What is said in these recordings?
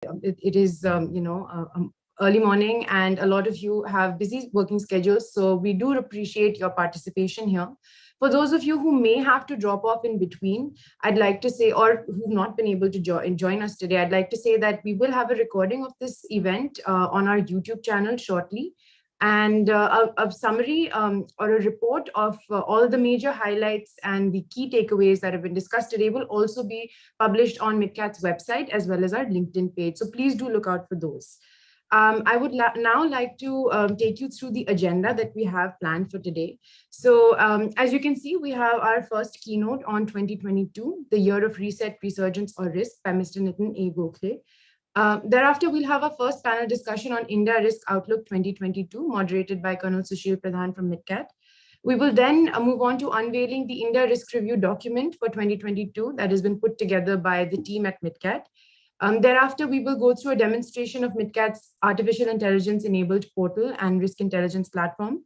It is, early morning, and a lot of you have busy working schedules. So we do appreciate your participation here. For those of you who may have to drop off in between, I'd like to say, or who've not been able to join us today, I'd like to say that we will have a recording of this event on our YouTube channel shortly. And a summary or a report of all the major highlights and the key takeaways that have been discussed today will also be published on MitKat's website as well as our LinkedIn page. So please do look out for those. I would now like to take you through the agenda that we have planned for today. So as you can see, we have our first keynote on 2022, the Year of Reset, Resurgence or Risk by Mr. Nitin A. Gokhale. Thereafter, we'll have our first panel discussion on India Risk Outlook 2022, moderated by Colonel Sushil Pradhan from MitKat. We will then move on to unveiling the India Risk Review document for 2022 that has been put together by the team at MitKat. Thereafter, we will go through a demonstration of MitKat's artificial intelligence-enabled portal and risk intelligence platform.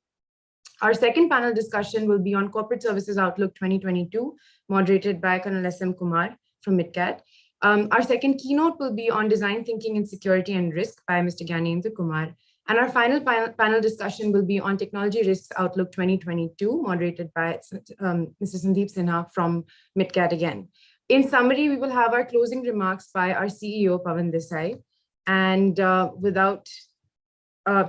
Our second panel discussion will be on Corporate Services Outlook 2022, moderated by Colonel Sm Kumar from MitKat. Our second keynote will be on Design Thinking in Security and Risk by Mr. Gyanendra Kumar. And our final panel discussion will be on Technology Risks Outlook 2022, moderated by Mr. Sandeep Sinha from MitKat again. In summary, we will have our closing remarks by our CEO, Pawan Desai. And without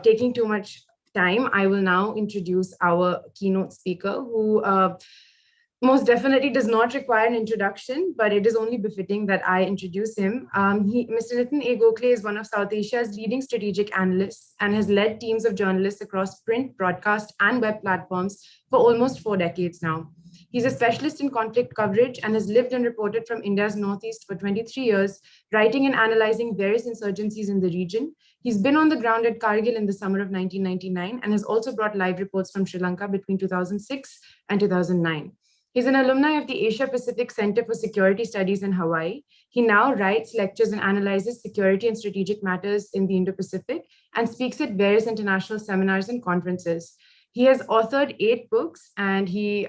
taking too much time, I will now introduce our keynote speaker, who most definitely does not require an introduction, but it is only befitting that I introduce him. Mr. Nitin A. Gokhale is one of South Asia's leading strategic analysts and has led teams of journalists across print, broadcast, and web platforms for almost 4 decades now. He's a specialist in conflict coverage and has lived and reported from India's Northeast for 23 years, writing and analyzing various insurgencies in the region. He's been on the ground at Kargil in the summer of 1999 and has also brought live reports from Sri Lanka between 2006 and 2009. He's an alumni of the Asia Pacific Center for Security Studies in Hawaii. He now writes, lectures, and analyzes security and strategic matters in the Indo-Pacific and speaks at various international seminars and conferences. He has authored 8 books, and he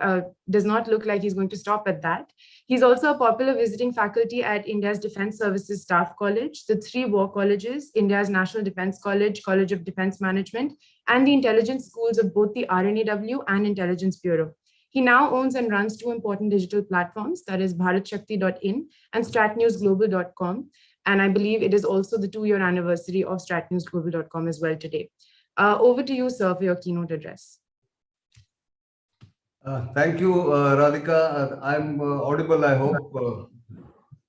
does not look like he's going to stop at that. He's also a popular visiting faculty at India's Defense Services Staff College, the 3 war colleges, India's National Defense College, College of Defense Management, and the intelligence schools of both the RNAW and Intelligence Bureau. He now owns and runs 2 important digital platforms, that is bharatshakti.in and stratnewsglobal.com. And I believe it is also the 2-year anniversary of stratnewsglobal.com as well today. Over to you, sir, for your keynote address. Thank you, Radhika. I'm audible, I hope.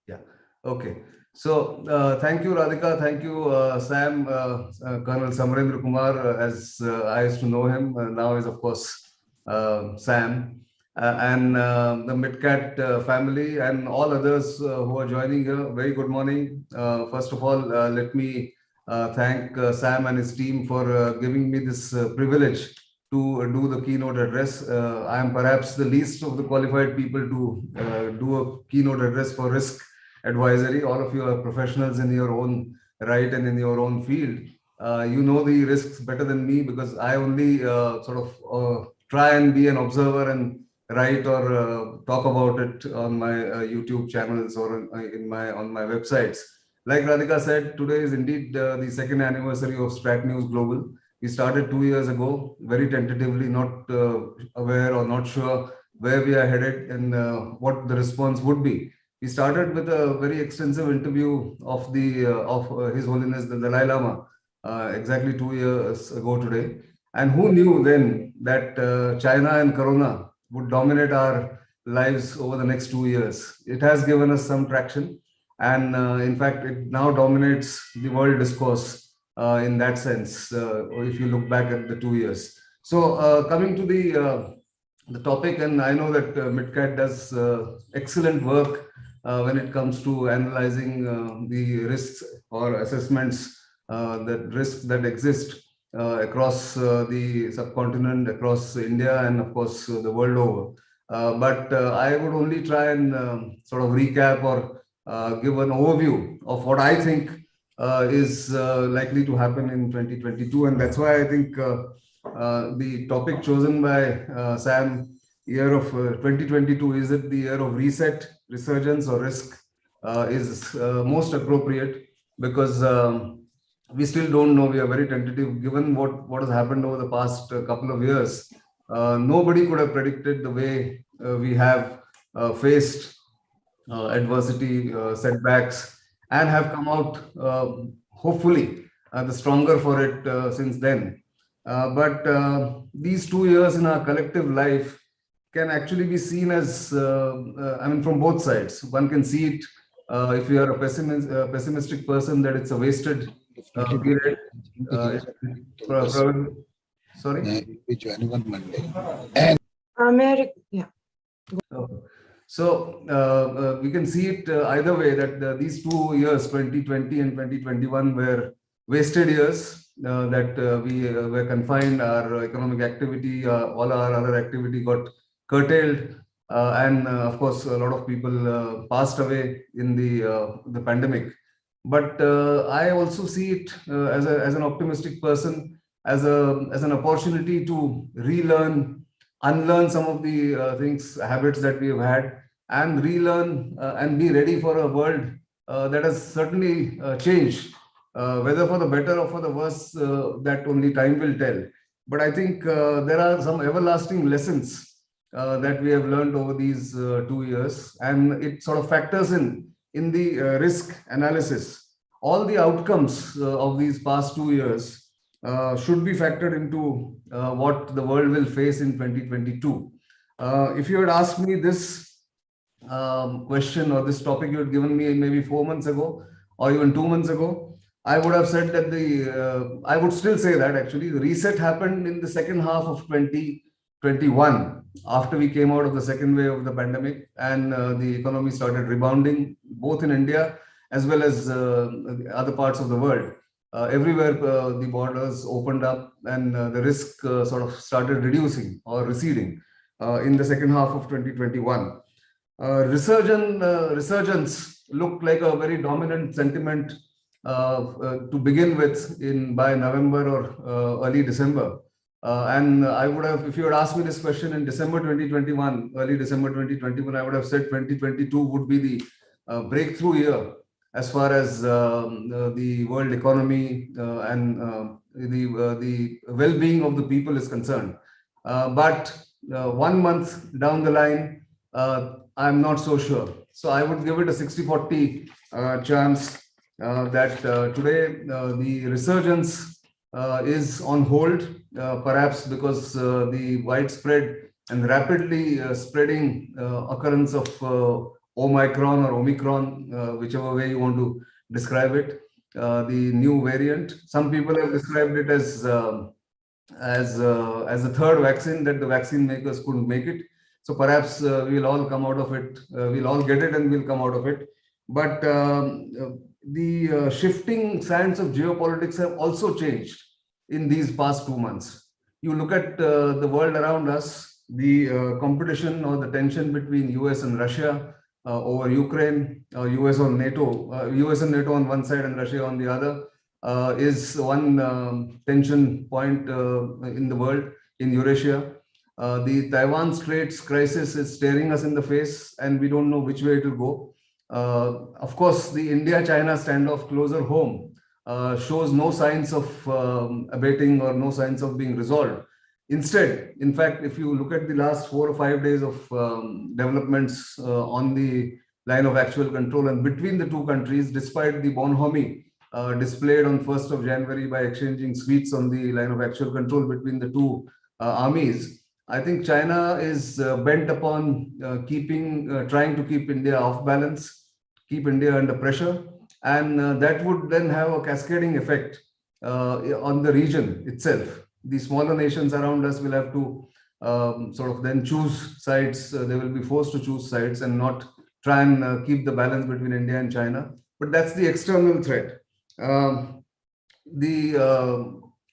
Yeah, okay. So thank you, Radhika. Thank you, Sam, Colonel Samarendra Kumar, as I used to know him, now is, of course, Sam, and the MitKat family and all others who are joining here. Very good morning. First of all, let me thank Sam and his team for giving me this privilege to do the keynote address. I am perhaps the least of the qualified people to do a keynote address for risk advisory. All of you are professionals in your own right and in your own field. You know the risks better than me, because I only sort of try and be an observer and write or talk about it on my YouTube channels or on my websites. Like Radhika said, today is indeed the 2nd anniversary of Strat News Global. We started 2 years ago, very tentatively, not aware or not sure where we are headed and what the response would be. We started with a very extensive interview of His Holiness the Dalai Lama exactly 2 years ago today. And who knew then that China and Corona would dominate our lives over the next 2 years? It has given us some traction. And in fact, it now dominates the world discourse in that sense, if you look back at the 2 years. So coming to the topic, and I know that MitKat does excellent work when it comes to analyzing the risks or assessments, that risks that exist across the subcontinent, across India, and of course the world over. But I would only try and sort of recap or give an overview of what I think is likely to happen in 2022. And that's why I think the topic chosen by Sam, year of 2022, is it the year of reset, resurgence, or risk, is most appropriate. because we still don't know. We are very tentative given what has happened over the past couple of years. Nobody could have predicted the way we have faced adversity, setbacks, and have come out hopefully the stronger for it since then. But these 2 years in our collective life can actually be seen as, I mean, from both sides. One can see it if you are a pessimistic person, that it's a wasted period. Uh, Probably, sorry. Be joining on Monday. America, yeah. Okay. So we can see it either way, that these 2 years, 2020 and 2021, were wasted years, that we were confined, our economic activity, all our other activity got curtailed. And of course, a lot of people passed away in the pandemic. But I also see it as an optimistic person, as an opportunity to relearn, unlearn some of the habits that we have had, and relearn and be ready for a world that has certainly changed, whether for the better or for the worse, that only time will tell. But I think there are some everlasting lessons that we have learned over these 2 years, and it sort of factors in the risk analysis. All the outcomes of these past 2 years should be factored into what the world will face in 2022. If you had asked me this question or this topic you had given me maybe 4 months ago or even 2 months ago, I would have said that I would still say that actually the reset happened in the second half of 2021, after we came out of the second wave of the pandemic, and the economy started rebounding, both in India as well as other parts of the world. Everywhere the borders opened up, and the risk sort of started reducing or receding in the second half of 2021. Resurgence looked like a very dominant sentiment to begin with by November or early December. And I would have, if you had asked me this question in December 2021, early December 2021, I would have said 2022 would be the breakthrough year as far as the world economy and the well-being of the people is concerned. But 1 month down the line, I'm not so sure. So I would give it a 60-40 chance that today the resurgence is on hold, perhaps because the widespread and rapidly spreading occurrence of Omicron or Omicron, whichever way you want to describe it, the new variant. Some people have described it as a third vaccine, that the vaccine makers couldn't make it. So perhaps we'll all come out of it. We'll all get it and we'll come out of it. But the shifting sands of geopolitics have also changed in these past 2 months. You look at the world around us, the competition or the tension between US and Russia over Ukraine, US and NATO on one side and Russia on the other, is one tension point in the world, in Eurasia. The Taiwan Straits crisis is staring us in the face, and we don't know which way it will go. Of course, the India-China standoff closer home shows no signs of abating or no signs of being resolved. Instead, in fact, if you look at the last 4 or 5 days of developments on the line of actual control and between the two countries, despite the bonhomie displayed on 1st of January by exchanging sweets on the line of actual control between the two armies, I think China is bent upon trying to keep India off balance, keep India under pressure, and that would then have a cascading effect on the region itself. The smaller nations around us will have to sort of then choose sides. They will be forced to choose sides and not try and keep the balance between India and China. But that's the external threat.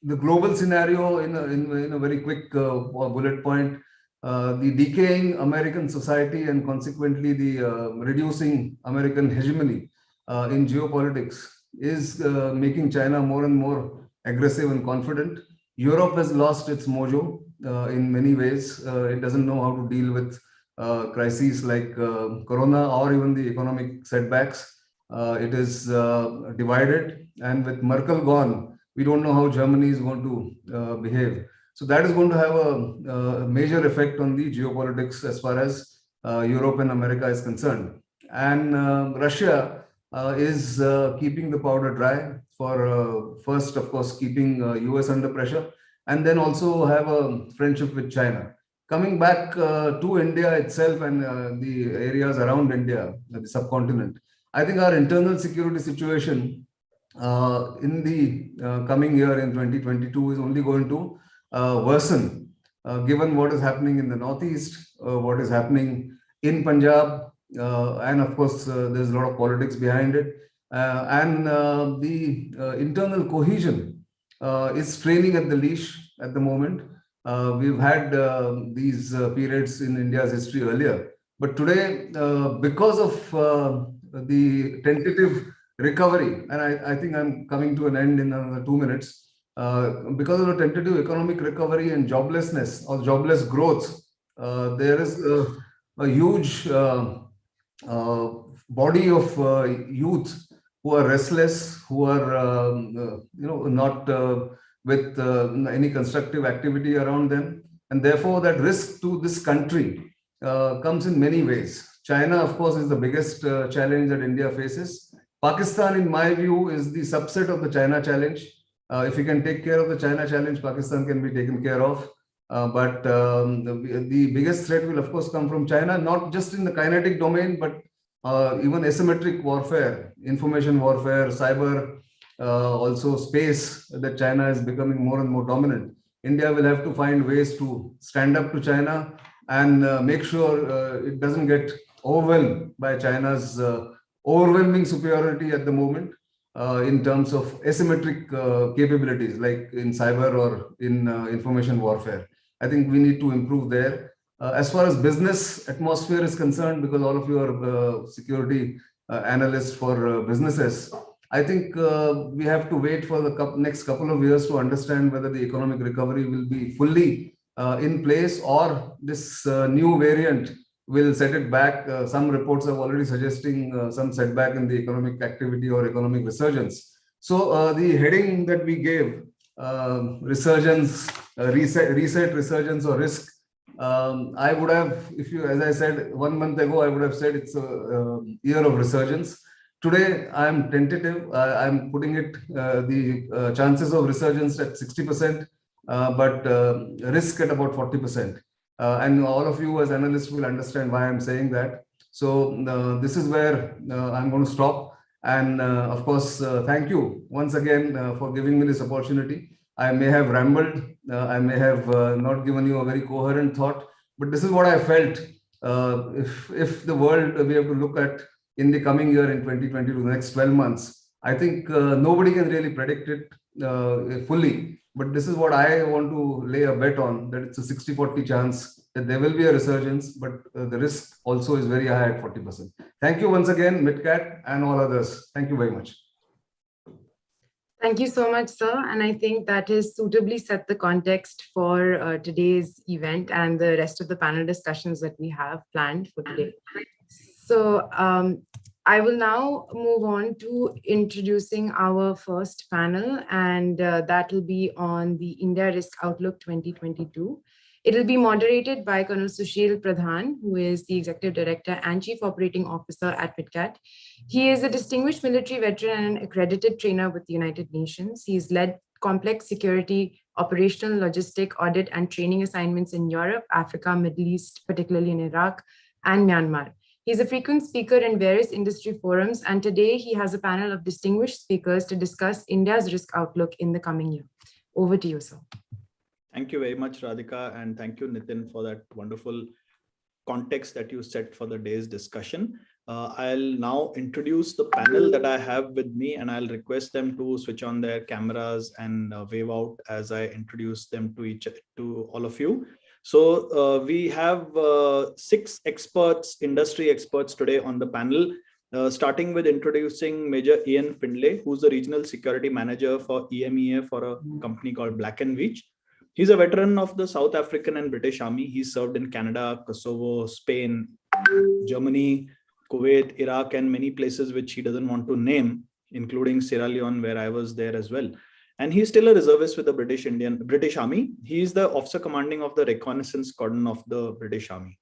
The global scenario in a very quick bullet point, the decaying American society and consequently the reducing American hegemony in geopolitics is making China more and more aggressive and confident. Europe has lost its mojo in many ways. It doesn't know how to deal with crises like Corona or even the economic setbacks. It is divided, and with Merkel gone, we don't know how Germany is going to behave. So that is going to have a major effect on the geopolitics as far as Europe and America is concerned. And Russia is keeping the powder dry for first, of course, keeping US under pressure, and then also have a friendship with China. Coming back to India itself and the areas around India, the subcontinent, I think our internal security situation in the coming year in 2022 is only going to worsen, given what is happening in the Northeast, what is happening in Punjab, and of course, there's a lot of politics behind it. And the internal cohesion is straining at the leash at the moment. We've had these periods in India's history earlier, but today, because of the tentative recovery, and I think I'm coming to an end in another 2 minutes, because of the tentative economic recovery and joblessness or jobless growth, there is a huge body of youth who are restless, who are not with any constructive activity around them, and therefore that risk to this country comes in many ways. China, of course, is the biggest challenge that India faces. Pakistan, in my view, is the subset of the China challenge. If we can take care of the China challenge, Pakistan can be taken care of. But the biggest threat will, of course, come from China, not just in the kinetic domain, but even asymmetric warfare, information warfare, cyber, also space, that China is becoming more and more dominant. India will have to find ways to stand up to China and make sure it doesn't get overwhelmed by China's overwhelming superiority at the moment in terms of asymmetric capabilities, like in cyber or in information warfare. I think we need to improve there. As far as business atmosphere is concerned, because all of you are security analysts for businesses, I think we have to wait for the next couple of years to understand whether the economic recovery will be fully in place or this new variant will set it back. Some reports are already suggesting some setback in the economic activity or economic resurgence. So the heading that we gave, resurgence, reset, resurgence or risk, I would have, if you, as I said 1 month ago, I would have said it's a year of resurgence. Today, I am tentative. I'm putting it the chances of resurgence at 60%, but risk at about 40%. And all of you as analysts will understand why I'm saying that. So this is where I'm going to stop. And of course, thank you once again for giving me this opportunity. I may have rambled, I may have not given you a very coherent thought, but this is what I felt. If the world we have to look at in the coming year in 2022, the next 12 months, I think nobody can really predict it fully. But this is what I want to lay a bet on, that it's a 60-40 chance that there will be a resurgence, but the risk also is very high at 40%. Thank you once again, MitKat and all others. Thank you very much. Thank you so much, sir. And I think that has suitably set the context for today's event and the rest of the panel discussions that we have planned for today. So I will now move on to introducing our first panel, and that will be on the India Risk Outlook 2022. It will be moderated by Colonel Sushil Pradhan, who is the Executive Director and Chief Operating Officer at MitKat. He is a distinguished military veteran and an accredited trainer with the United Nations. He has led complex security, operational, logistic, audit, and training assignments in Europe, Africa, Middle East, particularly in Iraq, and Myanmar. He's a frequent speaker in various industry forums, and today he has a panel of distinguished speakers to discuss India's risk outlook in the coming year. Over to you, sir. Thank you very much, Radhika, and thank you, Nitin, for that wonderful context that you set for the day's discussion. I'll now introduce the panel that I have with me, and I'll request them to switch on their cameras and wave out as I introduce them to all of you. So we have 6 experts, industry experts today on the panel, starting with introducing Major Ian Findlay, who's the Regional Security Manager for EMEA for a company called Black & Veatch. He's a veteran of the South African and British Army. He served in Canada, Kosovo, Spain, Germany, Kuwait, Iraq, and many places which he doesn't want to name, including Sierra Leone, where I was there as well. And he's still a reservist with the British Army. He is the officer commanding of the reconnaissance squadron of the British Army.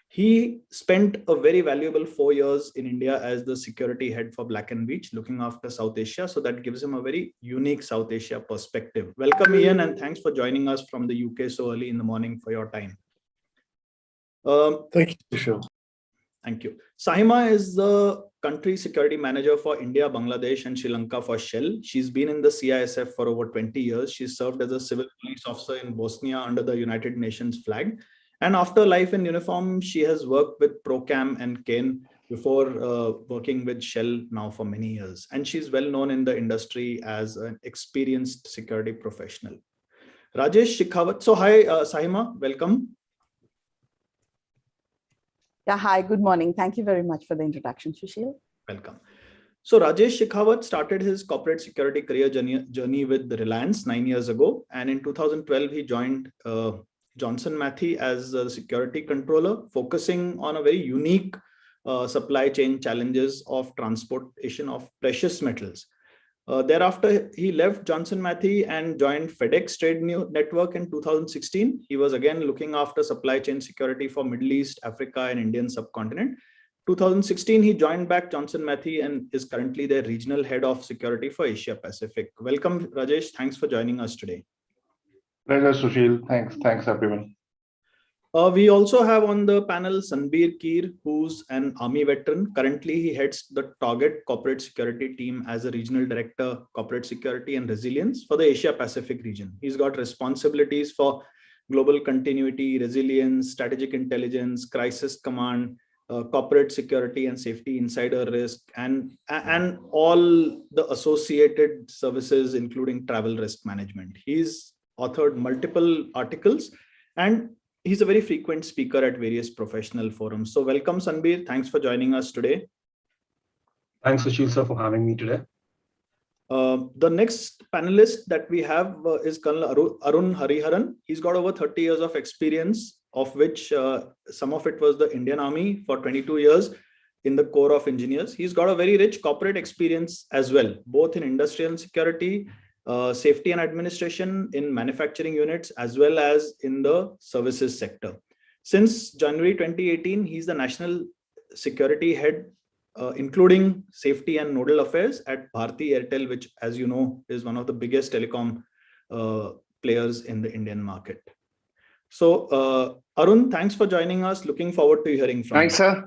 He spent a very valuable 4 years in India as the security head for Black and Beach, looking after South Asia. So that gives him a very unique South Asia perspective. Welcome, Ian, and thanks for joining us from the UK so early in the morning for your time. Thank you, Sushil. Thank you. Sahima is the country security manager for India, Bangladesh, and Sri Lanka for Shell. She's been in the CISF for over 20 years. She served as a civil police officer in Bosnia under the United Nations flag. And after life in uniform, she has worked with Procam and Kane before working with Shell now for many years. And she's well known in the industry as an experienced security professional. Rajesh Shekhawat. So hi, Sahima, welcome. Yeah, hi, good morning. Thank you very much for the introduction, Sushil. Welcome. So Rajesh Shekhawat started his corporate security career journey with Reliance 9 years ago. And in 2012, he joined Johnson Matthey as a security controller, focusing on a very unique supply chain challenges of transportation of precious metals. Thereafter, he left Johnson Matthey and joined FedEx Trade Network in 2016. He was again looking after supply chain security for Middle East, Africa, and Indian subcontinent. 2016, he joined back Johnson Matthey and is currently the regional head of security for Asia Pacific. Welcome, Rajesh. Thanks for joining us today. Pleasure, Sushil. Thanks everyone. We also have on the panel Sanbir Keer, who's an army veteran. Currently, he heads the Target Corporate Security Team as a regional director, corporate security and resilience for the Asia Pacific region. He's got responsibilities for global continuity, resilience, strategic intelligence, crisis command, corporate security and safety, insider risk, and all the associated services, including travel risk management. He's authored multiple articles and he's a very frequent speaker at various professional forums. So welcome, Sanbir. Thanks for joining us today. Thanks, Sushil sir, for having me today. The next panelist that we have is Colonel Arun Haran. He's got over 30 years of experience, of which some of it was the Indian Army for 22 years in the Corps of Engineers. He's got a very rich corporate experience as well, both in industrial security, safety and administration, in manufacturing units, as well as in the services sector. Since January 2018, he's the national security head, including safety and nodal affairs at Bharti Airtel, which, as you know, is one of the biggest telecom players in the Indian market. So, Arun, thanks for joining us. Looking forward to hearing from you. Thanks, sir.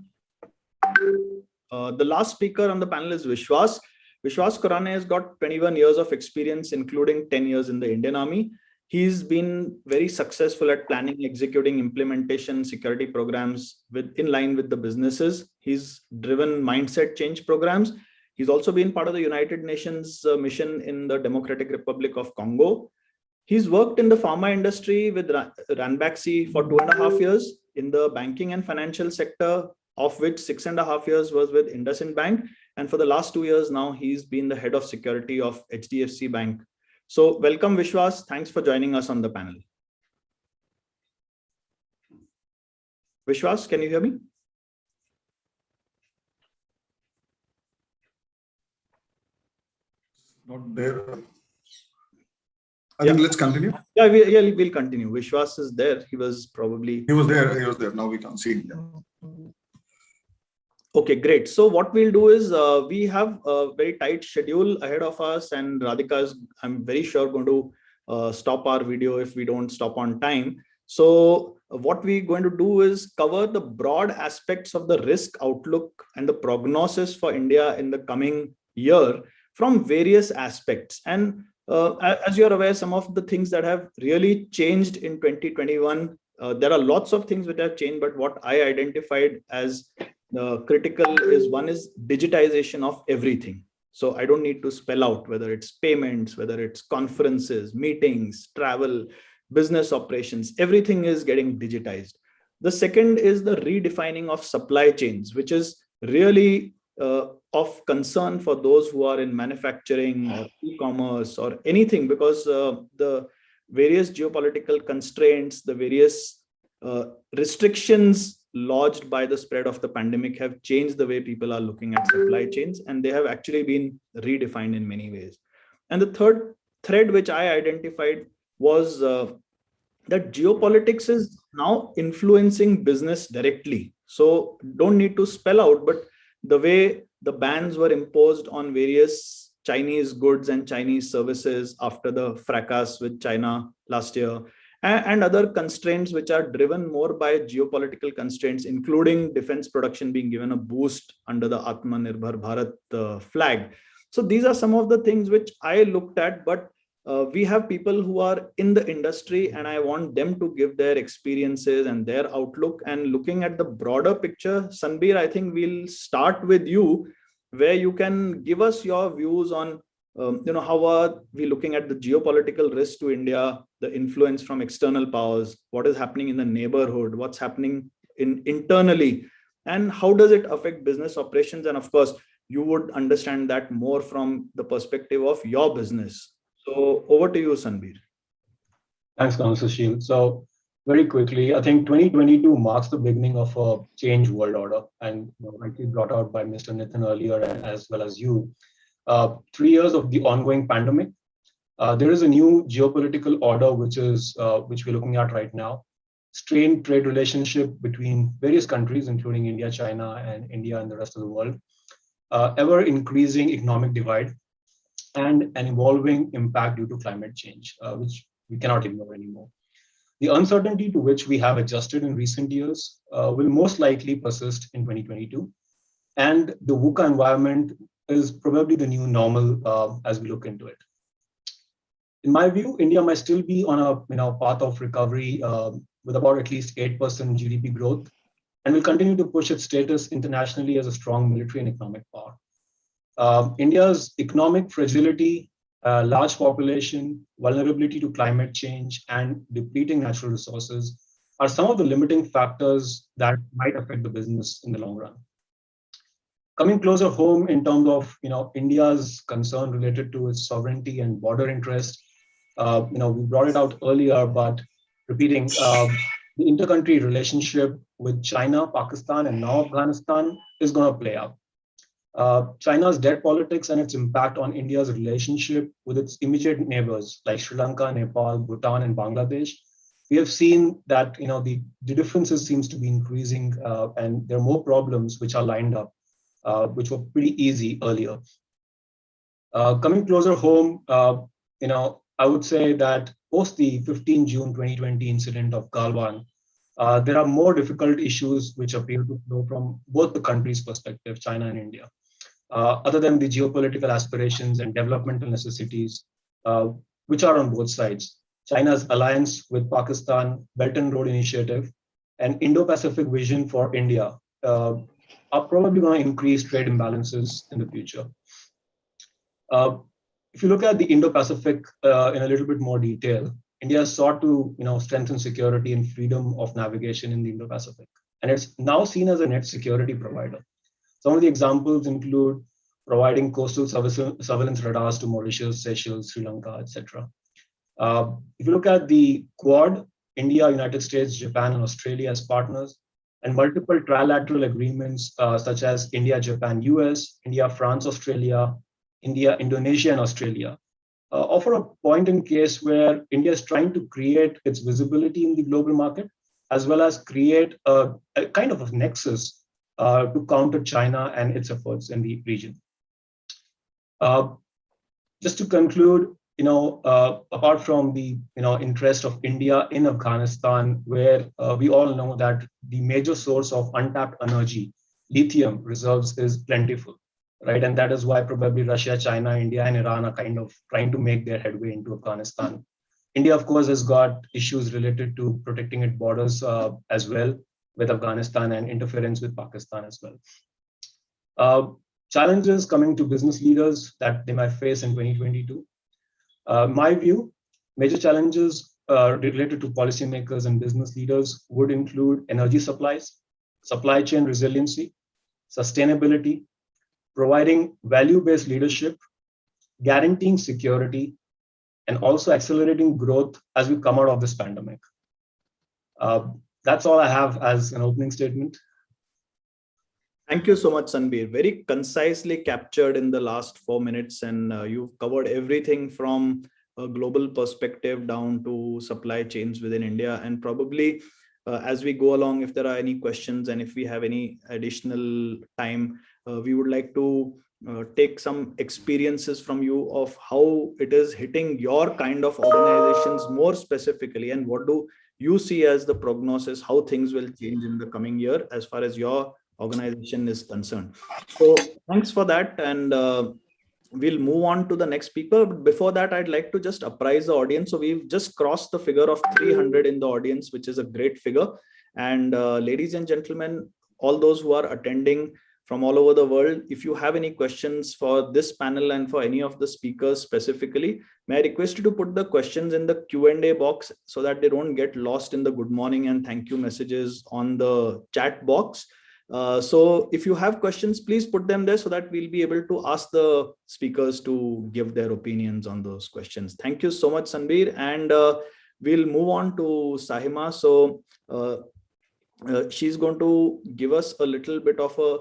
The last speaker on the panel is Vishwas. Vishwas Khurana has got 21 years of experience, including 10 years in the Indian Army. He's been very successful at planning, executing, implementation, security programs in line with the businesses. He's driven mindset change programs. He's also been part of the United Nations mission in the Democratic Republic of Congo. He's worked in the pharma industry with Ranbaxy for 2.5 years, in the banking and financial sector, of which 6.5 years was with IndusInd Bank. And for the last 2 years now, he's been the head of security of HDFC Bank. So welcome, Vishwas. Thanks for joining us on the panel. Vishwas, can you hear me? Not there. I think let's continue. Yeah, we'll continue. Vishwas is there. He was there. Now we can see him. Okay, great. So what we'll do is we have a very tight schedule ahead of us, and Radhika is, I'm very sure, going to stop our video if we don't stop on time. So what we're going to do is cover the broad aspects of the risk outlook and the prognosis for India in the coming year from various aspects. And as you're aware, some of the things that have really changed in 2021, there are lots of things which have changed, but what I identified as critical is, one is digitization of everything. So I don't need to spell out whether it's payments, whether it's conferences, meetings, travel, business operations, everything is getting digitized. The second is the redefining of supply chains, which is really of concern for those who are in manufacturing or e-commerce or anything, because the various geopolitical constraints, the various restrictions lodged by the spread of the pandemic have changed the way people are looking at supply chains, and they have actually been redefined in many ways. And the third thread which I identified was that geopolitics is now influencing business directly. So don't need to spell out, but the way the bans were imposed on various Chinese goods and Chinese services after the fracas with China last year, and other constraints which are driven more by geopolitical constraints, including defense production being given a boost under the Atmanirbhar Bharat flag. So these are some of the things which I looked at, but we have people who are in the industry, and I want them to give their experiences and their outlook. And looking at the broader picture, Sanbir, I think we'll start with you, where you can give us your views on how are we looking at the geopolitical risk to India, the influence from external powers, what is happening in the neighborhood, what's happening internally, and how does it affect business operations? And of course, you would understand that more from the perspective of your business. So over to you, Sanbir. Thanks, Councillor Shield. So very quickly, I think 2022 marks the beginning of a changed world order, and rightly brought out by Mr. Nitin earlier, and as well as you. 3 years of the ongoing pandemic, there is a new geopolitical order which we're looking at right now. Strained trade relationship between various countries, including India, China, and India and the rest of the world. Ever increasing economic divide, and an evolving impact due to climate change, which we cannot ignore anymore. The uncertainty to which we have adjusted in recent years will most likely persist in 2022. And the VUCA environment is probably the new normal as we look into it. In my view, India might still be on a path of recovery with about at least 8% GDP growth, and will continue to push its status internationally as a strong military and economic power. India's economic fragility, large population, vulnerability to climate change, and depleting natural resources are some of the limiting factors that might affect the business in the long run. Coming closer home in terms of India's concern related to its sovereignty and border interest, we brought it out earlier, but repeating, the intercountry relationship with China, Pakistan, and now Afghanistan is going to play out. China's debt politics and its impact on India's relationship with its immediate neighbors like Sri Lanka, Nepal, Bhutan, and Bangladesh. We have seen that the differences seems to be increasing, and there are more problems which are lined up, which were pretty easy earlier. Coming closer home, I would say that post the 15 June 2020 incident of Galwan, there are more difficult issues which appear to flow from both the countries' perspective, China and India. Other than the geopolitical aspirations and developmental necessities, which are on both sides. China's alliance with Pakistan, Belt and Road Initiative, and Indo-Pacific vision for India are probably going to increase trade imbalances in the future. If you look at the Indo-Pacific in a little bit more detail, India has sought to strengthen security and freedom of navigation in the Indo-Pacific, and it's now seen as a net security provider. Some of the examples include providing coastal surveillance radars to Mauritius, Seychelles, Sri Lanka, etc. If you look at the Quad, India, United States, Japan, and Australia as partners, and multiple trilateral agreements such as India, Japan, US, India, France, Australia, India, Indonesia, and Australia, offer a point in case where India is trying to create its visibility in the global market, as well as create a kind of a nexus to counter China and its efforts in the region. Just to conclude, apart from the interest of India in Afghanistan, where we all know that the major source of untapped energy, lithium reserves, is plentiful, right? And that is why probably Russia, China, India, and Iran are kind of trying to make their headway into Afghanistan. India, of course, has got issues related to protecting its borders as well with Afghanistan and interference with Pakistan as well. Challenges coming to business leaders that they might face in 2022. My view, major challenges related to policymakers and business leaders would include energy supplies, supply chain resiliency, sustainability, providing value-based leadership, guaranteeing security, and also accelerating growth as we come out of this pandemic. that's all I have as an opening statement. Thank you so much, Sanbir. Very concisely captured in the last 4 minutes, and you've covered everything from a global perspective down to supply chains within India. And probably as we go along, if there are any questions and if we have any additional time, we would like to take some experiences from you of how it is hitting your kind of organizations more specifically, and what do you see as the prognosis, how things will change in the coming year as far as your organization is concerned. So thanks for that, and we'll move on to the next speaker. But before that, I'd like to just apprise the audience. So we've just crossed the figure of 300 in the audience, which is a great figure. And ladies and gentlemen, all those who are attending from all over the world, if you have any questions for this panel and for any of the speakers specifically, may I request you to put the questions in the Q&A box so that they don't get lost in the good morning and thank you messages on the chat box. So if you have questions, please put them there so that we'll be able to ask the speakers to give their opinions on those questions. Thank you so much, Sanbir. And we'll move on to Sahima. So she's going to give us a little bit of a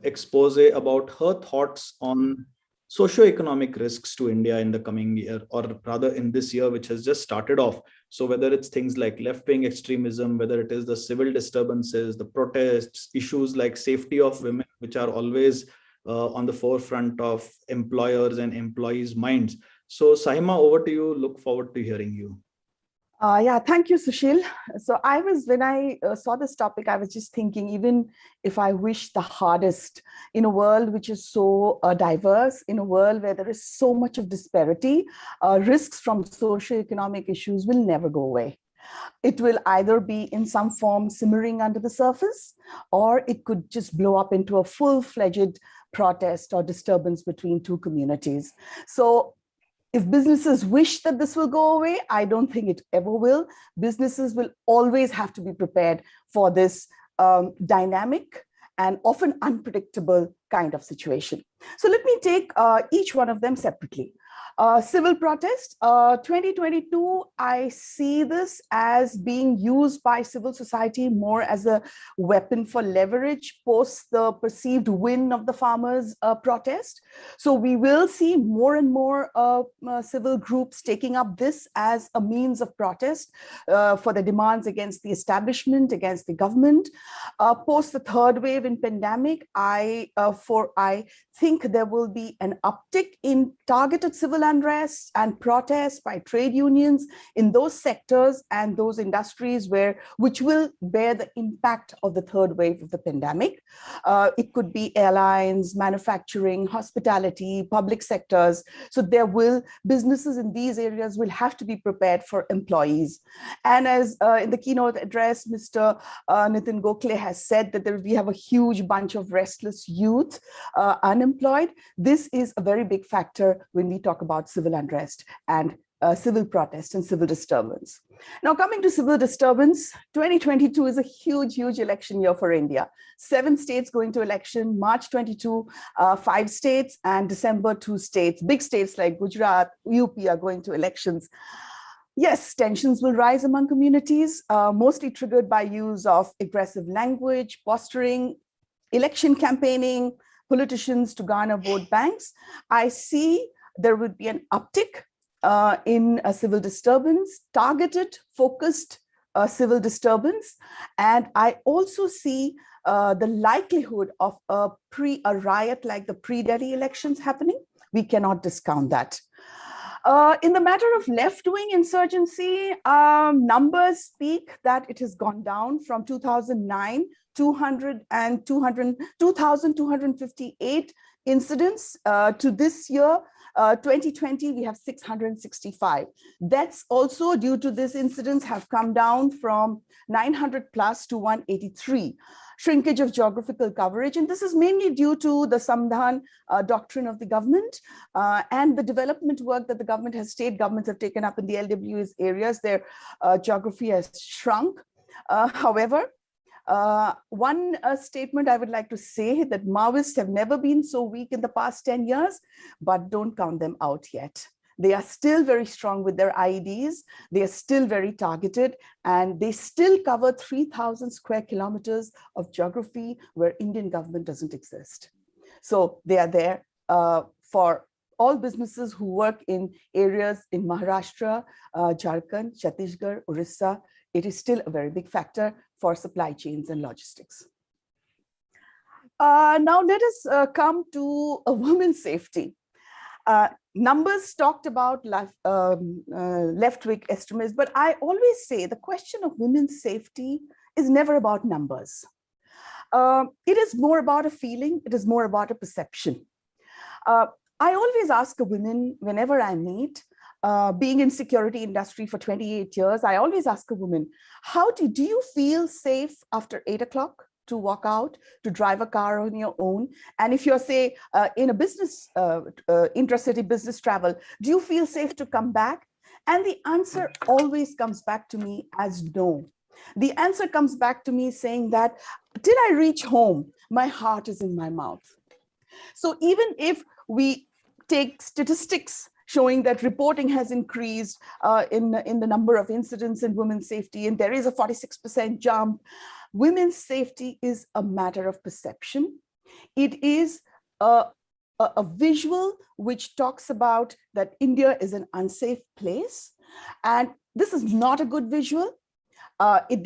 expose about her thoughts on socio-economic risks to India in the coming year, or rather in this year, which has just started off. So whether it's things like left-wing extremism, whether it is the civil disturbances, the protests, issues like safety of women, which are always on the forefront of employers and employees' minds. So Sahima, over to you. Look forward to hearing you. Yeah, thank you, Sushil. So when I saw this topic, I was just thinking, even if I wish the hardest in a world which is so diverse, in a world where there is so much of disparity, risks from socio-economic issues will never go away. It will either be in some form simmering under the surface, or it could just blow up into a full-fledged protest or disturbance between two communities. So if businesses wish that this will go away, I don't think it ever will. Businesses will always have to be prepared for this dynamic and often unpredictable kind of situation. So let me take each one of them separately. Civil protest, 2022, I see this as being used by civil society more as a weapon for leverage post the perceived win of the farmers' protest. So we will see more and more civil groups taking up this as a means of protest for the demands against the establishment, against the government. Post the third wave in pandemic, I think there will be an uptick in targeted civil unrest and protests by trade unions in those sectors and those industries which will bear the impact of the third wave of the pandemic. It could be airlines, manufacturing, hospitality, public sectors. So businesses in these areas will have to be prepared for employees. And as in the keynote address, Mr. Nitin Gokhale has said that we have a huge bunch of restless youth unemployed. This is a very big factor when we talk about civil unrest and civil protest and civil disturbance. Now, coming to civil disturbance, 2022 is a huge, huge election year for India. 7 states going to election, March 22, 5 states, and December 2 states. Big states like Gujarat, UP are going to elections. Yes, tensions will rise among communities, mostly triggered by use of aggressive language, posturing, election campaigning, politicians to garner vote banks. I see there would be an uptick in a civil disturbance, targeted, focused civil disturbance. And I also see the likelihood of a riot like the pre-Delhi elections happening. We cannot discount that. In the matter of left-wing insurgency, numbers speak that it has gone down from 2009, 2,258 incidents to this year, 2020, we have 665. That's also due to this incidents have come down from 900 plus to 183. Shrinkage of geographical coverage. And this is mainly due to the Samdhan doctrine of the government and the development work that the state governments have taken up in the LWS areas. Their geography has shrunk. However, one statement I would like to say that Maoists have never been so weak in the past 10 years, but don't count them out yet. They are still very strong with their IEDs. They are still very targeted, and they still cover 3,000 square kilometers of geography where Indian government doesn't exist. So they are there for all businesses who work in areas in Maharashtra, Jharkhand, Chhattisgarh, Orissa. It is still a very big factor for supply chains and logistics. Now let us come to women's safety. Numbers talked about left-wing extremists, but I always say the question of women's safety is never about numbers. It is more about a feeling. It is more about a perception. I always ask a woman whenever I meet, being in security industry for 28 years, I always ask a woman, do you feel safe after 8 o'clock to walk out, to drive a car on your own? And if you're, say, in a business, intracity business travel, do you feel safe to come back? And the answer always comes back to me as no. The answer comes back to me saying that, till I reach home, my heart is in my mouth. So even if we take statistics showing that reporting has increased in the number of incidents in women's safety, and there is a 46% jump, women's safety is a matter of perception. It is a visual which talks about that India is an unsafe place. And this is not a good visual. It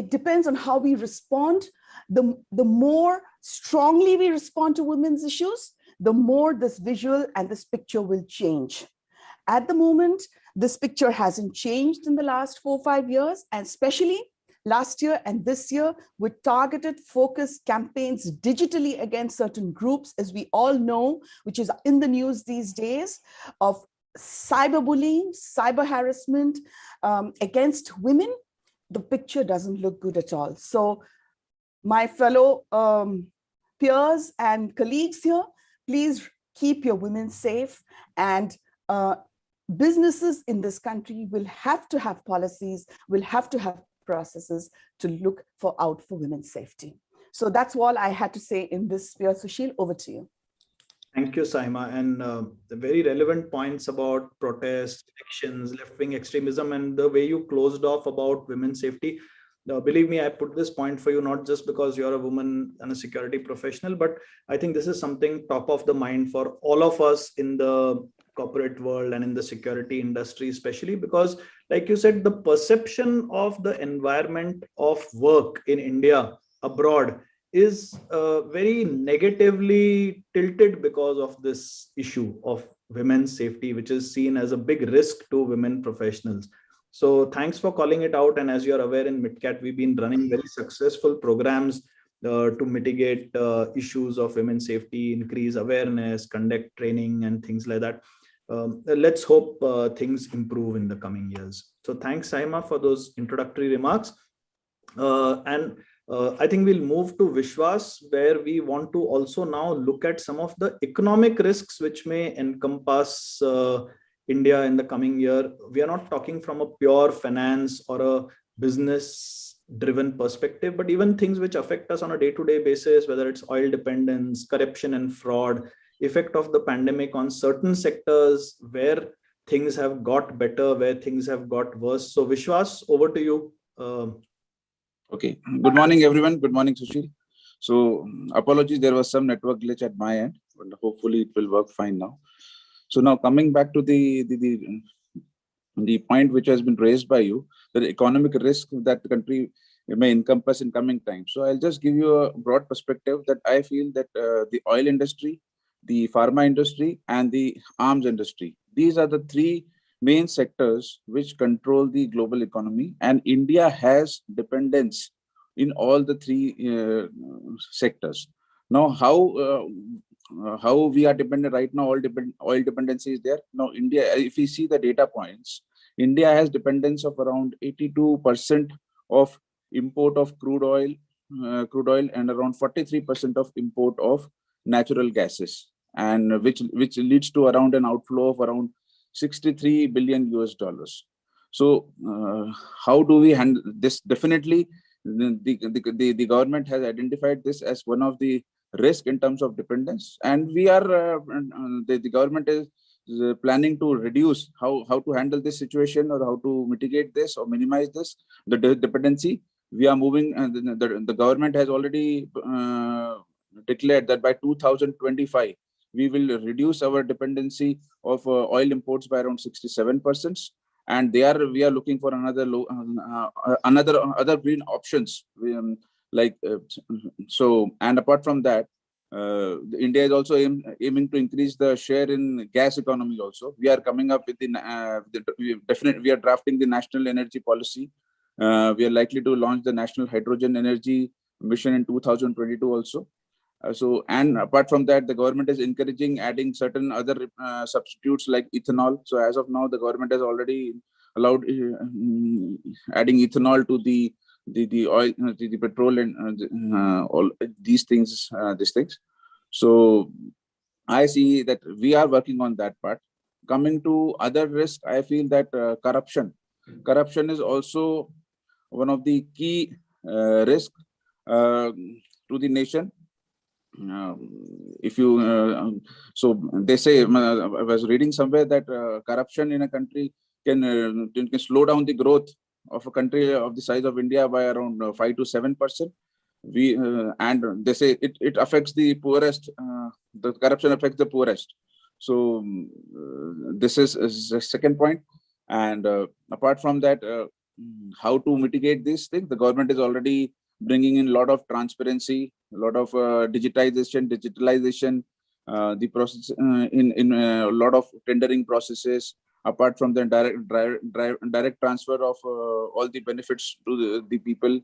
depends on how we respond. The more strongly we respond to women's issues, the more this visual and this picture will change. At the moment, this picture hasn't changed in the last 4 or 5 years, and especially last year and this year with targeted focused campaigns digitally against certain groups, as we all know, which is in the news these days, of cyberbullying, cyber harassment against women. The picture doesn't look good at all. So my fellow peers and colleagues here, please keep your women safe, and businesses in this country will have to have policies, will have to have processes to look out for women's safety. So that's all I had to say in this sphere. Sushil, over to you. Thank you, Saima. And the very relevant points about protests, elections, left-wing extremism, and the way you closed off about women's safety. Believe me, I put this point for you, not just because you're a woman and a security professional, but I think this is something top of the mind for all of us in the corporate world and in the security industry, especially because, like you said, the perception of the environment of work in India abroad is very negatively tilted because of this issue of women's safety, which is seen as a big risk to women professionals. So thanks for calling it out. And as you're aware, in MitKat, we've been running very successful programs to mitigate issues of women's safety, increase awareness, conduct training, and things like that. Let's hope things improve in the coming years. So thanks, Saima, for those introductory remarks. I think we'll move to Vishwas, where we want to also now look at some of the economic risks which may encompass India in the coming year. We are not talking from a pure finance or a business driven perspective, but even things which affect us on a day-to-day basis, whether it's oil dependence, corruption and fraud, effect of the pandemic on certain sectors where things have got better, where things have got worse. So Vishwas, over to you. Okay. Good morning, everyone. Good morning, Sushil. So apologies, there was some network glitch at my end, but hopefully it will work fine now. So now coming back to the point which has been raised by you, the economic risk that the country may encompass in coming times. So I'll just give you a broad perspective that I feel that the oil industry, the pharma industry, and the arms industry, these are the three main sectors which control the global economy, and India has dependence in all the three sectors. Now, how we are dependent right now, oil dependency is there. Now, India, if we see the data points, India has dependence of around 82% of import of crude oil, and around 43% of import of natural gases, and which leads to around an outflow of around $63 billion. So how do we handle this? Definitely, the government has identified this as one of the risk in terms of dependence, and we are the government is planning to reduce, how to handle this situation, or how to mitigate this or minimize this, the dependency. We are moving, and the government has already declared that by 2025, we will reduce our dependency of oil imports by around 67%. And we are looking for another other green options. And apart from that, India is also aiming to increase the share in gas economy also. We are coming up with we are drafting the national energy policy. We are likely to launch the national hydrogen energy mission in 2022 also. And apart from that, the government is encouraging adding certain other substitutes like ethanol. So as of now, the government has already allowed adding ethanol to the oil, the petrol, and all these things. So I see that we are working on that part. Coming to other risks, I feel that corruption is also one of the key risks to the nation. So they say, I was reading somewhere that corruption in a country can slow down the growth of a country of the size of India by around 5 to 7%. And they say it affects the poorest. The corruption affects the poorest. So this is the second point. And apart from that, how to mitigate these things? The government is already bringing in a lot of transparency, a lot of digitalization, the process in a lot of tendering processes. Apart from the direct transfer of all the benefits to the people,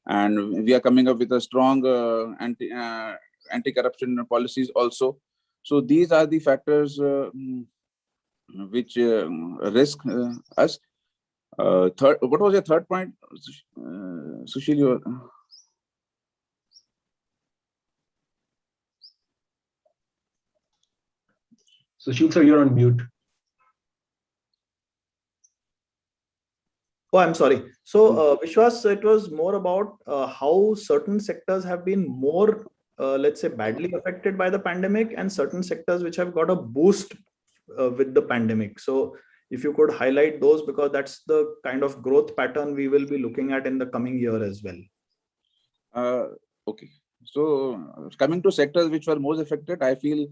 and we are coming up with a strong anti-corruption policies also. So these are the factors which risk us. What was your third point, Sushil? Sushil, sir, you're on mute. Oh, I'm sorry. So, Vishwas, it was more about how certain sectors have been more, let's say, badly affected by the pandemic, and certain sectors which have got a boost with the pandemic. So, if you could highlight those, because that's the kind of growth pattern we will be looking at in the coming year as well. Okay. So, coming to sectors which were most affected, I feel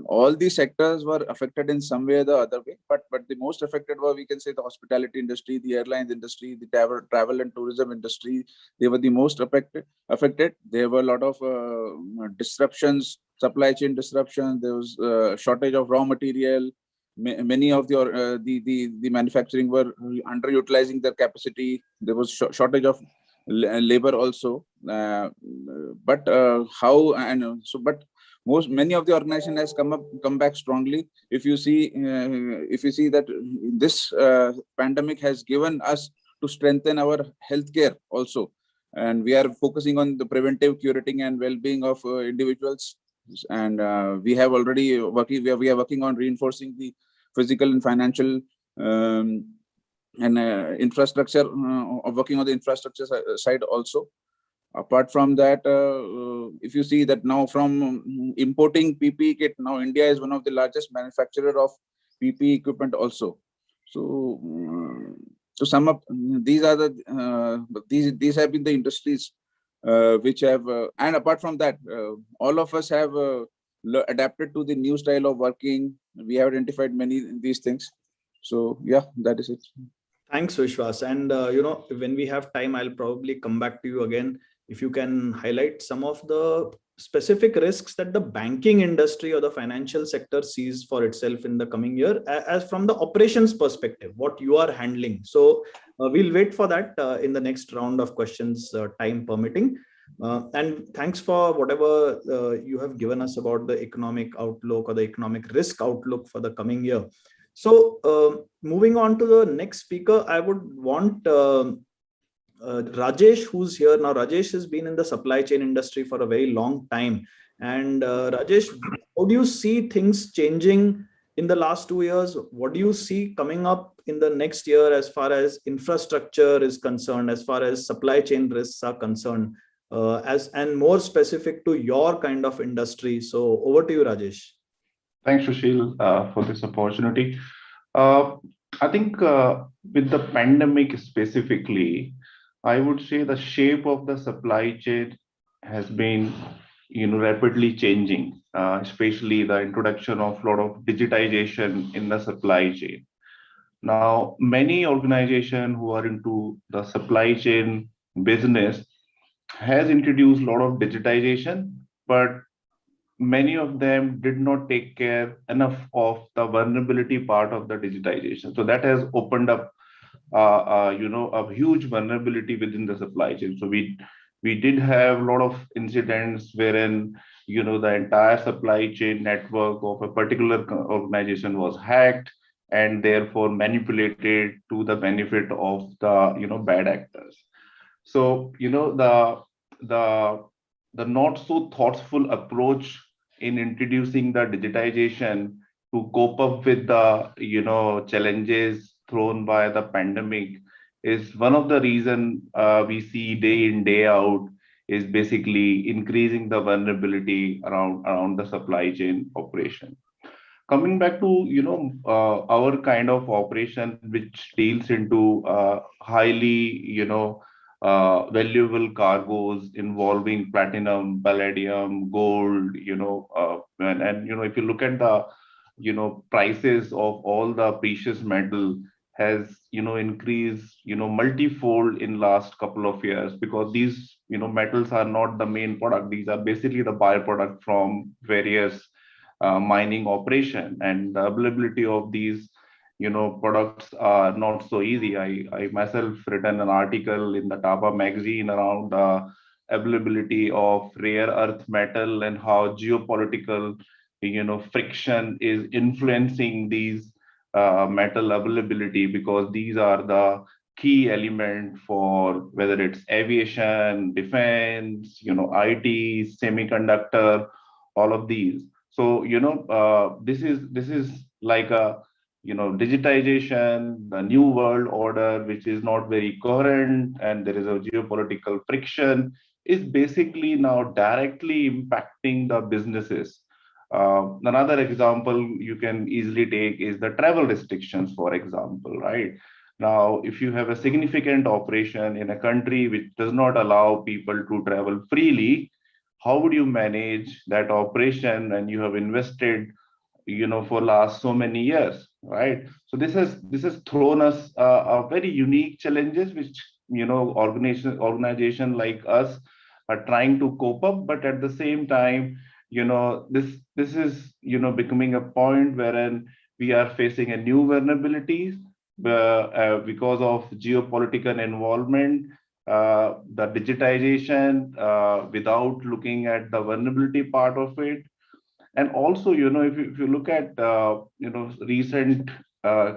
all these sectors were affected in some way or the other way, but the most affected were, we can say, the hospitality industry, the airlines industry, the travel and tourism industry. They were the most affected. There were a lot of disruptions, supply chain disruptions. There was shortage of raw material. Many of the manufacturing were underutilizing their capacity. There was shortage of labor also. But many of the organization has come back strongly. If you see that this pandemic has given us to strengthen our healthcare also, and we are focusing on the preventive, curating, and well-being of individuals. And we are working on reinforcing the physical and financial and infrastructure, working on the infrastructure side also. Apart from that, if you see that now from importing PPE kit, now India is one of the largest manufacturer of PPE equipment also. So to sum up, these are these have been the industries which have, and apart from that, all of us have adapted to the new style of working. We have identified many these things. So yeah, that is it. Thanks, Vishwas. And when we have time, I'll probably come back to you again. If you can highlight some of the specific risks that the banking industry or the financial sector sees for itself in the coming year, as from the operations perspective, what you are handling. So we'll wait for that in the next round of questions, time permitting. And thanks for whatever you have given us about the economic outlook or the economic risk outlook for the coming year. So moving on to the next speaker, I would want Rajesh, who's here now. Rajesh has been in the supply chain industry for a very long time. And Rajesh, how do you see things changing in the last 2 years? What do you see coming up in the next year as far as infrastructure is concerned, as far as supply chain risks are concerned, and more specific to your kind of industry? So over to you, Rajesh. Thanks, Sushil, for this opportunity. I think with the pandemic specifically, I would say the shape of the supply chain has been, rapidly changing, especially the introduction of a lot of digitization in the supply chain. Now, many organizations who are into the supply chain business has introduced a lot of digitization, but many of them did not take care enough of the vulnerability part of the digitization. So that has opened up, a huge vulnerability within the supply chain. So we did have a lot of incidents wherein, the entire supply chain network of a particular organization was hacked and therefore manipulated to the benefit of the, bad actors. So, the the not so thoughtful approach in introducing the digitization to cope up with the, challenges thrown by the pandemic is one of the reason we see day in day out is basically increasing the vulnerability around the supply chain operation. Coming back to, our kind of operation which deals into highly, valuable cargoes involving platinum, palladium, gold, and if you look at the, prices of all the precious metal has, increased, multifold in last couple of years, because these, metals are not the main product. These are basically the byproduct from various mining operation, and the availability of these, products are not so easy. I myself written an article in the Tapa magazine around the availability of rare earth metal and how geopolitical, friction is influencing these metal availability, because these are the key element for whether it's aviation, defense, IT, semiconductor, all of these. So, this is like a, digitization, the new world order, which is not very coherent, and there is a geopolitical friction, is basically now directly impacting the businesses. Another example you can easily take is the travel restrictions, for example, right? Now, if you have a significant operation in a country which does not allow people to travel freely, how would you manage that operation when you have invested, for last so many years, right? So this has thrown us a very unique challenges which, organization like us are trying to cope up, but at the same time, this is, becoming a point wherein we are facing a new vulnerabilities because of geopolitical involvement, the digitization, without looking at the vulnerability part of it. And also, if you look at, recent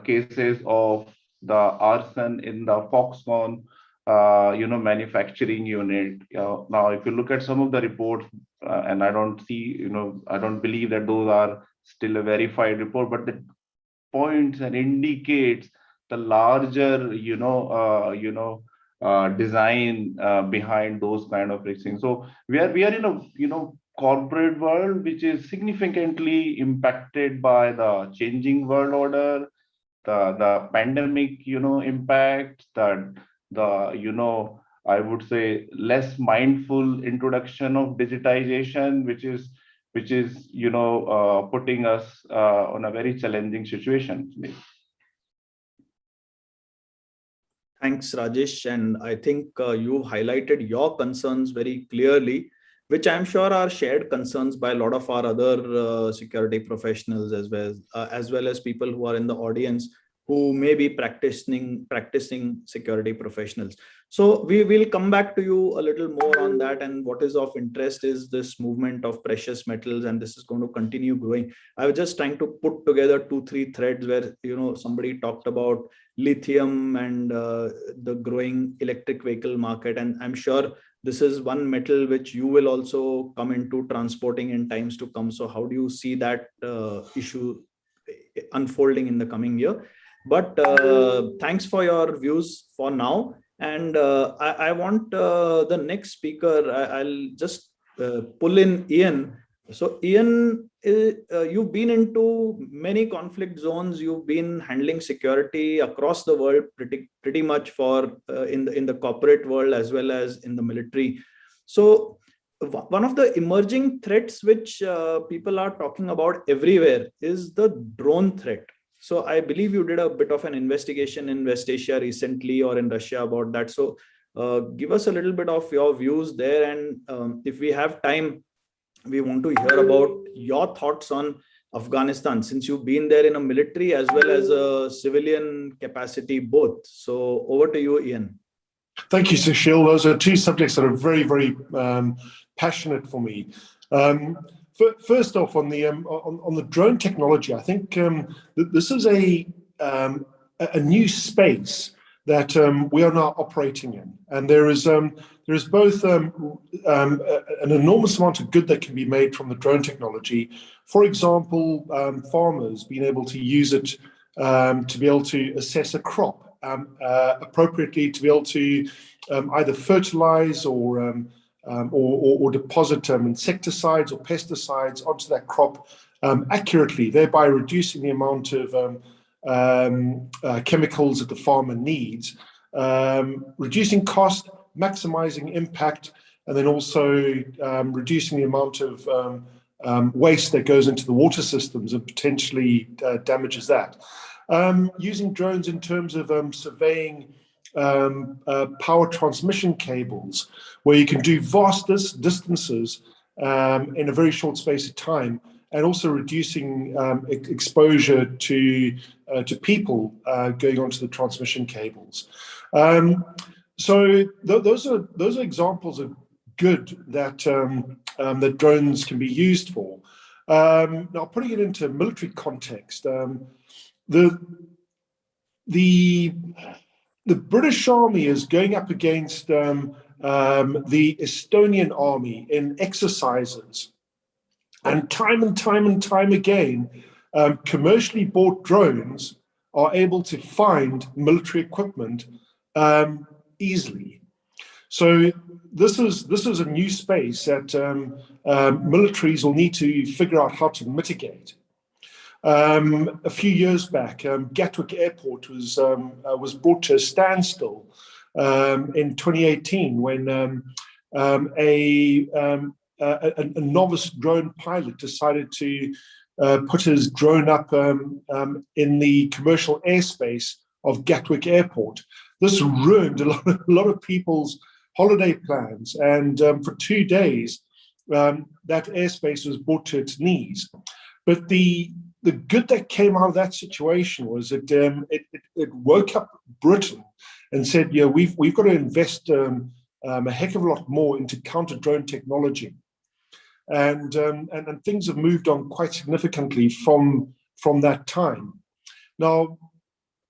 cases of the arson in the Foxconn, manufacturing unit. Now, if you look at some of the reports, and I don't see, I don't believe that those are still a verified report, but the points and indicates the larger, design behind those kind of things. So we are in a, corporate world which is significantly impacted by the changing world order, the pandemic, impact, the I would say less mindful introduction of digitization, which is putting us on a very challenging situation. Thanks, Rajesh. And I think you highlighted your concerns very clearly, which I'm sure are shared concerns by a lot of our other security professionals, as well as people who are in the audience who may be practicing security professionals. So we will come back to you a little more on that. And what is of interest is this movement of precious metals, and this is going to continue growing. I was just trying to put together 2-3 threads where, somebody talked about lithium and the growing electric vehicle market. And I'm sure this is one metal which you will also come into transporting in times to come. So how do you see that issue unfolding in the coming year? But thanks for your views for now. And I want the next speaker, I'll just pull in Ian, So Ian, you've been into many conflict zones. You've been handling security across the world pretty much for in the corporate world as well as in the military. So one of the emerging threats which people are talking about everywhere is the drone threat. So I believe you did a bit of an investigation in West Asia recently or in Russia about that. So give us a little bit of your views there, and if we have time, we want to hear about your thoughts on Afghanistan, since you've been there in a military as well as a civilian capacity both. So over to you, Ian. Thank you, Sushil. Those are two subjects that are very, very passionate for me. First off, on the drone technology, I think that this is a new space that we are now operating in, and there is both an enormous amount of good that can be made from the drone technology. For example, farmers being able to use it to be able to assess a crop appropriately, to be able to either fertilize or deposit insecticides or pesticides onto that crop accurately, thereby reducing the amount of chemicals that the farmer needs, reducing cost, maximizing impact, and then also reducing the amount of waste that goes into the water systems and potentially damages that. Using drones in terms of surveying power transmission cables, where you can do vast distances in a very short space of time, and also reducing exposure to people going onto the transmission cables. So those are examples of good that that drones can be used for. Now, putting it into military context, the British Army is going up against the Estonian Army in exercises, and time again, commercially bought drones are able to find military equipment easily. So this is a new space that militaries will need to figure out how to mitigate. A few years back, Gatwick Airport was brought to a standstill in 2018 when a novice drone pilot decided to put his drone up in the commercial airspace of Gatwick Airport. This ruined a lot of people's holiday plans, and for 2 days, that airspace was brought to its knees. But the good that came out of that situation was that it woke up Britain and said, yeah, we've got to invest a heck of a lot more into counter-drone technology. And things have moved on quite significantly from that time. Now,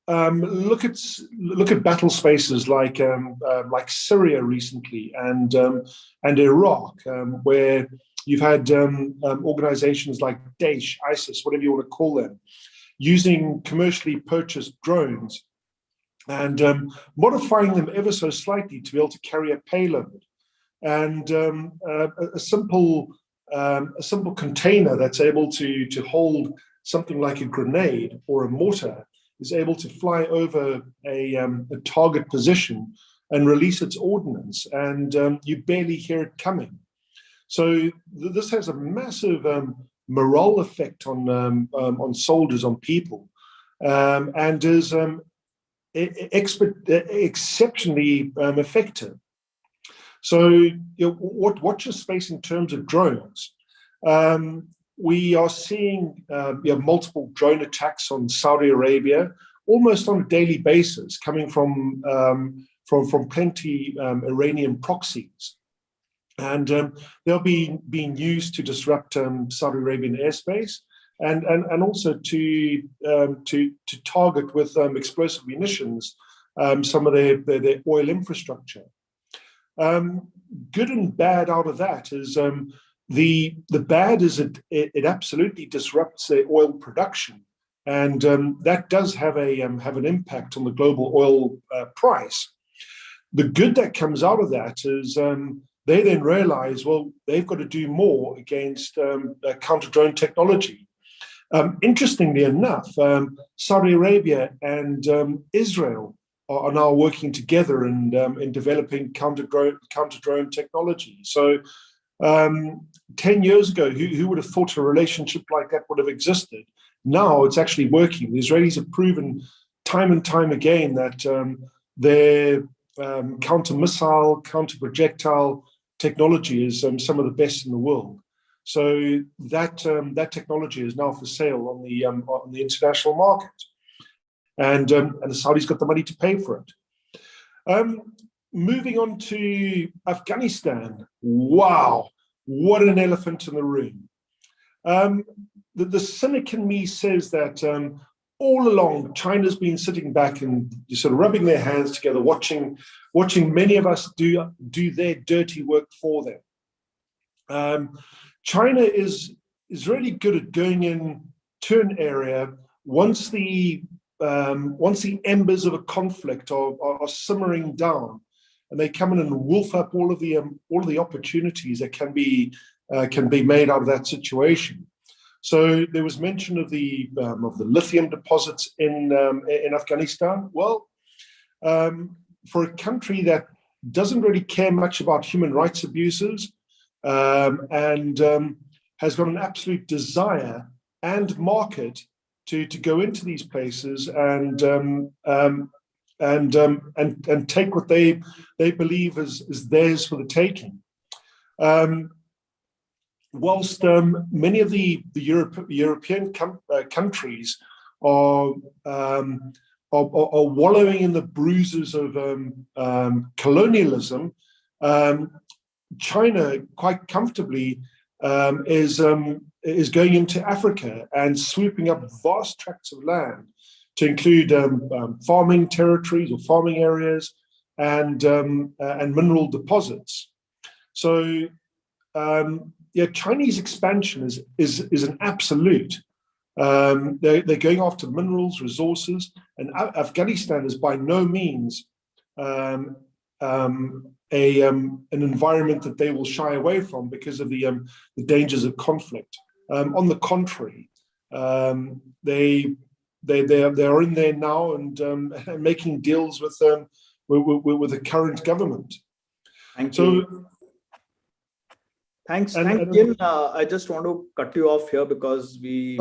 look at battle spaces like Syria recently and Iraq, where you've had organizations like Daesh, ISIS, whatever you want to call them, using commercially purchased drones and modifying them ever so slightly to be able to carry a payload. And a simple container that's able to hold something like a grenade or a mortar is able to fly over a target position and release its ordnance, and you barely hear it coming. So this has a massive morale effect on soldiers, on people, and is exceptionally effective. So watch your space in terms of drones. We are seeing multiple drone attacks on Saudi Arabia almost on a daily basis, coming from plenty Iranian proxies, and they'll be being used to disrupt Saudi Arabian airspace and also to target with explosive munitions some of their oil infrastructure. Good and bad out of that is. The bad is it absolutely disrupts their oil production, and that does have an impact on the global oil price. The good that comes out of that is they then realize, well, they've got to do more against counter-drone technology. Interestingly enough, Saudi Arabia and Israel are now working together in developing counter-drone technology. So 10 years ago, who would have thought a relationship like that would have existed? Now it's actually working. The Israelis have proven time and time again that their counter-missile, counter-projectile technology is some of the best in the world. So that technology is now for sale on the international market, and the Saudis got the money to pay for it. Moving on to Afghanistan, wow, what an elephant in the room. The cynic in me says that all along China's been sitting back and sort of rubbing their hands together, watching many of us do their dirty work for them. China is really good at going in to an area once the embers of a conflict are simmering down, and they come in and wolf up all of the opportunities that can be made out of that situation. So there was mention of the lithium deposits in Afghanistan. Well, for a country that doesn't really care much about human rights abuses, and has got an absolute desire and market to go into these places and take what they believe is theirs for the taking. Whilst many of the European countries are wallowing in the bruises of colonialism, China quite comfortably is going into Africa and swooping up vast tracts of land to include farming territories or farming areas and mineral deposits. So Chinese expansion is an absolute. They're going after minerals, resources, and Afghanistan is by no means an environment that they will shy away from because of the dangers of conflict. On the contrary, they are in there now and making deals with the current government. Thank you. Thanks, Ian. I just want to cut you off here because we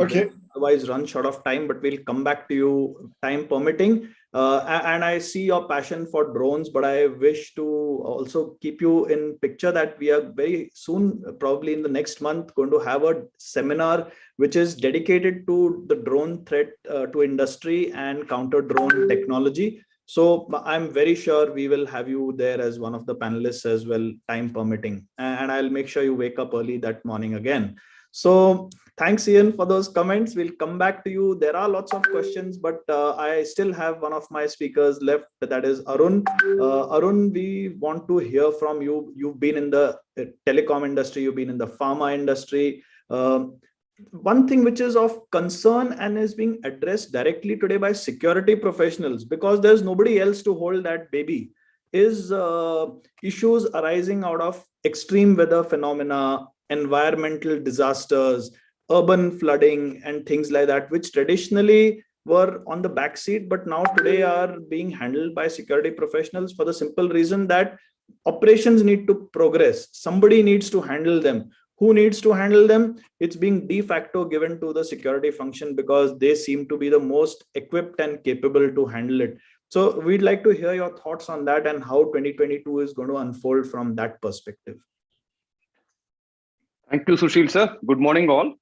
otherwise run short of time, but we'll come back to you time permitting. And I see your passion for drones, but I wish to also keep you in picture that we are very soon, probably in the next month, going to have a seminar which is dedicated to the drone threat to industry and counter drone technology. So I'm very sure we will have you there as one of the panelists as well, time permitting. And I'll make sure you wake up early that morning again. So thanks, Ian, for those comments. We'll come back to you. There are lots of questions, but I still have one of my speakers left, that is Arun. Arun, we want to hear from you. You've been in the telecom industry, you've been in the pharma industry. One thing which is of concern and is being addressed directly today by security professionals, because there's nobody else to hold that baby, is issues arising out of extreme weather phenomena, environmental disasters, urban flooding, and things like that, which traditionally were on the back seat, but now today are being handled by security professionals for the simple reason that operations need to progress. Somebody needs to handle them. Who needs to handle them? It's being de facto given to the security function because they seem to be the most equipped and capable to handle it. So we'd like to hear your thoughts on that and how 2022 is going to unfold from that perspective. Thank you, Sushil sir. Good morning, all.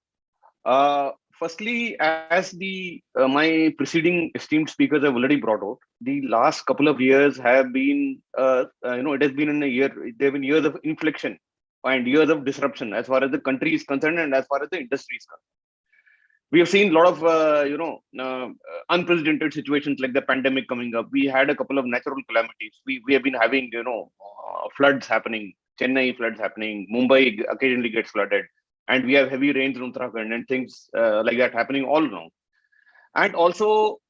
Firstly, as my preceding esteemed speakers have already brought out, the last couple of years have been, it has been there have been years of inflection and years of disruption as far as the country is concerned and as far as the industry is concerned. We have seen a lot of, unprecedented situations like the pandemic coming up. We had a couple of natural calamities. We have been having, floods happening, Chennai floods happening, Mumbai occasionally gets flooded, and we have heavy rains in Uttarakhand and things like that happening all around. And also,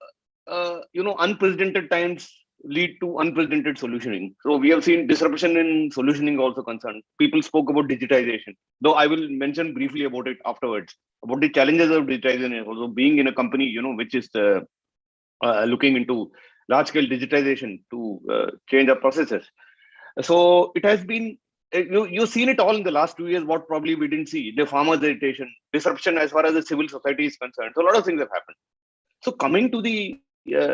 unprecedented times lead to unprecedented solutioning. So we have seen disruption in solutioning also concerned. People spoke about digitization, though I will mention briefly about it afterwards, about the challenges of digitization. Also being in a company, which is looking into large scale digitization to change our processes. So it has been, you've seen it all in the last 2 years, what probably we didn't see, the farmers' agitation, disruption as far as the civil society is concerned. So a lot of things have happened. So coming to the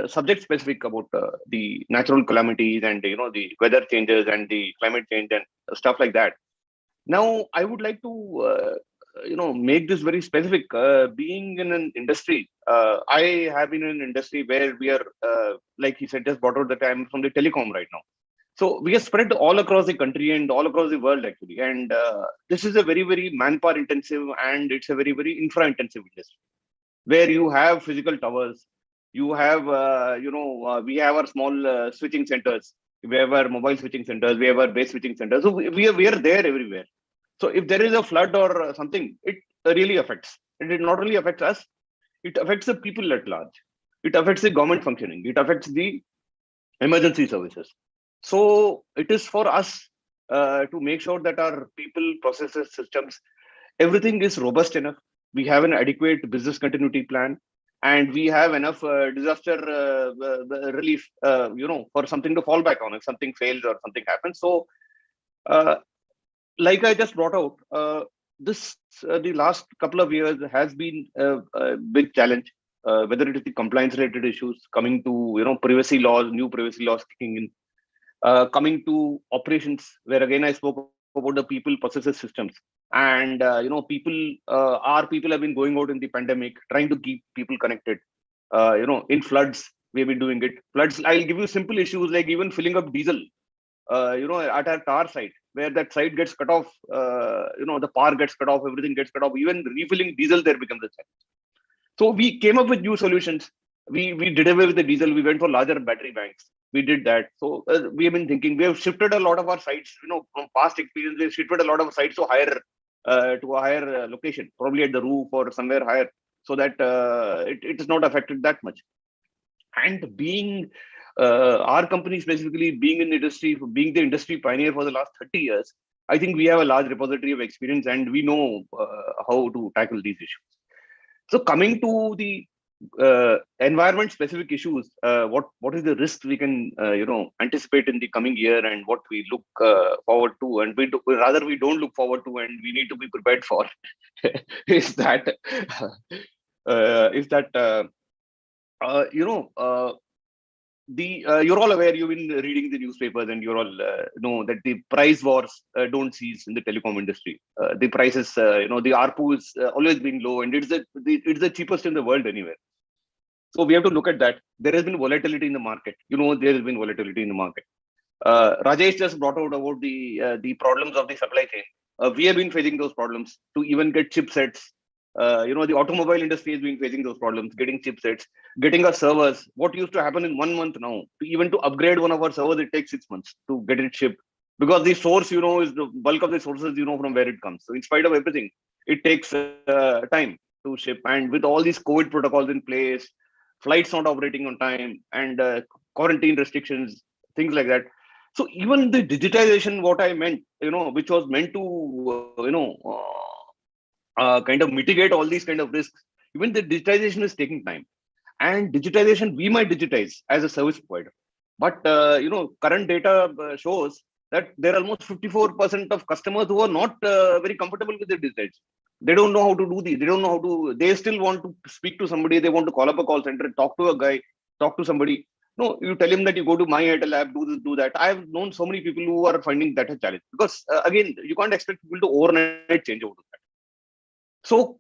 subject specific about the natural calamities and the weather changes and the climate change and stuff like that. Now I would like to make this very specific. Being in an industry, I have been in an industry where we are, like he said, just brought out that I'm from the telecom right now. So we are spread all across the country and all across the world actually. And this is a very, very manpower intensive and it's a very, very infra intensive industry where you have physical towers, you have, we have our small switching centers, we have our mobile switching centers, we have our base switching centers. So we are there everywhere. So if there is a flood or something, it really affects. It not only affects us, it affects the people at large. It affects the government functioning. It affects the emergency services. So it is for us to make sure that our people, processes, systems, everything is robust enough. We have an adequate business continuity plan, and we have enough disaster relief, for something to fall back on if something fails or something happens. So, like I just brought out, the last couple of years has been a big challenge. Whether it is the compliance related issues coming to privacy laws, new privacy laws kicking in, coming to operations, where again I spoke about the people, processes, systems, and our people have been going out in the pandemic, trying to keep people connected. In floods, we've been doing it. Floods, I'll give you simple issues like even filling up diesel. At our tar site, where that site gets cut off, the power gets cut off, everything gets cut off. Even refilling diesel there becomes a challenge. So we came up with new solutions. We did away with the diesel. We went for larger battery banks. We did that. So we have been thinking. We have shifted a lot of our sites. From past experience, we have shifted a lot of sites to a higher location, probably at the roof or somewhere higher, so that it is not affected that much. And being our company specifically, being in the industry, being the industry pioneer for the last 30 years, I think we have a large repository of experience, and we know how to tackle these issues. So coming to the environment specific issues, what is the risk we can anticipate in the coming year, and what we look forward to, and we don't look forward to, and we need to be prepared for is that you're all aware, you've been reading the newspapers, and you're all know that the price wars don't cease in the telecom industry. The prices, the ARPU is always been low, and it's the cheapest in the world anywhere. So we have to look at that. There has been volatility in the market. There has been volatility in the market. Rajesh just brought out about the problems of the supply chain. We have been facing those problems to even get chipsets. The automobile industry has been facing those problems, getting chipsets, getting our servers. What used to happen in 1 month now, to upgrade one of our servers, it takes 6 months to get it shipped, because the source, is the bulk of the sources, from where it comes. So in spite of everything, it takes time to ship. And with all these COVID protocols in place, flights not operating on time, and quarantine restrictions, things like that. So even the digitization, what I meant, which was meant to, kind of mitigate all these kind of risks, even the digitization is taking time. And digitization, we might digitize as a service provider, but current data shows that there are almost 54% of customers who are not very comfortable with the digitization. They don't know how to do these. They don't know how to. They still want to speak to somebody. They want to call up a call center, talk to a guy, talk to somebody. No, you tell him that you go to my Airtel app, do this, do that. I've known so many people who are finding that a challenge, because again, you can't expect people to overnight change over to that. So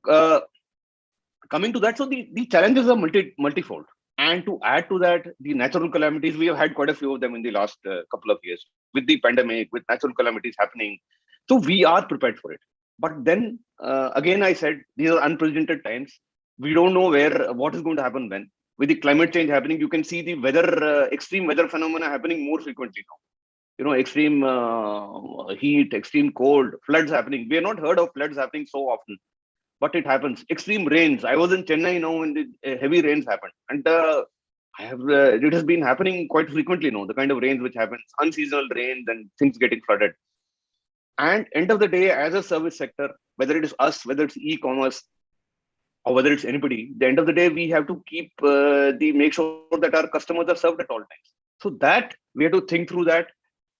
coming to that, so the challenges are multifold. And to add to that, the natural calamities, we have had quite a few of them in the last couple of years, with the pandemic, with natural calamities happening. So we are prepared for it. But then again, I said, these are unprecedented times. We don't know what is going to happen when. With the climate change happening, you can see the weather, extreme weather phenomena happening more frequently now. Extreme heat, extreme cold, floods happening. We have not heard of floods happening so often, but it happens. Extreme rains. I was in Chennai now when the heavy rains happened. And it has been happening quite frequently now, the kind of rains which happens, unseasonal rains and things getting flooded. And end of the day, as a service sector, whether it is us, whether it's e-commerce, or whether it's anybody, the end of the day, we have to keep make sure that our customers are served at all times. So that we have to think through that.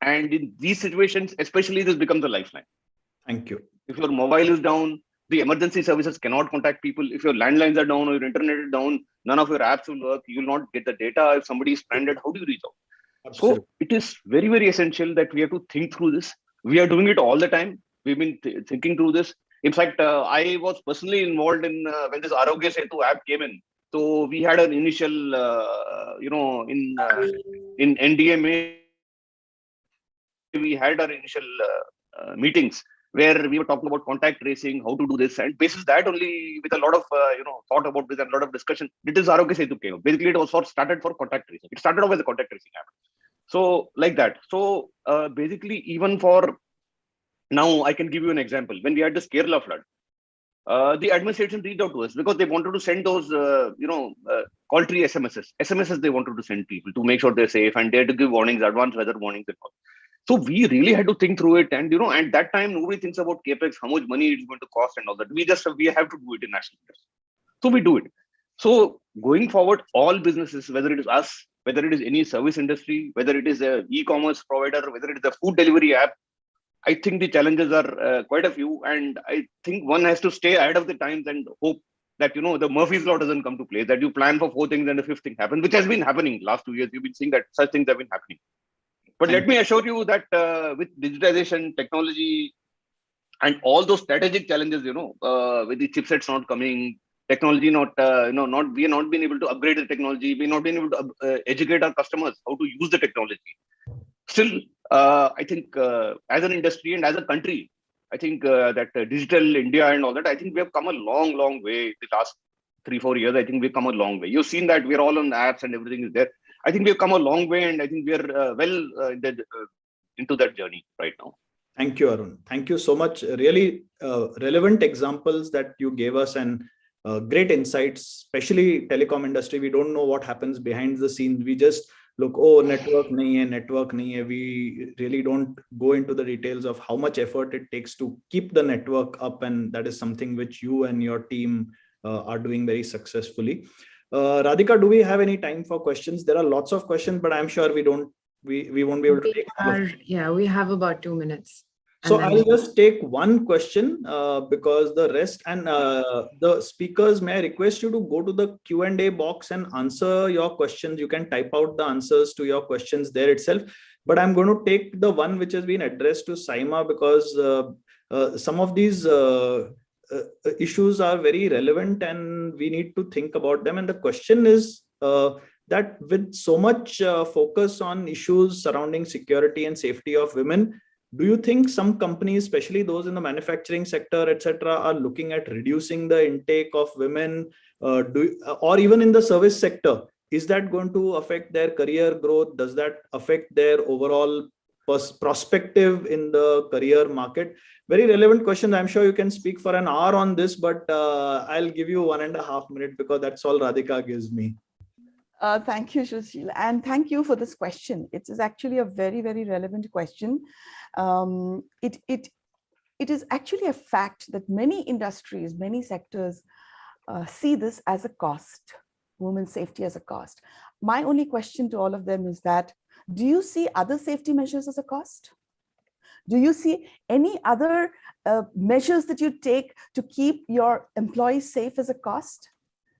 And in these situations, especially, this becomes a lifeline. Thank you. If your mobile is down, the emergency services cannot contact people. If your landlines are down or your internet is down, none of your apps will work. You will not get the data. If somebody is stranded, how do you reach out? Absolutely. So it is very, very essential that we have to think through this. We are doing it all the time. We've been thinking through this. In fact, I was personally involved in when this Arogya Setu app came in. So we had an initial, in NDMA, we had our initial meetings where we were talking about contact tracing, how to do this, and basis that only with a lot of thought about this and a lot of discussion, it is Arogya Setu came up. Basically, it was started for contact tracing. It started off as a contact tracing app. So like that. So basically, even for now, I can give you an example. When we had this Kerala flood, the administration reached out to us because they wanted to send those, call tree SMSs. SMSs they wanted to send people to make sure they're safe, and they had to give warnings, advanced weather warnings and all. So we really had to think through it. And, at that time, nobody thinks about CapEx, how much money it's going to cost and all that. We have to do it in national interest. So we do it. So going forward, all businesses, whether it is us, whether it is any service industry, whether it is an e-commerce provider, whether it is a food delivery app, I think the challenges are quite a few. And I think one has to stay ahead of the times and hope that, the Murphy's Law doesn't come to play, that you plan for 4 things and the 5th thing happens, which has been happening last 2 years. You've been seeing that such things have been happening. But let me assure you that with digitization, technology, and all those strategic challenges, with the chipsets not coming, technology we are not being able to upgrade the technology, we're not being able to educate our customers how to use the technology. Still, I think as an industry and as a country, I think that digital India and all that, I think we have come a long, long way the last 3-4 years. I think we've come a long way. You've seen that we're all on apps and everything is there. I think we've come a long way, and I think we are into that journey right now. Thank you, Arun. Thank you so much. Really relevant examples that you gave us, and great insights, especially telecom industry. We don't know what happens behind the scenes. We just look, oh, network nahi hai. We really don't go into the details of how much effort it takes to keep the network up. And that is something which you and your team are doing very successfully. Radhika, do we have any time for questions? There are lots of questions, but I'm sure we won't be able to take them. Yeah, we have about 2 minutes. So I'll just take one question because the rest and the speakers, may I request you to go to the Q&A box and answer your questions. You can type out the answers to your questions there itself. But I'm going to take the one which has been addressed to Saima because some of these issues are very relevant and we need to think about them. And the question is that with so much focus on issues surrounding security and safety of women, do you think some companies, especially those in the manufacturing sector, etc., are looking at reducing the intake of women, or even in the service sector? Is that going to affect their career growth? Does that affect their overall perspective in the career market? Very relevant question. I'm sure you can speak for an hour on this, but I'll give you 1.5 minutes because that's all Radhika gives me. Thank you, Sushil, and thank you for this question. It is actually a very, very relevant question. It is actually a fact that many industries, many sectors see this as a cost, women's safety as a cost. My only question to all of them is that, do you see other safety measures as a cost? Do you see any other measures that you take to keep your employees safe as a cost?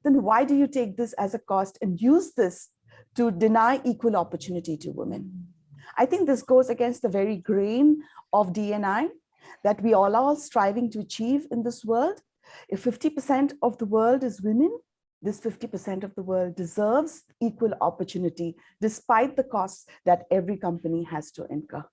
Then why do you take this as a cost and use this to deny equal opportunity to women? I think this goes against the very grain of D&I that we all are striving to achieve in this world. If 50% of the world is women, this 50% of the world deserves equal opportunity despite the costs that every company has to incur.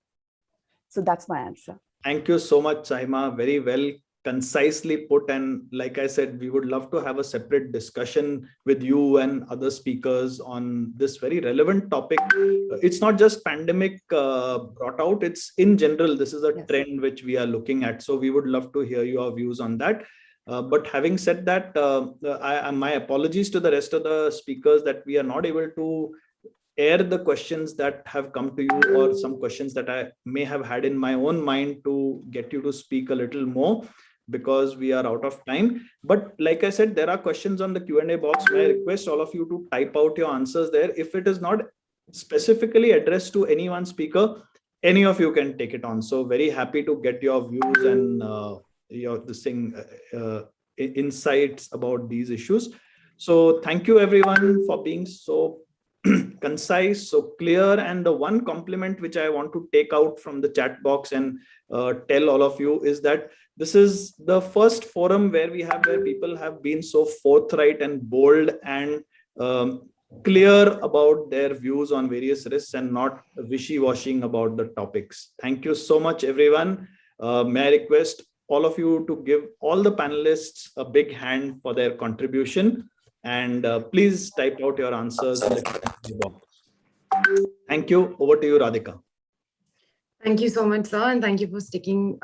So that's my answer. Thank you so much, Saima. Very well, concisely put. And like I said, we would love to have a separate discussion with you and other speakers on this very relevant topic. It's not just pandemic brought out, it's in general, this is a trend which we are looking at. So we would love to hear your views on that. But having said that, my apologies to the rest of the speakers that we are not able to air the questions that have come to you, or some questions that I may have had in my own mind to get you to speak a little more, because we are out of time. But like I said, there are questions on the Q&A box. May I request all of you to type out your answers there. If it is not specifically addressed to any one speaker, any of you can take it on. So very happy to get your views and your insights about these issues. So thank you everyone for being so concise, so clear. And the one compliment which I want to take out from the chat box and tell all of you is that this is the first forum where people have been so forthright and bold and clear about their views on various risks and not wishy-washing about the topics. Thank you so much, everyone. May I request all of you to give all the panelists a big hand for their contribution, and please type out your answers in the Q&A box. Thank you. Over to you, Radhika. Thank you so much, sir, and thank you for sticking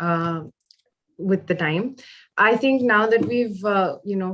with the time. I think now that we've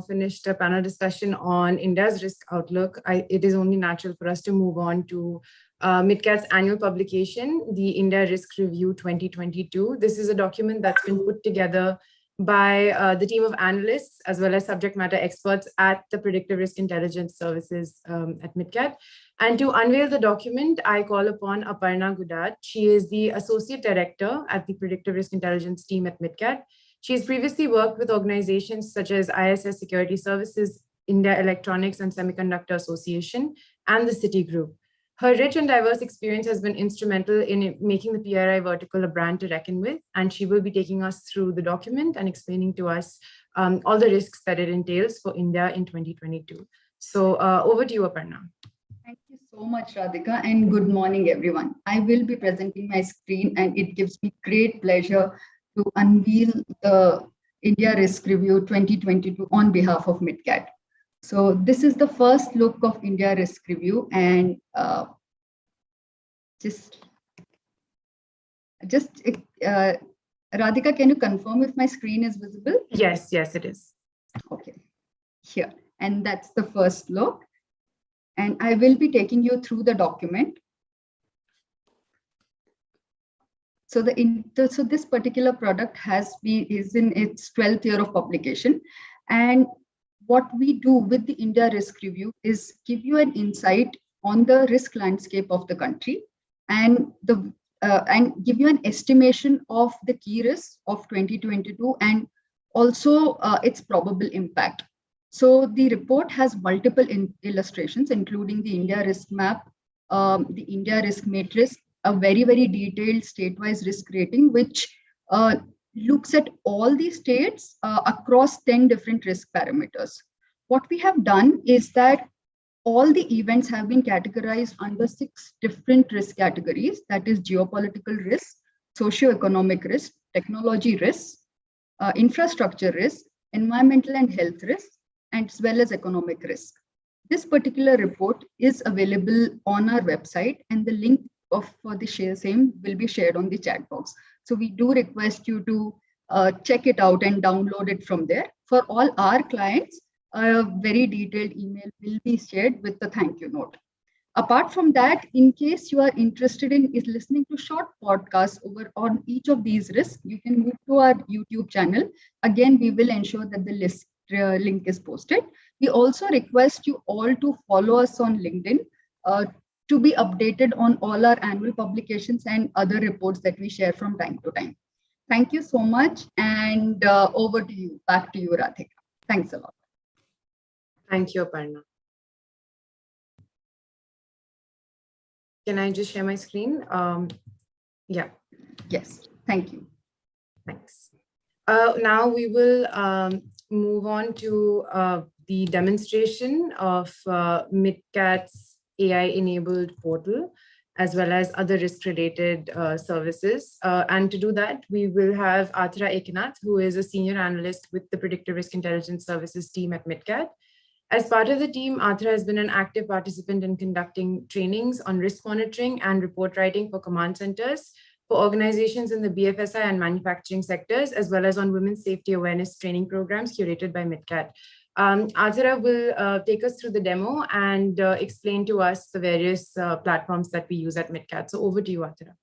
finished a panel discussion on India's risk outlook, it is only natural for us to move on to MitKat's annual publication, the India Risk Review 2022. This is a document that's been put together by the team of analysts as well as subject matter experts at the Predictive Risk Intelligence Services at MitKat. And to unveil the document, I call upon Aparna Gudat. She is the Associate Director at the Predictive Risk Intelligence team at MitKat. She has previously worked with organizations such as ISS Security Services, India Electronics and Semiconductor Association, and the Citigroup. Her rich and diverse experience has been instrumental in making the PRI vertical a brand to reckon with, and she will be taking us through the document and explaining to us all the risks that it entails for India in 2022. So over to you, Aparna. Thank you so much, Radhika, and good morning, everyone. I will be presenting my screen, and it gives me great pleasure to unveil the India Risk Review 2022 on behalf of MitKat. So this is the first look of India Risk Review, and Radhika, can you confirm if my screen is visible? Yes, it is. Okay, here, and that's the first look. And I will be taking you through the document. So this particular product is in its 12th year of publication, and what we do with the India Risk Review is give you an insight on the risk landscape of the country and give you an estimation of the key risks of 2022 and also its probable impact. So the report has multiple illustrations, including the India risk map, the India risk matrix, a very, very detailed state-wise risk rating, which looks at all the states across 10 different risk parameters. What we have done is that all the events have been categorized under 6 different risk categories, that is geopolitical risk, socio-economic risk, technology risk, infrastructure risk, environmental and health risk, as well as economic risk. This particular report is available on our website, and the link for the same will be shared on the chat box. So we do request you to check it out and download it from there. For all our clients, a very detailed email will be shared with the thank you note. Apart from that, in case you are interested in listening to short podcasts on each of these risks, you can move to our YouTube channel. Again, we will ensure that the link is posted. We also request you all to follow us on LinkedIn to be updated on all our annual publications and other reports that we share from time to time. Thank you so much, and over to you. Back to you, Radhika. Thanks a lot. Thank you, Aparna. Can I just share my screen? Yeah. Yes, thank you. Thanks. Now we will move on to the demonstration of MitKat's AI-enabled portal, as well as other risk-related services. And to do that, we will have Atra Eknath, who is a senior analyst with the Predictive Risk Intelligence Services team at MitKat. As part of the team, Atra has been an active participant in conducting trainings on risk monitoring and report writing for command centers for organizations in the BFSI and manufacturing sectors, as well as on women's safety awareness training programs curated by MitKat. Athara will take us through the demo and explain to us the various platforms that we use at MitKat. So over to you, Athara.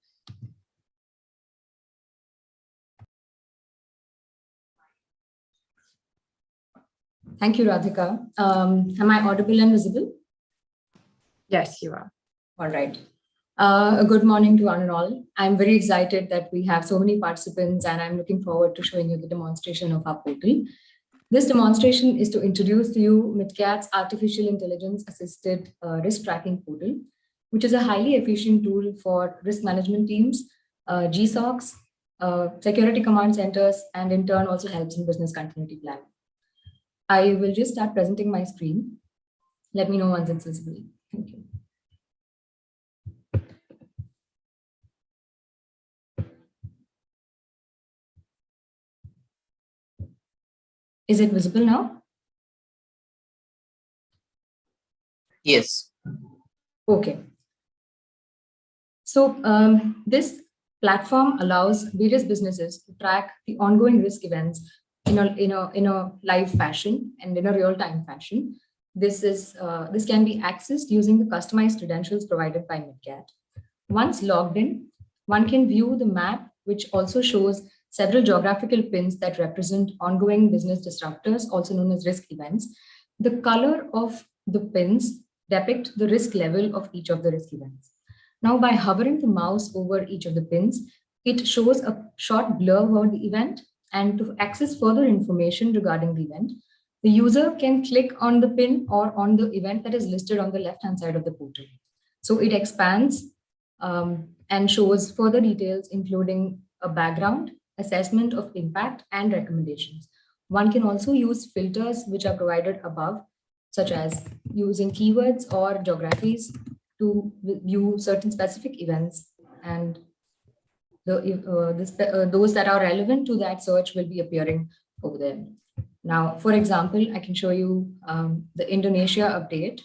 Thank you, Radhika. Am I audible and visible? Yes, you are. All right. A good morning to one and all. I'm very excited that we have so many participants, and I'm looking forward to showing you the demonstration of our portal. This demonstration is to introduce to you MitKat's artificial intelligence assisted risk tracking portal, which is a highly efficient tool for risk management teams, GSOCs, security command centers, and in turn also helps in business continuity planning. I will just start presenting my screen. Let me know once it's visible. Thank you. Is it visible now? Yes. Okay. So this platform allows various businesses to track the ongoing risk events in a live fashion and in a real-time fashion. This can be accessed using the customized credentials provided by MitKat. Once logged in, one can view the map, which also shows several geographical pins that represent ongoing business disruptors, also known as risk events. The color of the pins depict the risk level of each of the risk events. Now, by hovering the mouse over each of the pins, it shows a short blur about the event, and to access further information regarding the event, the user can click on the pin or on the event that is listed on the left-hand side of the portal. So it expands and shows further details, including a background, assessment of impact, and recommendations. One can also use filters which are provided above, such as using keywords or geographies to view certain specific events, and those that are relevant to that search will be appearing over there. Now, for example, I can show you the Indonesia update.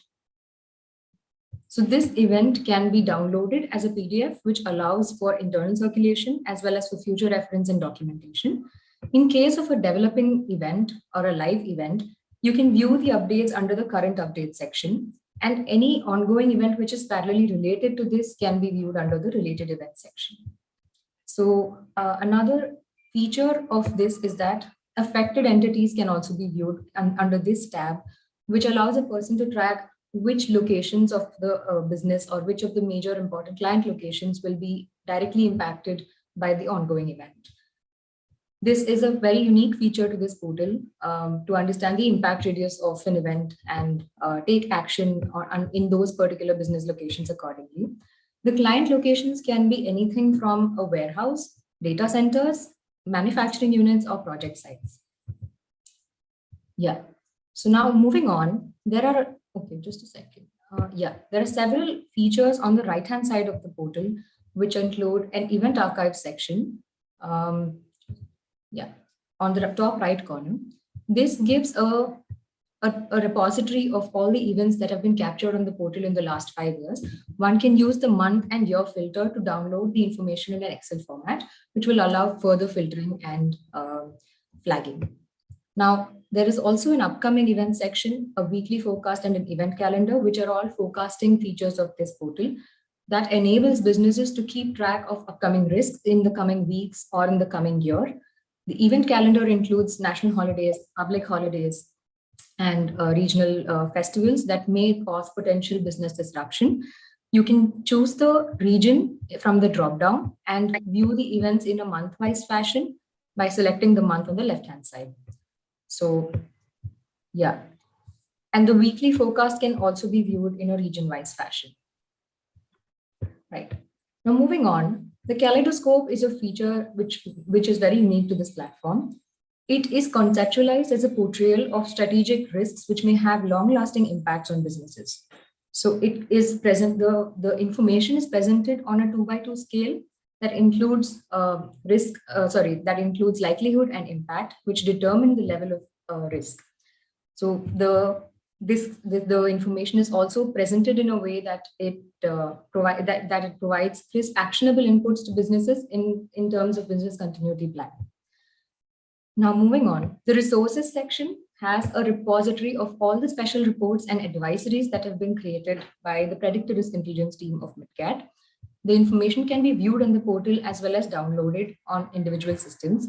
So this event can be downloaded as a PDF, which allows for internal circulation as well as for future reference and documentation. In case of a developing event or a live event, you can view the updates under the current update section, and any ongoing event which is parallelly related to this can be viewed under the related event section. So another feature of this is that affected entities can also be viewed under this tab, which allows a person to track which locations of the business or which of the major important client locations will be directly impacted by the ongoing event. This is a very unique feature to this portal to understand the impact radius of an event and take action in those particular business locations accordingly. The client locations can be anything from a warehouse, data centers, manufacturing units, or project sites. Yeah. So now moving on, there are, okay, just a second. There are several features on the right-hand side of the portal, which include an event archive section. On the top right corner. This gives a repository of all the events that have been captured on the portal in the last 5 years. One can use the month and year filter to download the information in an Excel format, which will allow further filtering and flagging. Now, there is also an upcoming event section, a weekly forecast, and an event calendar, which are all forecasting features of this portal that enables businesses to keep track of upcoming risks in the coming weeks or in the coming year. The event calendar includes national holidays, public holidays, and regional festivals that may cause potential business disruption. You can choose the region from the dropdown and view the events in a month-wise fashion by selecting the month on the left-hand side. So, yeah. And the weekly forecast can also be viewed in a region-wise fashion. Right. Now, moving on, the kaleidoscope is a feature which is very unique to this platform. It is conceptualized as a portrayal of strategic risks which may have long-lasting impacts on businesses. So it is present, the information is presented on a 2x2 scale that includes that includes likelihood and impact, which determine the level of risk. So the the information is also presented in a way that it provides crisp, actionable inputs to businesses in terms of business continuity plan. Now, moving on, the resources section has a repository of all the special reports and advisories that have been created by the Predictive Risk Intelligence team of MitKat. The information can be viewed on the portal as well as downloaded on individual systems.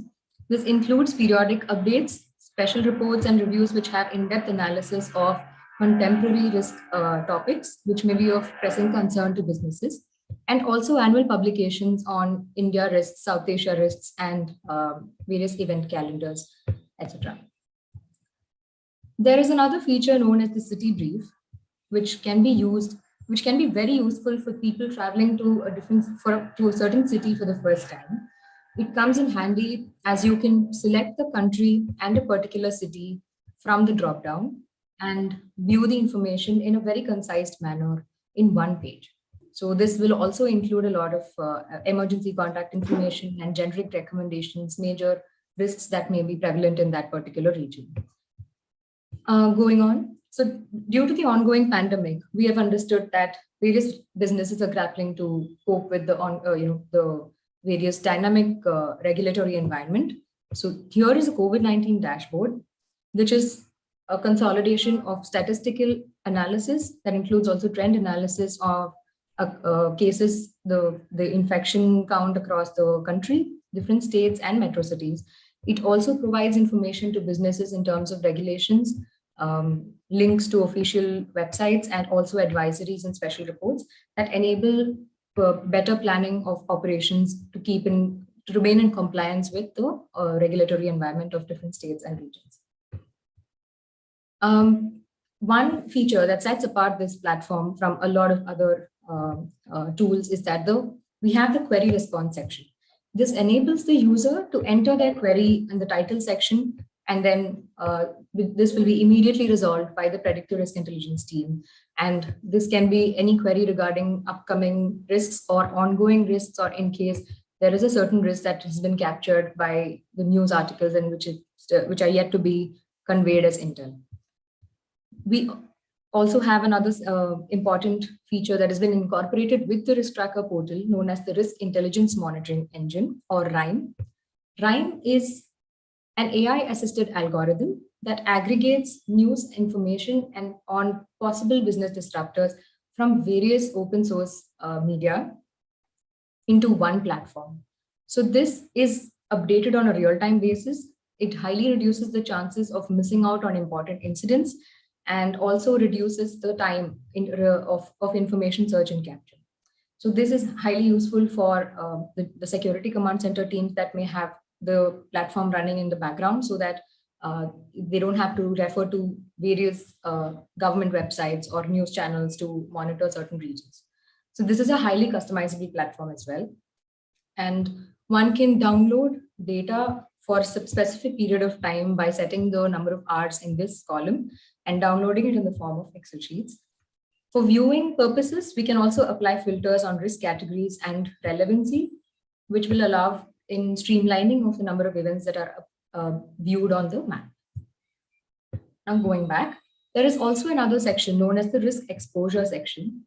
This includes periodic updates, special reports and reviews which have in-depth analysis of contemporary risk topics, which may be of pressing concern to businesses, and also annual publications on India risks, South Asia risks, and various event calendars, etc. There is another feature known as the city brief, which can be very useful for people traveling to a certain city for the first time. It comes in handy as you can select the country and a particular city from the drop-down and view the information in a very concise manner in one page. So this will also include a lot of emergency contact information and generic recommendations, major risks that may be prevalent in that particular region. Going on, so due to the ongoing pandemic, we have understood that various businesses are grappling to cope with the various dynamic regulatory environment. So here is a COVID-19 dashboard, which is a consolidation of statistical analysis that includes also trend analysis of cases, the infection count across the country, different states and metro cities. It also provides information to businesses in terms of regulations, links to official websites, and also advisories and special reports that enable better planning of operations to remain in compliance with the regulatory environment of different states and regions. One feature that sets apart this platform from a lot of other tools is that we have the query response section. This enables the user to enter their query in the title section, and then this will be immediately resolved by the Predictive Risk Intelligence team. And this can be any query regarding upcoming risks or ongoing risks, or in case there is a certain risk that has been captured by the news articles and which are yet to be conveyed as intel. We also have another important feature that has been incorporated with the risk tracker portal, known as the Risk Intelligence Monitoring Engine, or RIME. RIME is an AI-assisted algorithm that aggregates news information and on possible business disruptors from various open source media into one platform. So this is updated on a real-time basis. It highly reduces the chances of missing out on important incidents and also reduces the time of information search and capture. So this is highly useful for the security command center teams that may have the platform running in the background, so that they don't have to refer to various government websites or news channels to monitor certain regions. So this is a highly customizable platform as well. And one can download data for a specific period of time by setting the number of hours in this column and downloading it in the form of Excel sheets. For viewing purposes, we can also apply filters on risk categories and relevancy, which will allow in streamlining of the number of events that are viewed on the map. Now going back, there is also another section known as the risk exposure section.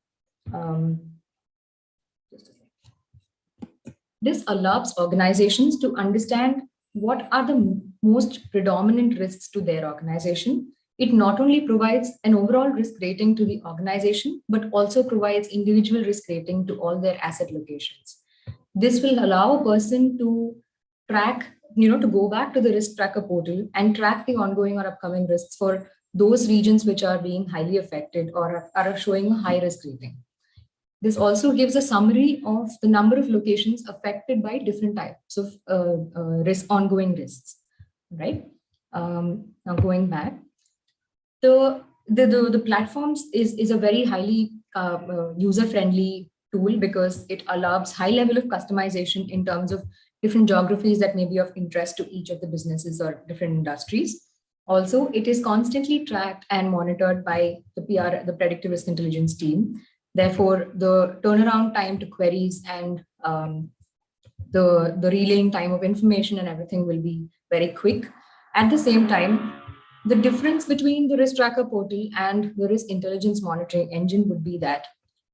This allows organizations to understand what are the most predominant risks to their organization. It not only provides an overall risk rating to the organization, but also provides individual risk rating to all their asset locations. This will allow a person to track, to go back to the risk tracker portal and track the ongoing or upcoming risks for those regions which are being highly affected or are showing a high risk rating. This also gives a summary of the number of locations affected by different types of ongoing risks, right? Now going back, the platforms is a very highly user-friendly tool because it allows high level of customization in terms of different geographies that may be of interest to each of the businesses or different industries. Also, it is constantly tracked and monitored by the Predictive Risk Intelligence team. Therefore, the turnaround time to queries and the relaying time of information and everything will be very quick. At the same time, The difference between the risk tracker portal and the risk intelligence monitoring engine would be that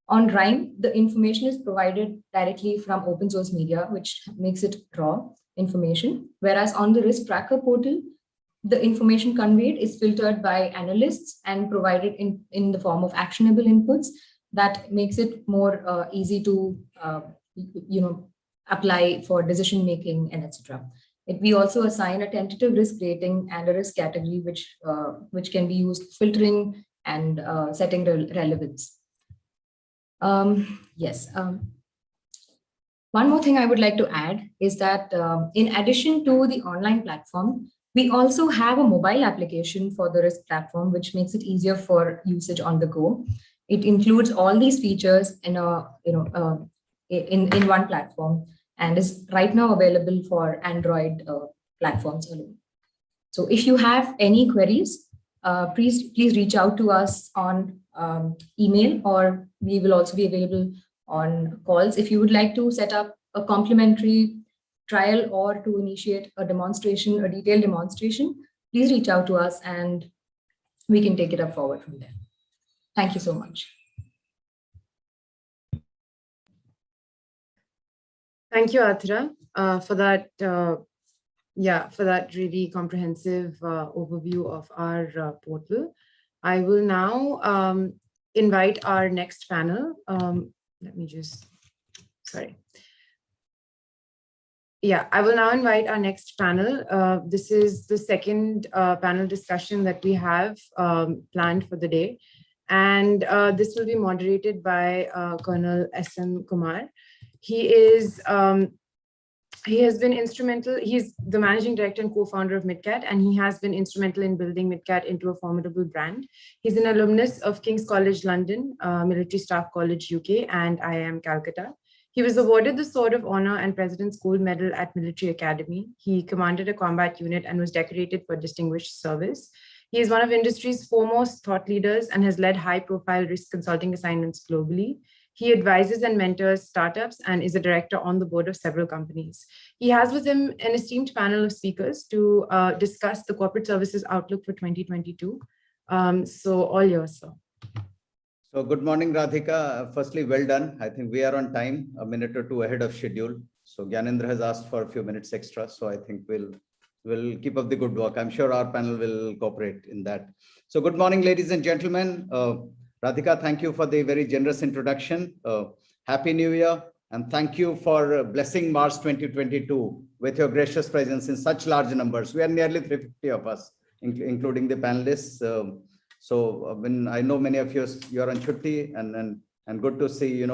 on RIME, the information is provided directly from open source media, which makes it raw information. Whereas on the risk tracker portal, the information conveyed is filtered by analysts and provided in the form of actionable inputs that makes it more easy to apply for decision making and etc. We also assign a tentative risk rating and a risk category, which can be used for filtering and setting relevance. Yes. One more thing I would like to add is that in addition to the online platform, we also have a mobile application for the risk platform, which makes it easier for usage on the go. It includes all these features in in one platform and is right now available for Android platforms alone. So if you have any queries, please reach out to us on email, or we will also be available on calls. If you would like to set up a complimentary trial or to initiate a demonstration, a detailed demonstration, please reach out to us and we can take it up forward from there. Thank you so much. Thank you, Athra, for that. For that really comprehensive overview of our portal. I will now invite our next panel. Let me just, sorry. Yeah, I will now invite our next panel. This is the second panel discussion that we have planned for the day. And this will be moderated by Colonel Sm Kumar. He has been instrumental. He's the managing director and co-founder of MitKat, and he has been instrumental in building MitKat into a formidable brand. He's an alumnus of King's College London, Military Staff College UK, and IIM Calcutta. He was awarded the Sword of Honor and President's Gold Medal at Military Academy. He commanded a combat unit and was decorated for distinguished service. He is one of industry's foremost thought leaders and has led high-profile risk consulting assignments globally. He advises and mentors startups and is a director on the board of several companies. He has with him an esteemed panel of speakers to discuss the corporate services outlook for 2022. So all yours, sir. So good morning, Radhika. Firstly, well done. I think we are on time, a minute or two ahead of schedule. So Gyanendra has asked for a few minutes extra. So I think we'll keep up the good work. I'm sure our panel will cooperate in that. So good morning, ladies and gentlemen. Radhika, thank you for the very generous introduction. Happy New Year, and thank you for blessing March 2022 with your gracious presence in such large numbers. We are nearly 350 of us, including the panelists. When I know many of you are on chutti, and good to see,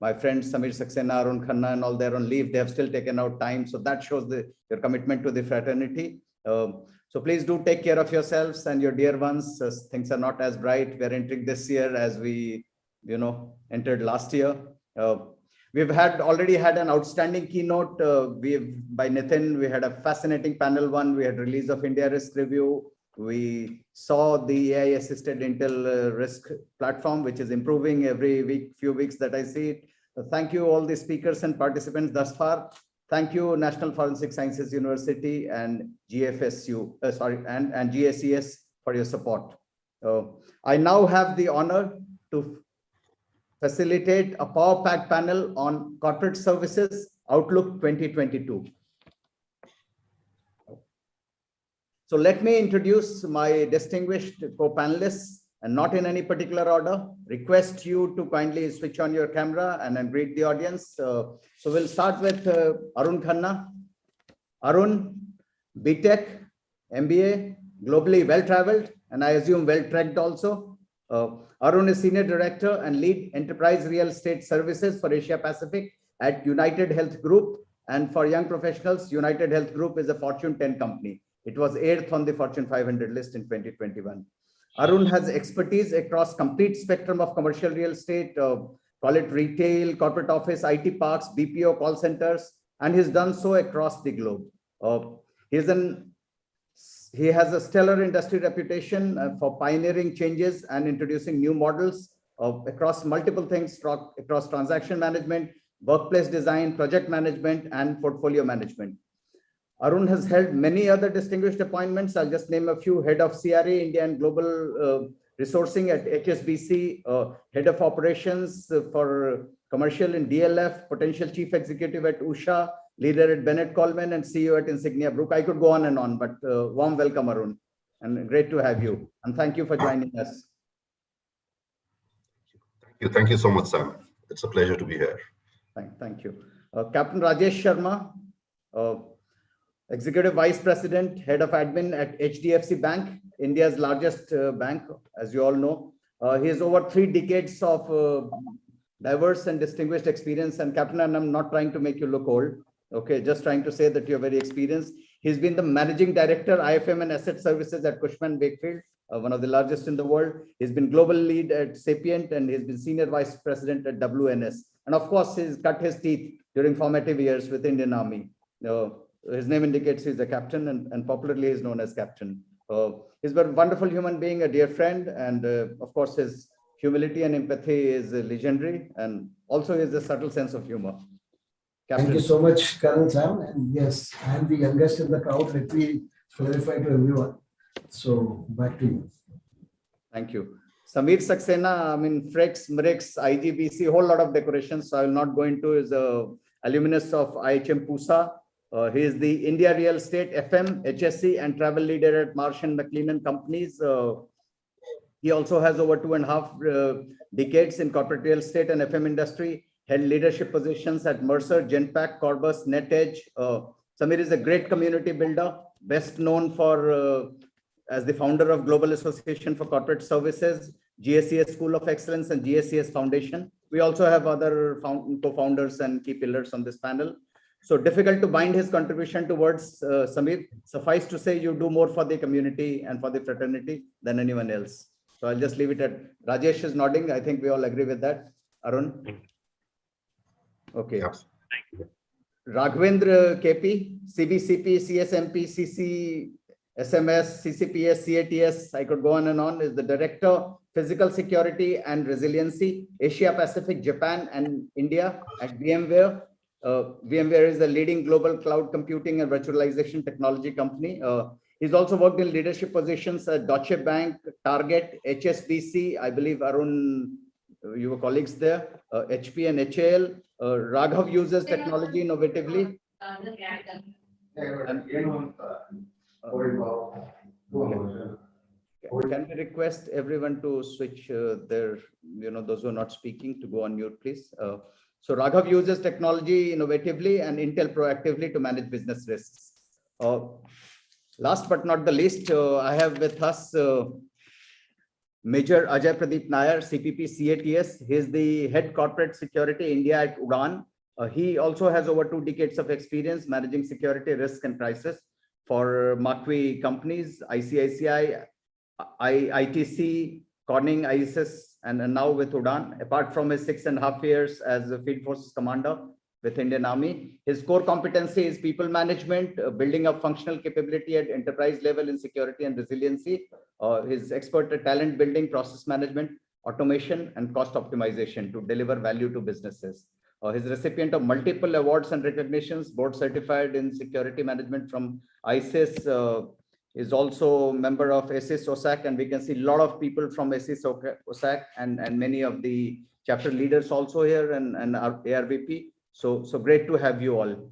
my friends Samir Saxena, Arun Khanna, and all they're on leave. They have still taken out time, so that shows your commitment to the fraternity. So please do take care of yourselves and your dear ones. Things are not as bright. We're entering this year as we, entered last year. We've already had an outstanding keynote. By Nitin, we had a fascinating panel one. We had release of India Risk Review. We saw the AI-assisted Intel Risk platform, which is improving every week, few weeks that I see it. Thank you all the speakers and participants thus far. Thank you, National Forensic Sciences University and GFSU, and GSES for your support. I now have the honor to facilitate a Powerpack panel on corporate services outlook 2022. So let me introduce my distinguished co-panelists, and not in any particular order. Request you to kindly switch on your camera and then greet the audience. So we'll start with Arun Khanna. Arun, BTech, MBA, globally well-traveled, and I assume well-trekked also. Arun is Senior Director and Lead Enterprise Real Estate Services for Asia Pacific at United Health Group. And for young professionals, United Health Group is a Fortune 10 company. It was 8th on the Fortune 500 list in 2021. Arun has expertise across complete spectrum of commercial real estate, call it retail, corporate office, IT parks, BPO, call centers, and he's done so across the globe. He has a stellar industry reputation for pioneering changes and introducing new models across multiple things, across transaction management, workplace design, project management, and portfolio management. Arun has held many other distinguished appointments. I'll just name a few: head of CRA, India and Global Resourcing at HSBC, head of operations for commercial in DLF, potential chief executive at Usha, leader at Bennett Coleman, and CEO at Insignia Group. I could go on, but warm welcome, Arun, and great to have you. And thank you for joining us. Thank you so much, Sam. It's a pleasure to be here. Thank you. Captain Rajesh Sharma, Executive Vice President, Head of Admin at HDFC Bank, India's largest bank, as you all know. He has over 3 decades of diverse and distinguished experience. And Captain, and I'm not trying to make you look old, okay, just trying to say that you're very experienced. He's been the Managing Director, IFM and Asset Services at Cushman Wakefield, one of the largest in the world. He's been Global Lead at Sapient, and he's been Senior Vice President at WNS. And of course, he's cut his teeth during formative years with Indian Army. His name indicates he's a captain, and popularly is known as Captain. He's a wonderful human being, a dear friend, and of course, his humility and empathy is legendary, and also has a subtle sense of humor. Captain. Thank you so much, Colonel Sam. And yes, I'm the youngest in the crowd. Let me clarify to everyone. So back to you. Thank you. Samir Saxena, I mean, Frex, MREX, IGBC, whole lot of decorations. So I will not go into his alumnus of IHM Pusa. He is the India Real Estate, FM, HSC, and travel leader at Marsh & McLennan Companies. He also has over 2.5 decades in corporate real estate and FM industry, held leadership positions at Mercer, Genpact, Corbus, NetEdge. Samir is a great community builder, best known for as the founder of Global Association for Corporate Services, GSCS School of Excellence, and GSCS Foundation. We also have other co-founders and key pillars on this panel. So difficult to bind his contribution towards Samir. Suffice to say, you do more for the community and for the fraternity than anyone else. So I'll just leave it at Rajesh is nodding. I think we all agree with that. Arun? Okay. Yes. Raghavendra KP, CBCP, CSMP, CC, SMS, CCPS, CATS, I could go on and on, is the Director, Physical Security and Resiliency, Asia Pacific, Japan, and India at VMware. VMware is the leading global cloud computing and virtualization technology company. He's also worked in leadership positions at Deutsche Bank, Target, HSBC, I believe Arun, you were colleagues there, HP and HAL. Raghav uses technology innovatively. Can we request everyone to switch their, those who are not speaking to go on mute, please? So Raghav uses technology innovatively and Intel proactively to manage business risks. Last but not the least, I have with us Major Ajay Pradeep Nair, CPP CATS. He is the Head Corporate Security India at Udan. He also has over 2 decades of experience managing security risk and crisis for marquee companies, ICICI, ITC, Corning, ISIS, and now with Udan. Apart from his 6.5 years as a Field Forces Commander with Indian Army, his core competency is people management, building up functional capability at enterprise level in security and resiliency. His expert at talent building, process management, automation, and cost optimization to deliver value to businesses. He's recipient of multiple awards and recognitions, board certified in security management from ISIS, is also member of ASIS OSAC, and we can see a lot of people from ASIS OSAC and many of the chapter leaders also here and our ARVP. So great to have you all.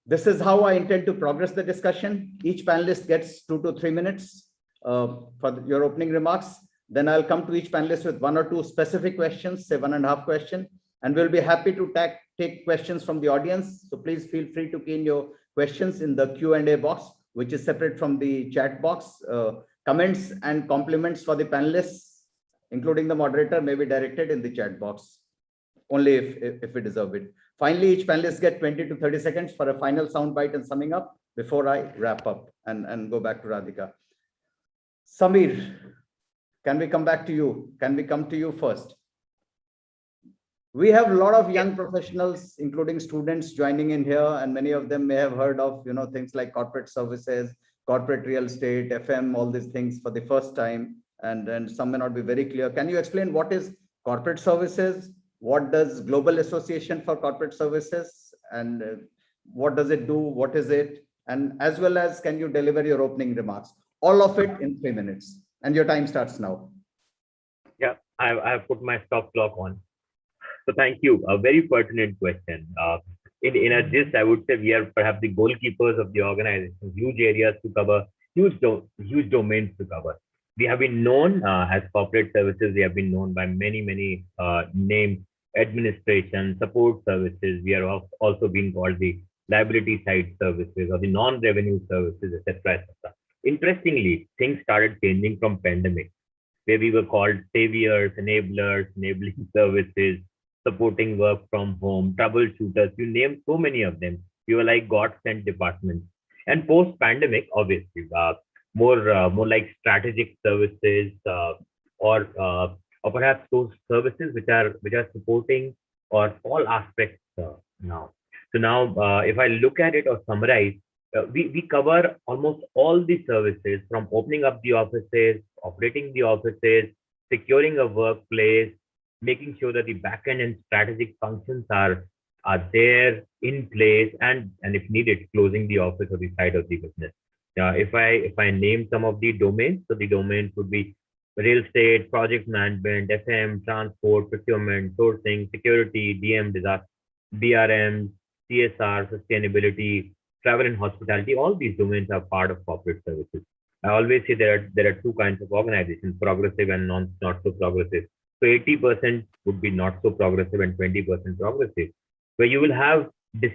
This is how I intend to progress the discussion. Each panelist gets 2 to 3 minutes for your opening remarks. Then I'll come to each panelist with 1 or 2 specific questions, say 1.5 questions, and we'll be happy to take questions from the audience. So please feel free to key in your questions in the Q&A box, which is separate from the chat box. Comments and compliments for the panelists, including the moderator, may be directed in the chat box, only if we deserve it. Finally, each panelist gets 20 to 30 seconds for a final soundbite and summing up before I wrap up and go back to Radhika. Samir, can we come back to you? Can we come to you first? We have a lot of young professionals, including students, joining in here, and many of them may have heard of things like corporate services, corporate real estate, FM, all these things for the first time, and some may not be very clear. Can you explain what is corporate services? What does Global Association for Corporate Services, and what does it do? What is it? And as well as, can you deliver your opening remarks? All of it in 3 minutes. And your time starts now. Yeah, I've put my stop clock on. So thank you. A very pertinent question. In a gist, I would say we are perhaps the goalkeepers of the organization. Huge areas to cover, huge domains to cover. We have been known as corporate services. We have been known by many names: administration, support services. We are also being called the liability side services or the non-revenue services, etc., etc. Interestingly, things started changing from pandemic, where we were called saviors, enablers, enabling services, supporting work from home, troubleshooters. You name so many of them. We were like God-sent departments. And post-pandemic, obviously, more like strategic services, or perhaps those services which are supporting or all aspects now. So now, if I look at it or summarize, we cover almost all the services, from opening up the offices, operating the offices, securing a workplace, making sure that the backend and strategic functions are there in place, and if needed, closing the office or the side of the business. If I name some of the domains, so the domains would be real estate, project management, FM, transport, procurement, sourcing, security, DM, disaster, BRM, CSR, sustainability, travel and hospitality. All these domains are part of corporate services. I always say there are two kinds of organizations: progressive and not so progressive. So 80% would be not so progressive and 20% progressive, where you will have this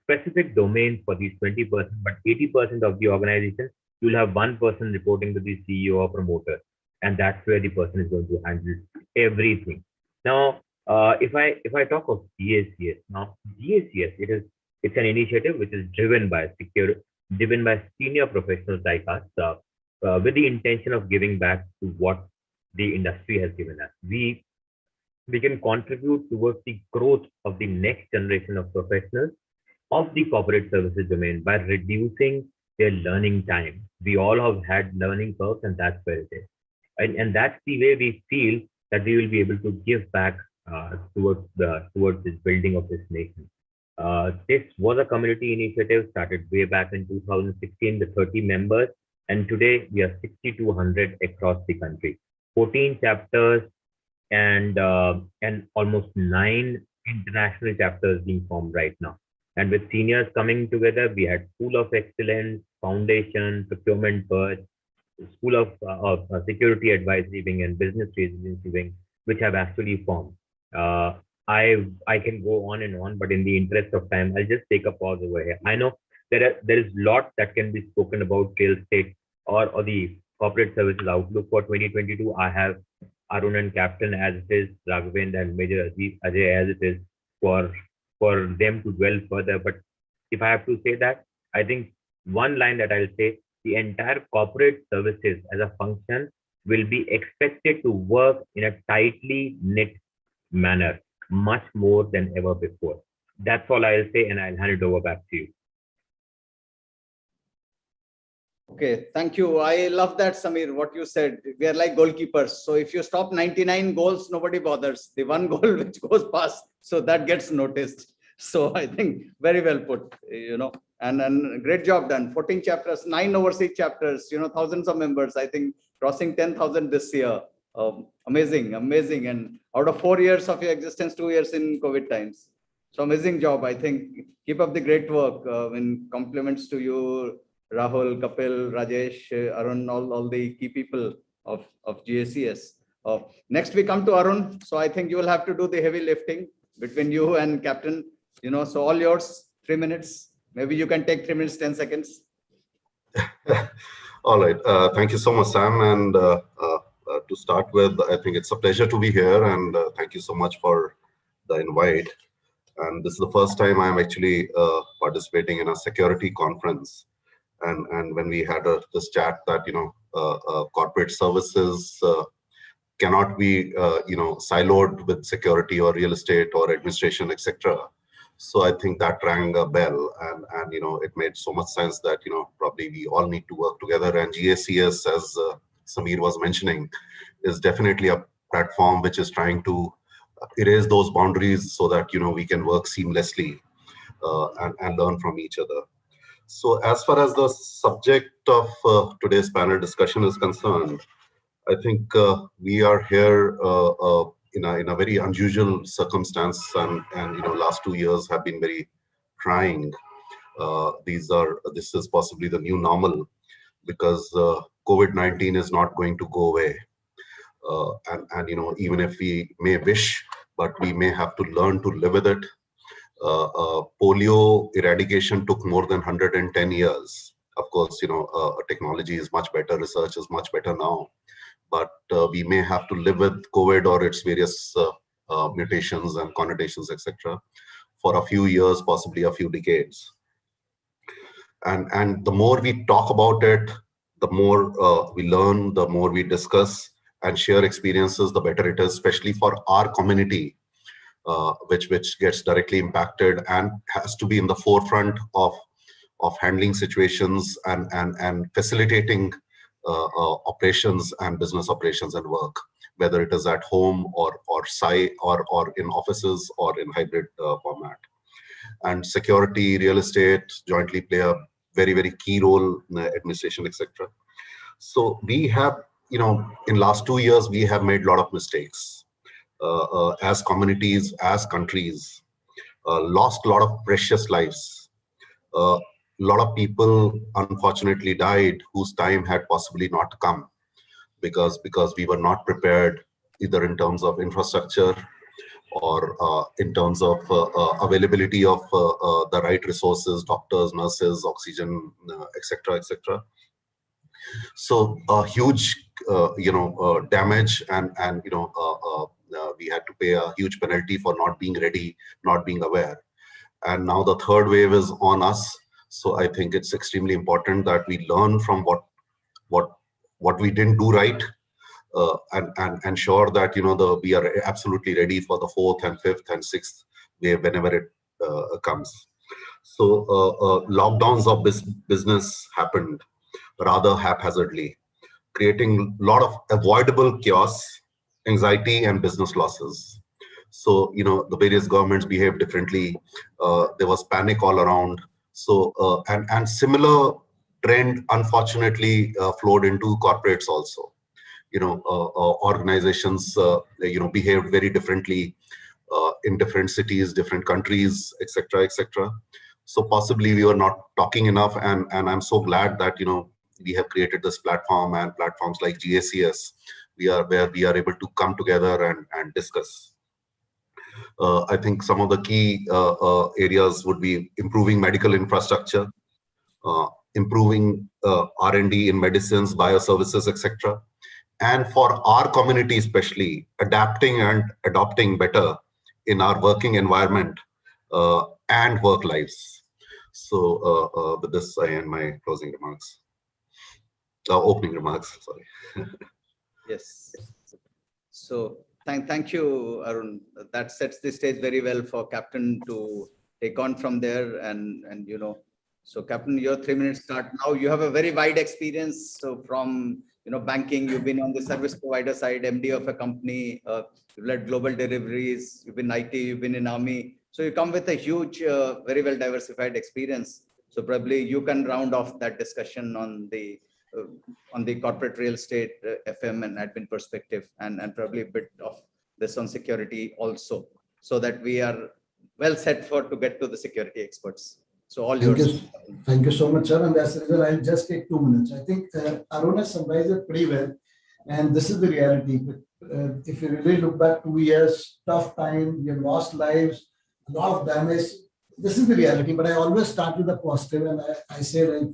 specific domains for these 20%, but 80% of the organization, you'll have one person reporting to the CEO or promoter, and that's where the person is going to handle everything. Now, if I talk of GACS, now GACS, it's an initiative which is driven by senior professionals like us, with the intention of giving back to what the industry has given us. We can contribute towards the growth of the next generation of professionals of the corporate services domain by reducing their learning time. We all have had learning curves, and that's where it is. And that's the way we feel that we will be able to give back towards this building of this nation. This was a community initiative started way back in 2016 with 30 members, and today we are 6,200 across the country. 14 chapters and almost 9 international chapters being formed right now. And with seniors coming together, we had School of Excellence, Foundation, Procurement Purge, School of Security Advisory Wing, and Business Resiliency Wing, which have actually formed. I can go on and on, but in the interest of time, I'll just take a pause over here. I know there is a lot that can be spoken about real estate or the corporate services outlook for 2022. I have Arun and Captain as it is, Raghavendra and Major Ajay as it is, for them to dwell further. But if I have to say that, I think one line that I'll say, the entire corporate services as a function will be expected to work in a tightly knit manner, much more than ever before. That's all I'll say, and I'll hand it over back to you. Okay, thank you. I love that, Samir, what you said. We are like goalkeepers. So if you stop 99 goals, nobody bothers. The one goal which goes past, so that gets noticed. So I think very well put, and great job done. 14 chapters, 9 overseas chapters, thousands of members. I think crossing 10,000 this year. Amazing. And out of 4 years of your existence, 2 years in COVID times. So amazing job. I think keep up the great work. In compliments to you, Rahul, Kapil, Rajesh, Arun, all the key people of GACS. Next we come to Arun. So I think you will have to do the heavy lifting between you and Captain. So all yours, 3 minutes. Maybe you can take 3 minutes, 10 seconds. All right. Thank you so much, Sam. And to start with, I think it's a pleasure to be here, and thank you so much for the invite. And this is the first time I'm actually participating in a security conference. And when we had this chat that corporate services cannot be siloed with security or real estate or administration, etc. So I think that rang a bell, and it made so much sense that probably we all need to work together. And GACS, as Samir was mentioning, is definitely a platform which is trying to erase those boundaries so that we can work seamlessly and learn from each other. So as far as the subject of today's panel discussion is concerned, I think we are here in a very unusual circumstance, and last 2 years have been very trying. This is possibly the new normal, because COVID-19 is not going to go away. And even if we may wish, but we may have to learn to live with it. Polio eradication took more than 110 years. Of course, technology is much better, research is much better now, but we may have to live with COVID or its various mutations and connotations, etc., for a few years, possibly a few decades. And the more we talk about it, the more we learn, the more we discuss and share experiences, the better it is, especially for our community, which gets directly impacted and has to be in the forefront of handling situations and facilitating operations and business operations and work, whether it is at home or site or in offices or in hybrid format. And security, real estate jointly play a very, very key role in administration, etc. So we have, in last 2 years, we have made a lot of mistakes as communities, as countries, lost a lot of precious lives. A lot of people unfortunately died whose time had possibly not come because we were not prepared, either in terms of infrastructure or in terms of availability of the right resources, doctors, nurses, oxygen, etc., etc. So a huge, damage, and we had to pay a huge penalty for not being ready, not being aware. And now the third wave is on us. So I think it's extremely important that we learn from what we didn't do right, and ensure that we are absolutely ready for the fourth and fifth and sixth wave whenever it comes. So lockdowns of business happened rather haphazardly, creating a lot of avoidable chaos, anxiety, and business losses. So the various governments behaved differently. There was panic all around. So and similar trend unfortunately flowed into corporates also. Organizations behaved very differently in different cities, different countries, etc., etc. So possibly we were not talking enough, and I'm so glad that we have created this platform, and platforms like GACS, where we are able to come together and discuss. I think some of the key areas would be improving medical infrastructure, improving R&D in medicines, bioservices, etc. And for our community especially, adapting and adopting better in our working environment and work lives. So with this, I end my closing remarks. Opening remarks, sorry. Yes. So thank you, Arun. That sets the stage very well for Captain to take on from there. And so Captain, your 3 minutes start now. You have a very wide experience. So from banking, you've been on the service provider side, MD of a company, you've led global deliveries, you've been IT, you've been in Army. So you come with a huge, very well diversified experience. So probably you can round off that discussion on the corporate real estate, FM and admin perspective, and probably a bit of this on security also, so that we are well set to get to the security experts. So all yours. Thank you so much, sir. And as a result, I'll just take 2 minutes. I think Arun has summarized it pretty well. And this is the reality. If you really look back 2 years, tough time, we have lost lives, a lot of damage. This is the reality. But I always start with the positive, and I say, like,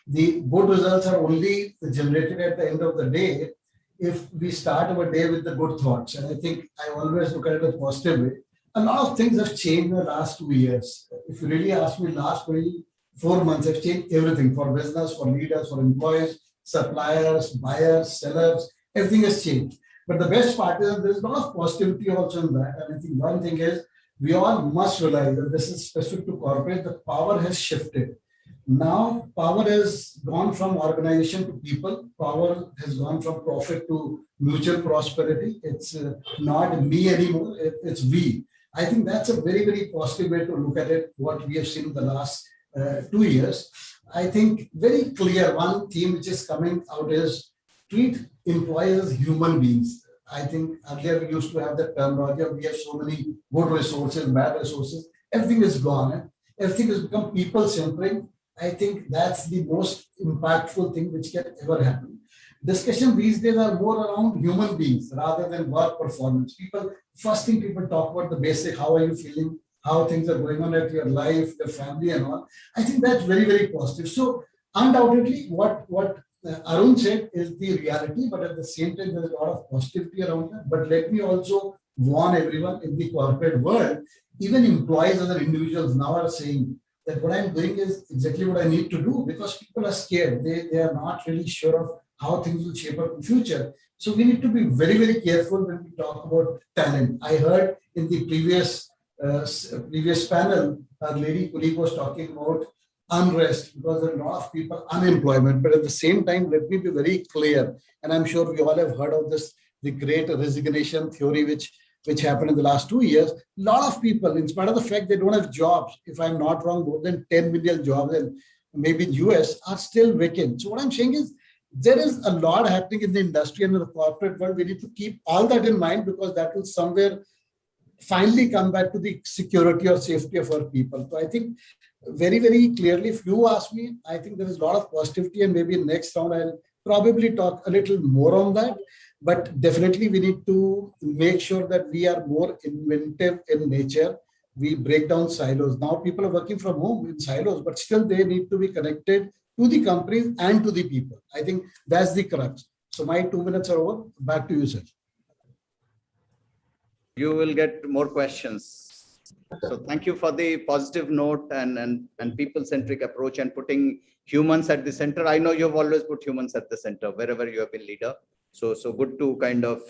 the good results are only generated at the end of the day if we start our day with the good thoughts. And I think I always look at it a positive way. A lot of things have changed in the last 2 years. If you really ask me, last 4 months have changed everything for business, for leaders, for employees, suppliers, buyers, sellers. Everything has changed. But the best part is there's a lot of positivity also in that. And I think one thing is we all must realize that this is specific to corporate. The power has shifted. Now, power has gone from organization to people. Power has gone from profit to mutual prosperity. It's not me anymore, it's we. I think that's a very, very positive way to look at it, what we have seen in the last 2 years. I think very clear one theme which is coming out is treat employees as human beings. I think earlier we used to have the terminology of we have so many good resources, bad resources. Everything is gone. Everything has become people-centric. I think that's the most impactful thing which can ever happen. Discussion these days are more around human beings rather than work performance. First thing people talk about the basic, how are you feeling, how things are going on at your life, your family and all. I think that's very, very positive. So undoubtedly what Arun said is the reality, but at the same time, there's a lot of positivity around that. But let me also warn everyone in the corporate world, even employees and individuals now are saying that what I'm doing is exactly what I need to do because people are scared. They are not really sure of how things will shape up in future. So we need to be very, very careful when we talk about talent. I heard in the previous panel, a lady colleague was talking about unrest because there are a lot of people unemployment. But at the same time, let me be very clear, and I'm sure we all have heard of this, the great resignation theory, which happened in the last 2 years. A lot of people, in spite of the fact they don't have jobs, if I'm not wrong, more than 10 million jobs, and maybe in US are still vacant. So what I'm saying is, there is a lot happening in the industry and in the corporate world. We need to keep all that in mind because that will somewhere finally come back to the security or safety of our people. So I think very, very clearly, if you ask me, I think there is a lot of positivity and maybe next round I'll probably talk a little more on that. But definitely we need to make sure that we are more inventive in nature. We break down silos. Now people are working from home in silos, but still they need to be connected to the companies and to the people. I think that's the crux. So my 2 minutes are over. Back to you, sir. You will get more questions. So thank you for the positive note and people-centric approach and putting humans at the center. I know you've always put humans at the center wherever you have been leader. So good to kind of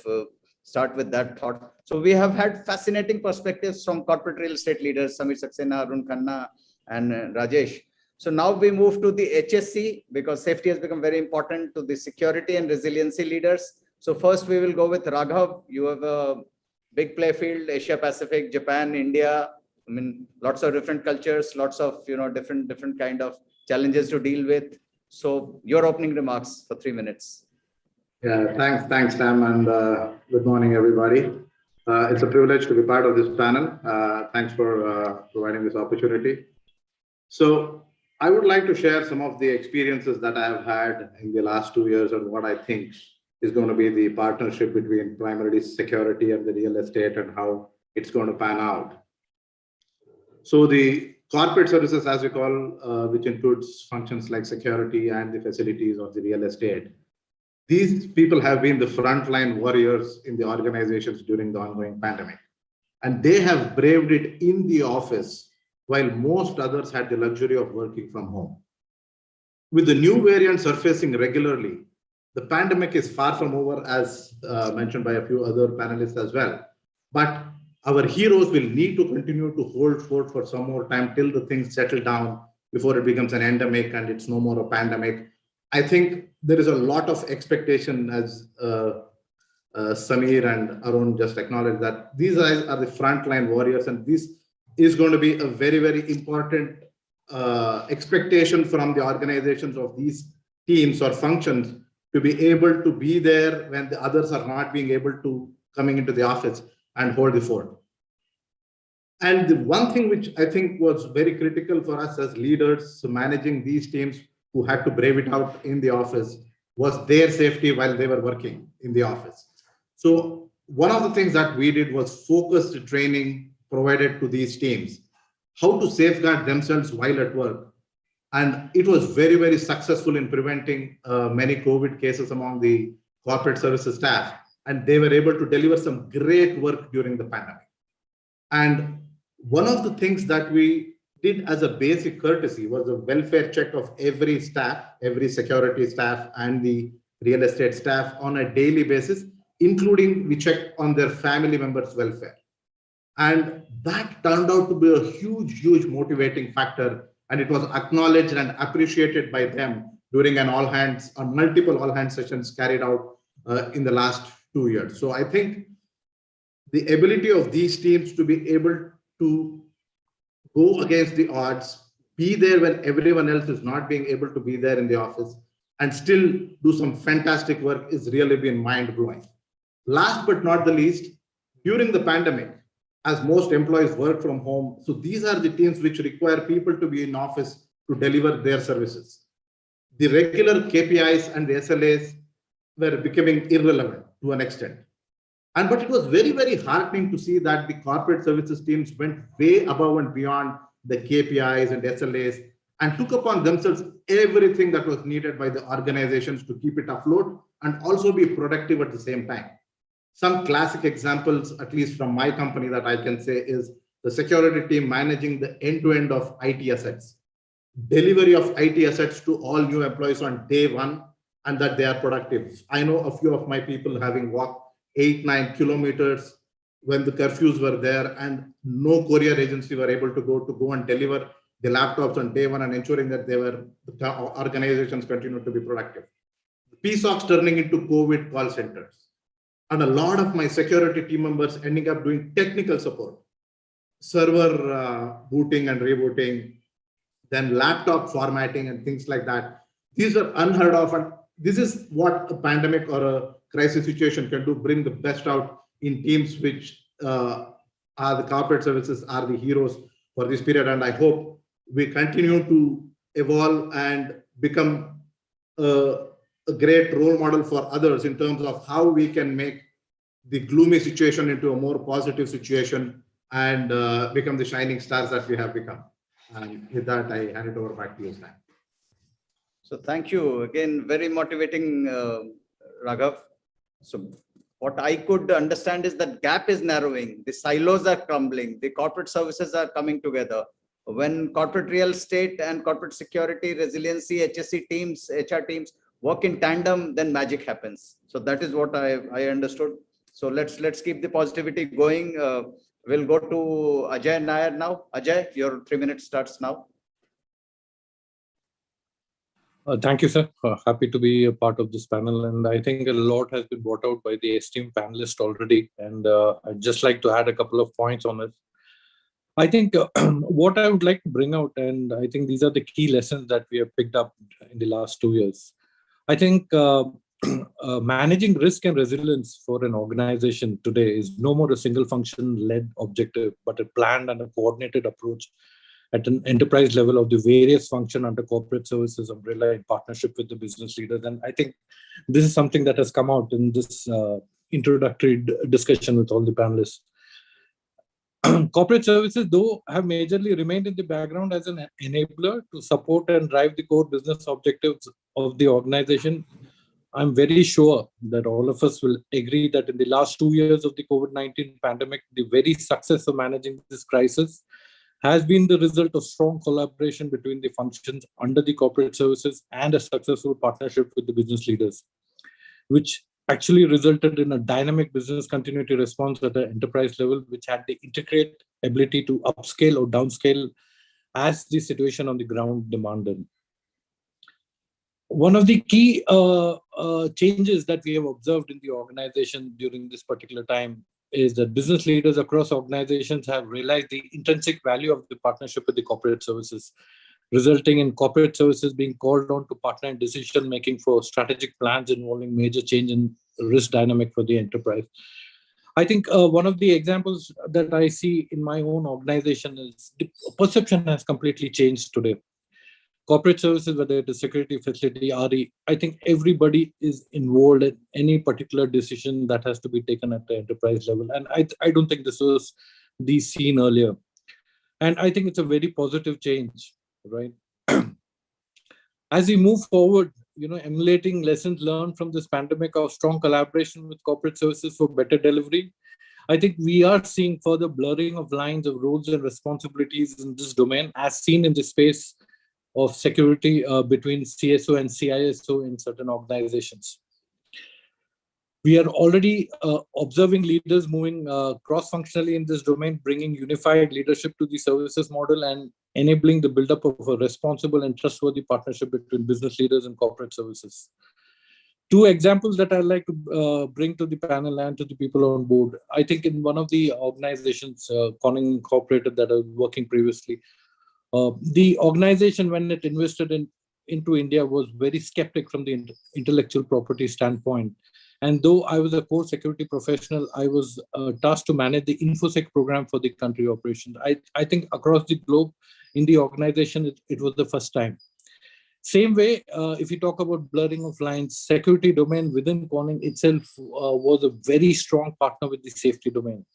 start with that thought. So we have had fascinating perspectives from corporate real estate leaders, Samir Saxena, Arun Khanna, and Rajesh. So now we move to the HSC because safety has become very important to the security and resiliency leaders. So first we will go with Raghav. You have a big play field, Asia Pacific, Japan, India. I mean, lots of different cultures, lots of different kind of challenges to deal with. So your opening remarks for 3 minutes. Yeah, thanks, Sam, and good morning, everybody. It's a privilege to be part of this panel. Thanks for providing this opportunity. So I would like to share some of the experiences that I have had in the last 2 years and what I think is going to be the partnership between primarily security and the real estate and how it's going to pan out. So the corporate services, as we call, which includes functions like security and the facilities of the real estate, these people have been the frontline warriors in the organizations during the ongoing pandemic. And they have braved it in the office while most others had the luxury of working from home. With the new variant surfacing regularly, the pandemic is far from over, as mentioned by a few other panelists as well. But our heroes will need to continue to hold fort for some more time till the things settle down before it becomes an endemic and it's no more a pandemic. I think there is a lot of expectation, as Samir and Arun just acknowledged, that these guys are the frontline warriors, and this is going to be a very, very important expectation from the organizations of these teams or functions to be able to be there when the others are not being able to coming into the office and hold the fort. And the one thing which I think was very critical for us as leaders managing these teams who had to brave it out in the office was their safety while they were working in the office. So one of the things that we did was focused training provided to these teams, how to safeguard themselves while at work. And it was very, very successful in preventing many COVID cases among the corporate services staff. And they were able to deliver some great work during the pandemic. And one of the things that we did as a basic courtesy was a welfare check of every staff, every security staff and the real estate staff on a daily basis, including we checked on their family members' welfare. And that turned out to be a huge, huge motivating factor. And it was acknowledged and appreciated by them during an all hands or multiple all hands sessions carried out in the last 2 years. So I think the ability of these teams to be able to go against the odds, be there when everyone else is not being able to be there in the office, and still do some fantastic work is really been mind-blowing. Last but not the least, during the pandemic, as most employees work from home, so these are the teams which require people to be in office to deliver their services. The regular KPIs and the SLAs were becoming irrelevant to an extent. But it was very, very heartening to see that the corporate services teams went way above and beyond the KPIs and SLAs and took upon themselves everything that was needed by the organizations to keep it afloat and also be productive at the same time. Some classic examples, at least from my company, that I can say is the security team managing the end-to-end of IT assets, delivery of IT assets to all new employees on day one, and that they are productive. I know a few of my people having walked 8-9 kilometers when the curfews were there, and no courier agency were able to go and deliver the laptops on day one and ensuring that the organizations continue to be productive. PSOCs turning into COVID call centers. And a lot of my security team members ending up doing technical support, server booting and rebooting, then laptop formatting and things like that. These are unheard of, and this is what a pandemic or a crisis situation can do, bring the best out in teams which are the corporate services are the heroes for this period. And I hope we continue to evolve and become a great role model for others in terms of how we can make the gloomy situation into a more positive situation and become the shining stars that we have become. And with that, I hand it over back to you, Sam. So thank you again, very motivating, Raghav. So what I could understand is that gap is narrowing, the silos are crumbling, the corporate services are coming together. When corporate real estate and corporate security, resiliency, HSC teams, HR teams work in tandem, then magic happens. So that is what I understood. So let's keep the positivity going. We'll go to Ajay Nair now. Ajay, your 3 minutes starts now. Thank you, sir. Happy to be a part of this panel. And I think a lot has been brought out by the esteemed panelists already. And I'd just like to add a couple of points on it. I think what I would like to bring out, and I think these are the key lessons that we have picked up in the last 2 years. I think managing risk and resilience for an organization today is no more a single function-led objective, but a planned and a coordinated approach at an enterprise level of the various function under corporate services umbrella in partnership with the business leaders. And I think this is something that has come out in this introductory discussion with all the panelists. Corporate services, though, have majorly remained in the background as an enabler to support and drive the core business objectives of the organization. I'm very sure that all of us will agree that in the last 2 years of the COVID-19 pandemic, the very success of managing this crisis has been the result of strong collaboration between the functions under the corporate services and a successful partnership with the business leaders, which actually resulted in a dynamic business continuity response at the enterprise level, which had the intricate ability to upscale or downscale as the situation on the ground demanded. One of the key changes that we have observed in the organization during this particular time is that business leaders across organizations have realized the intrinsic value of the partnership with the corporate services, resulting in corporate services being called on to partner in decision-making for strategic plans involving major change in risk dynamic for the enterprise. I think one of the examples that I see in my own organization is the perception has completely changed today. Corporate services, whether it is security, facility, RE, I think everybody is involved in any particular decision that has to be taken at the enterprise level. And I don't think this was the scene earlier. And I think it's a very positive change, right? As we move forward, emulating lessons learned from this pandemic of strong collaboration with corporate services for better delivery, I think we are seeing further blurring of lines of roles and responsibilities in this domain, as seen in the space of security between CSO and CISO in certain organizations. We are already observing leaders moving cross-functionally in this domain, bringing unified leadership to the services model and enabling the buildup of a responsible and trustworthy partnership between business leaders and corporate services. Two examples that I'd like to bring to the panel and to the people on board. I think in one of the organizations, Conning Incorporated, that I was working previously, The organization, when it invested into India, was very skeptic from the intellectual property standpoint. And though I was a core security professional, I was tasked to manage the InfoSec program for the country operations. I think across the globe in the organization, it was the first time. Same way, if you talk about blurring of lines, security domain within Corning itself was a very strong partner with the safety domain.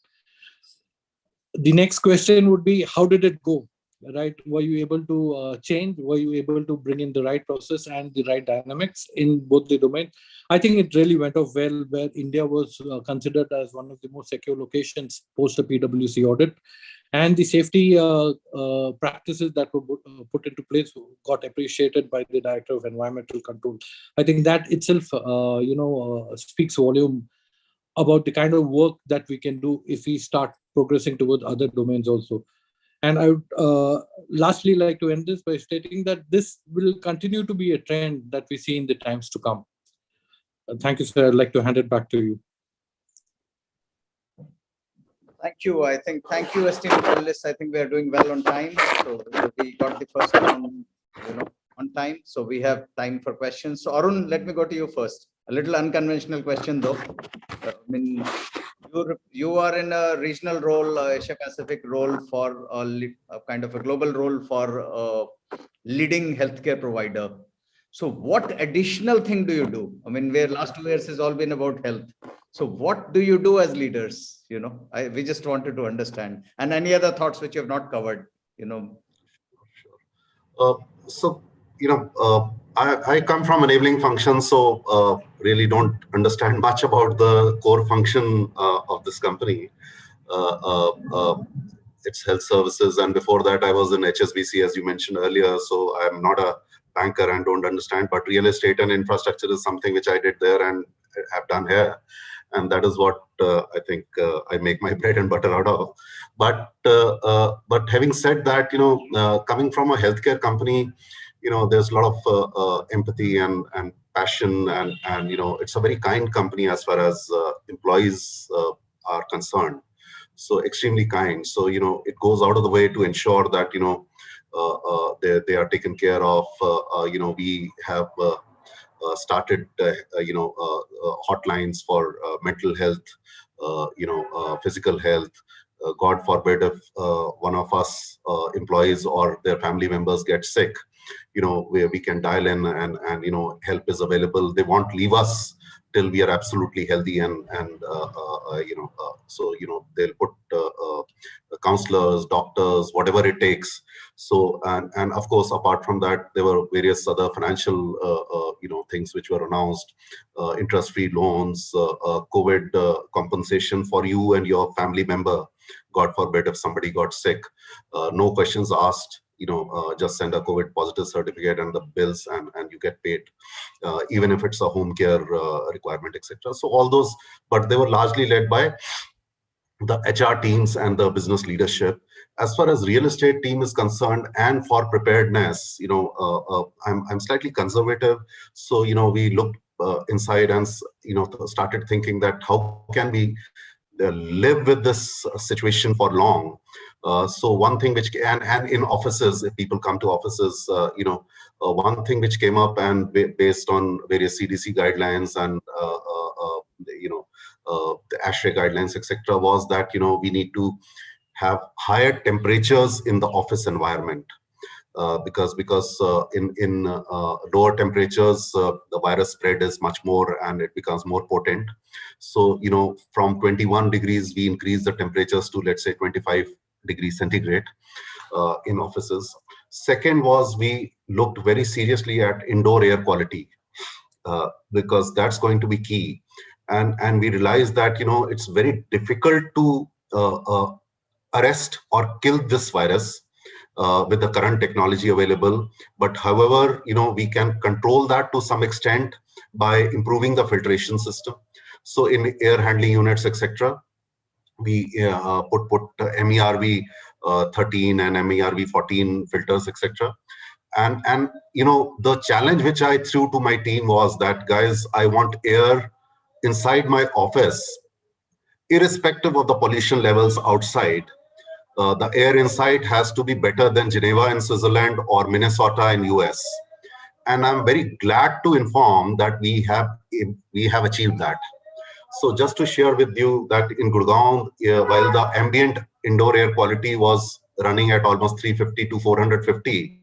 The next question would be, how did it go? Right? Were you able to change? Were you able to bring in the right process and the right dynamics in both the domains? I think it really went off well, where India was considered as one of the most secure locations post a PwC audit. And the safety practices that were put into place got appreciated by the Director of Environmental Control. I think that itself, speaks volume about the kind of work that we can do if we start progressing towards other domains also. And I would lastly like to end this by stating that this will continue to be a trend that we see in the times to come. Thank you, sir. I'd like to hand it back to you. Thank you. Thank you, esteemed panelists. I think we are doing well on time. So we got the first one, on time. So we have time for questions. So Arun, let me go to you first. A little unconventional question, though. I mean, you are in a regional role, Asia Pacific role for a kind of a global role for a leading healthcare provider. So what additional thing do you do? I mean, where last 2 years has all been about health. So what do you do as leaders? We just wanted to understand. And any other thoughts which you have not covered, I come from enabling functions, so really don't understand much about the core function of this company. It's health services, and before that I was in HSBC, as you mentioned earlier. So I'm not a banker and don't understand, but real estate and infrastructure is something which I did there and have done here, and that is what I think I make my bread and butter out of. But having said that, coming from a healthcare company, there's a lot of empathy and passion, and it's a very kind company as far as employees are concerned. So extremely kind. So it goes out of the way to ensure that they are taken care of. We have started hotlines for mental health, physical health. God forbid if one of us employees or their family members get sick, where we can dial in and help is available. They won't leave us till we are absolutely healthy, so they'll put counselors, doctors, whatever it takes. So and of course, apart from that, there were various other financial things which were announced, interest-free loans, COVID compensation for you and your family member. God forbid if somebody got sick, no questions asked. Just send a COVID positive certificate and the bills, and you get paid, even if it's a home care requirement, etc. So all those, but they were largely led by the HR teams and the business leadership. As far as real estate team is concerned, and for preparedness, I'm slightly conservative. So we looked inside and started thinking that how can we live with this situation for long. So one thing which, and in offices, if people come to offices, one thing which came up, and based on various CDC guidelines and the ASHRAE guidelines, etc., was that we need to have higher temperatures in the office environment, because in lower temperatures the virus spread is much more and it becomes more potent. So from 21 degrees we increase the temperatures to, let's say, 25 degrees centigrade in offices. Second was, we looked very seriously at indoor air quality, because that's going to be key. And we realized that it's very difficult to arrest or kill this virus with the current technology available. But however, we can control that to some extent by improving the filtration system. So in air handling units, etc., we put MERV 13 and MERV 14 filters, etc. And the challenge which I threw to my team was that, guys, I want air inside my office, irrespective of the pollution levels outside. the air inside has to be better than Geneva in Switzerland or Minnesota in US. And I'm very glad to inform that we have achieved that. So just to share with you that in Gurgaon, while the ambient indoor air quality was running at almost 350 to 450,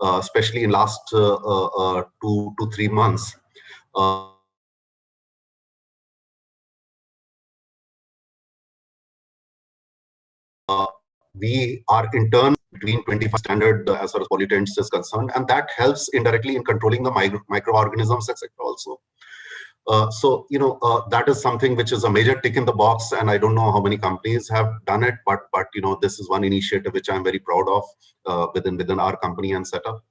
especially in last 2 to 3 months, we are in turn between 25 standard as far as pollutants is concerned, and that helps indirectly in controlling the microorganisms, etc. also. So, that is something which is a major tick in the box, and I don't know how many companies have done it, but this is one initiative which I'm very proud of within our company and setup.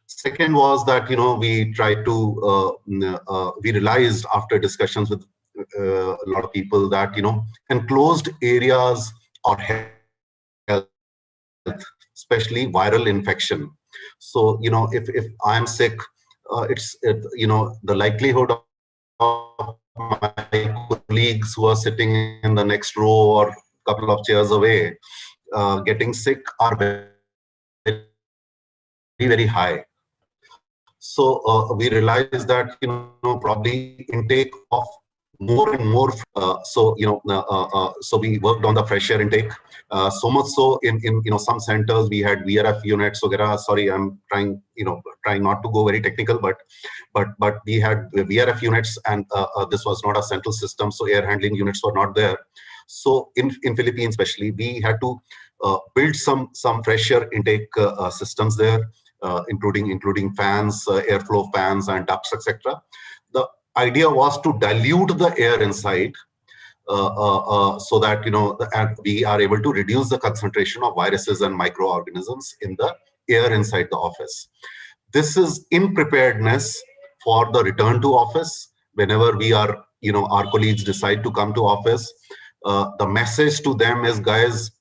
Second was that we tried to we realized after discussions with a lot of people that enclosed areas or health, especially viral infection. So if I'm sick, the likelihood of my colleagues who are sitting in the next row or couple of chairs away getting sick are very, very high. So we realized that probably intake of more and more. So we worked on the fresh air intake. So much so in some centers we had VRF units. Sorry, I'm trying not to go very technical, but we had VRF units, and this was not a central system, so air handling units were not there. So in Philippines especially, we had to build some fresh air intake systems there. Including fans, airflow fans, and ducts, etc. The idea was to dilute the air inside so that we are able to reduce the concentration of viruses and microorganisms in the air inside the office. This is in preparedness for the return to office. Whenever we are, our colleagues decide to come to office, the message to them is, guys,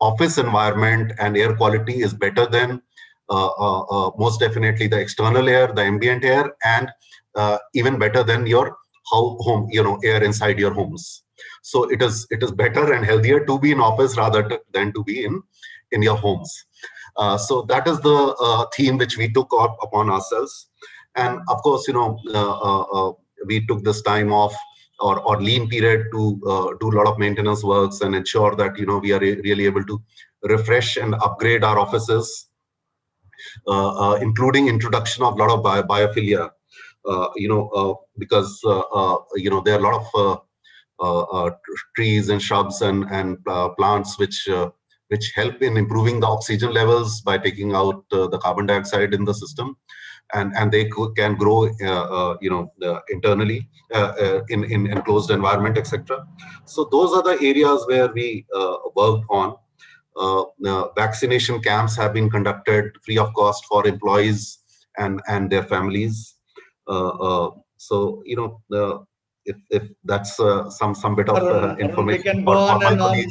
office environment and air quality is better than most definitely the external air, the ambient air, and even better than your home, air inside your homes. So it is better and healthier to be in office rather than to be in your homes. So that is the theme which we took upon ourselves. And of course, we took this time off or lean period to do a lot of maintenance works and ensure that we are really able to refresh and upgrade our offices. Including introduction of a lot of biophilia, because there are a lot of trees and shrubs and plants which help in improving the oxygen levels by taking out the carbon dioxide in the system, and they can grow internally in enclosed environment, etc. So those are the areas where we worked on. Vaccination camps have been conducted free of cost for employees and their families. So if that's some bit of information, we can go on and on.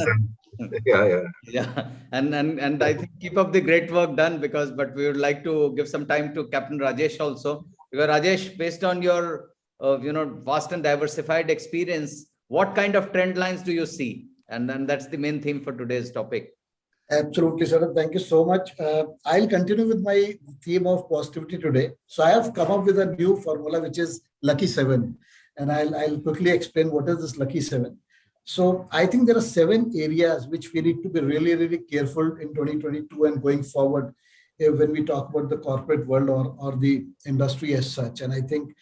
Yeah. And I think keep up the great work done, but we would like to give some time to Captain Rajesh also, because Rajesh, based on your vast and diversified experience, what kind of trend lines do you see? And then that's the main theme for today's topic. Absolutely, sir. Thank you so much. I'll continue with my theme of positivity today. So I have come up with a new formula, which is Lucky 7. And I'll quickly explain what is this Lucky 7. So I think there are 7 areas which we need to be really, really careful in 2022 and going forward when we talk about the corporate world or the industry as such. And I think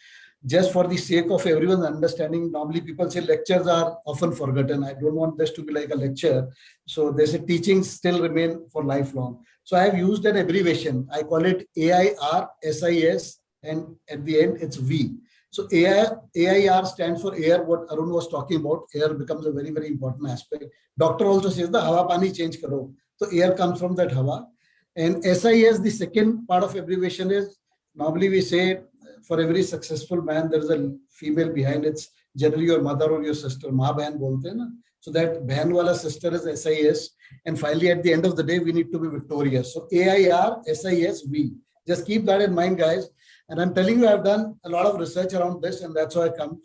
just for the sake of everyone's understanding, normally people say lectures are often forgotten. I don't want this to be like a lecture. So they say teachings still remain for lifelong. So I have used an abbreviation. I call it AIR, SIS, and at the end it's V. So AIR stands for air, what Arun was talking about. Air becomes a very, very important aspect. Doctor also says the hawa pani change karo. So air comes from that hawa. And SIS, the second part of abbreviation is, normally we say, for every successful man, there is a female behind. It's generally your mother or your sister. Ma bahan bolte hai na. So that bahan wala sister is SIS. And finally, at the end of the day, we need to be victorious. So AIR, SIS, V. Just keep that in mind, guys. And I'm telling you, I've done a lot of research around this, and that's why I come.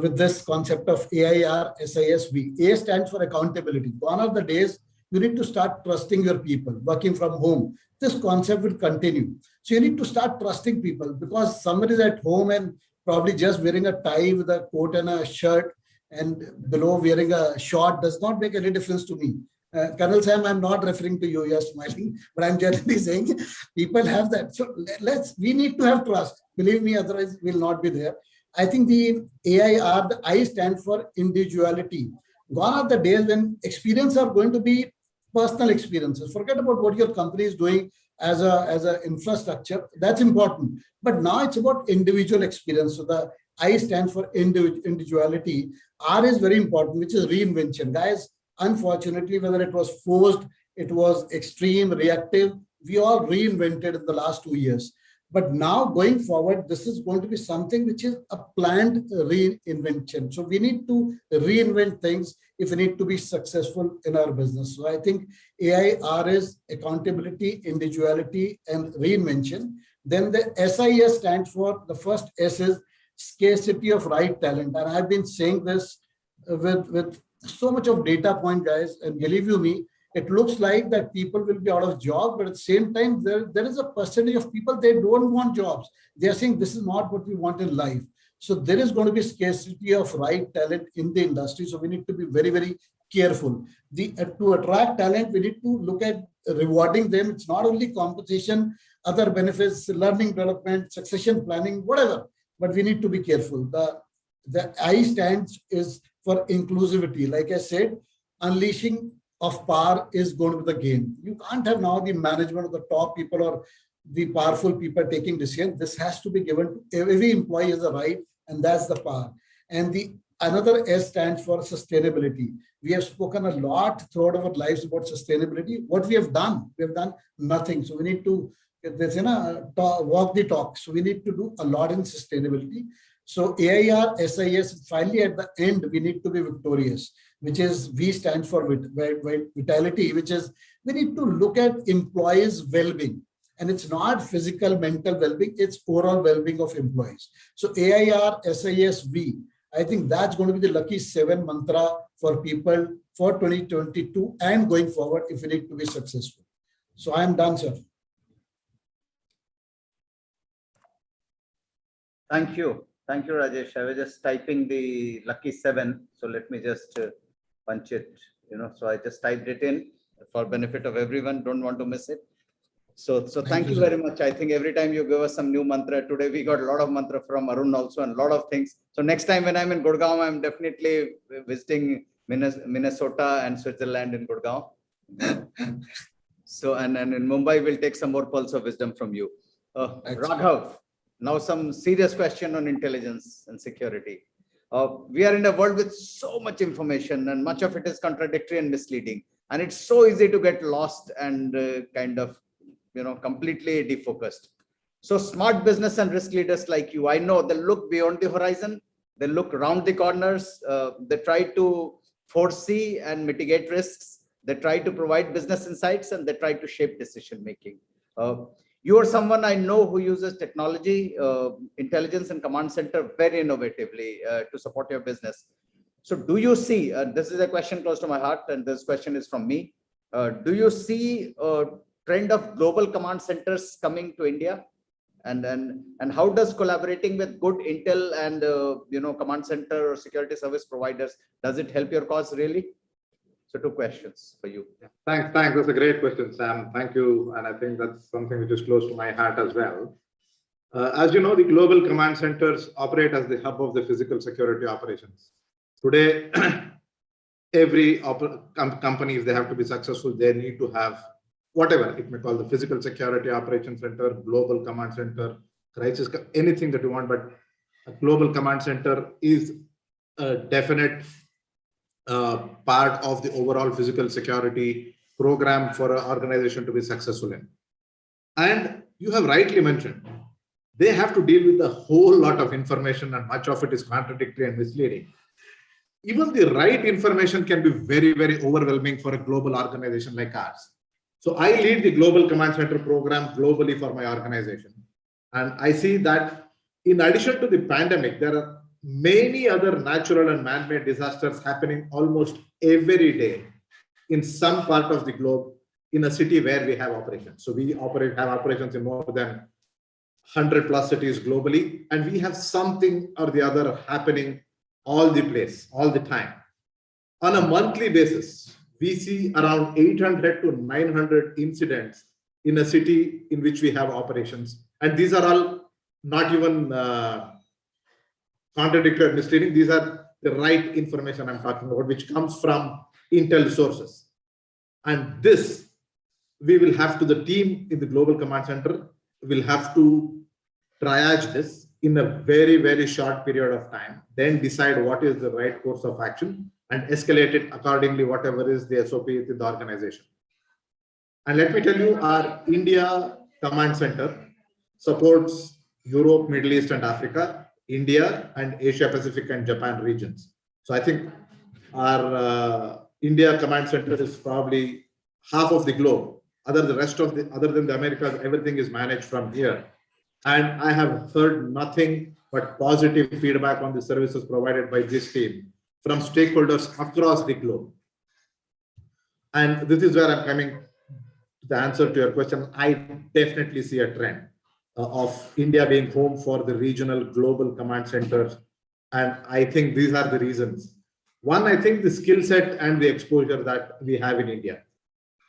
with this concept of AIR, SISV. A stands for accountability. Gone are the days you need to start trusting your people, working from home. This concept will continue. So you need to start trusting people, because somebody is at home and probably just wearing a tie with a coat and a shirt and below wearing a short does not make any difference to me. Colonel Sam, I'm not referring to you, you're smiling, but I'm generally saying people have that. So we need to have trust. Believe me, otherwise we'll not be there. I think the AIR, the I stand for individuality. Gone are the days when experience are going to be personal experiences. Forget about what your company is doing as a infrastructure. That's important. But now it's about individual experience. So the I stands for individuality. R is very important, which is reinvention. Guys, unfortunately, whether it was forced, it was extreme, reactive, we all reinvented in the last 2 years. But now going forward, this is going to be something which is a planned reinvention. So we need to reinvent things if we need to be successful in our business. So I think AIR is accountability, individuality, and reinvention. Then the SIS stands for, the first S is scarcity of right talent. And I've been saying this with so much of data point, guys, and believe you me, it looks like that people will be out of job, but at the same time, there is a percentage of people, they don't want jobs. They are saying this is not what we want in life. So there is going to be scarcity of right talent in the industry. So we need to be very, very careful. To attract talent, we need to look at rewarding them. It's not only compensation, other benefits, learning development, succession planning, whatever, but we need to be careful. The I stands is for inclusivity. Like I said, unleashing of power is going to be the game. You can't have now the management of the top people or the powerful people taking decisions. This has to be given to every employee as a right, and that's the power. And the another S stands for sustainability. We have spoken a lot throughout our lives about sustainability. What we have done nothing. So we need to walk the talk. So we need to do a lot in sustainability. So AIR, SIS, finally at the end, we need to be victorious, which is V stands for vitality, which is we need to look at employees' well-being. And it's not physical, mental well-being, it's overall well-being of employees. So AIR, SIS, V, I think that's going to be the lucky 7 mantra for people for 2022 and going forward if we need to be successful. So I am done, sir. Thank you. Thank you, Rajesh. I was just typing the lucky 7. So let me just punch it, so I just typed it in for benefit of everyone. Don't want to miss it. So thank you very much. I think every time you give us some new mantra, today we got a lot of mantra from Arun also and a lot of things. So next time when I'm in Gurgaon, I'm definitely visiting Minnesota and Switzerland in Gurgaon. So, and in Mumbai, we'll take some more pulse of wisdom from you. Raghav, now some serious question on intelligence and security. We are in a world with so much information and much of it is contradictory and misleading. And it's so easy to get lost and kind of, completely defocused. So smart business and risk leaders like you, I know they look beyond the horizon. They look around the corners. They try to foresee and mitigate risks. They try to provide business insights and they try to shape decision making. You are someone I know who uses technology, intelligence and command center very innovatively to support your business. So do you see, this is a question close to my heart and this question is from me. Do you see a trend of global command centers coming to India? And how does collaborating with good intel and command center or security service providers, does it help your cause really? So 2 questions for you. Thanks. That's a great question, Sam. Thank you. And I think that's something which is close to my heart as well. As you know, the global command centers operate as the hub of the physical security operations. Today, every company, if they have to be successful, they need to have whatever it may call the physical security operations center, global command center, crisis, anything that you want. But a global command center is a definite part of the overall physical security program for an organization to be successful in. And you have rightly mentioned, they have to deal with a whole lot of information and much of it is contradictory and misleading. Even the right information can be very, very overwhelming for a global organization like ours. So I lead the Global Command Center program globally for my organization. And I see that in addition to the pandemic, there are many other natural and man-made disasters happening almost every day in some part of the globe in a city where we have operations. So we have operations in more than 100 plus cities globally, and we have something or the other happening all the place, all the time. On a monthly basis, we see around 800 to 900 incidents in a city in which we have operations. And these are all not even contradictory or misleading. These are the right information I'm talking about, which comes from intel sources. And this, we will have to, the team in the Global Command Center will have to triage this in a very, very short period of time, then decide what is the right course of action and escalate it accordingly, whatever is the SOP in the organization. And let me tell you, our India Command Center supports Europe, Middle East and Africa, India and Asia Pacific and Japan regions. So I think our India Command Center is probably half of the globe. Other than the Americas, everything is managed from here. And I have heard nothing but positive feedback on the services provided by this team from stakeholders across the globe. And this is where I'm coming to the answer to your question. I definitely see a trend of India being home for the regional global command centers. And I think these are the reasons. One, I think the skill set and the exposure that we have in India.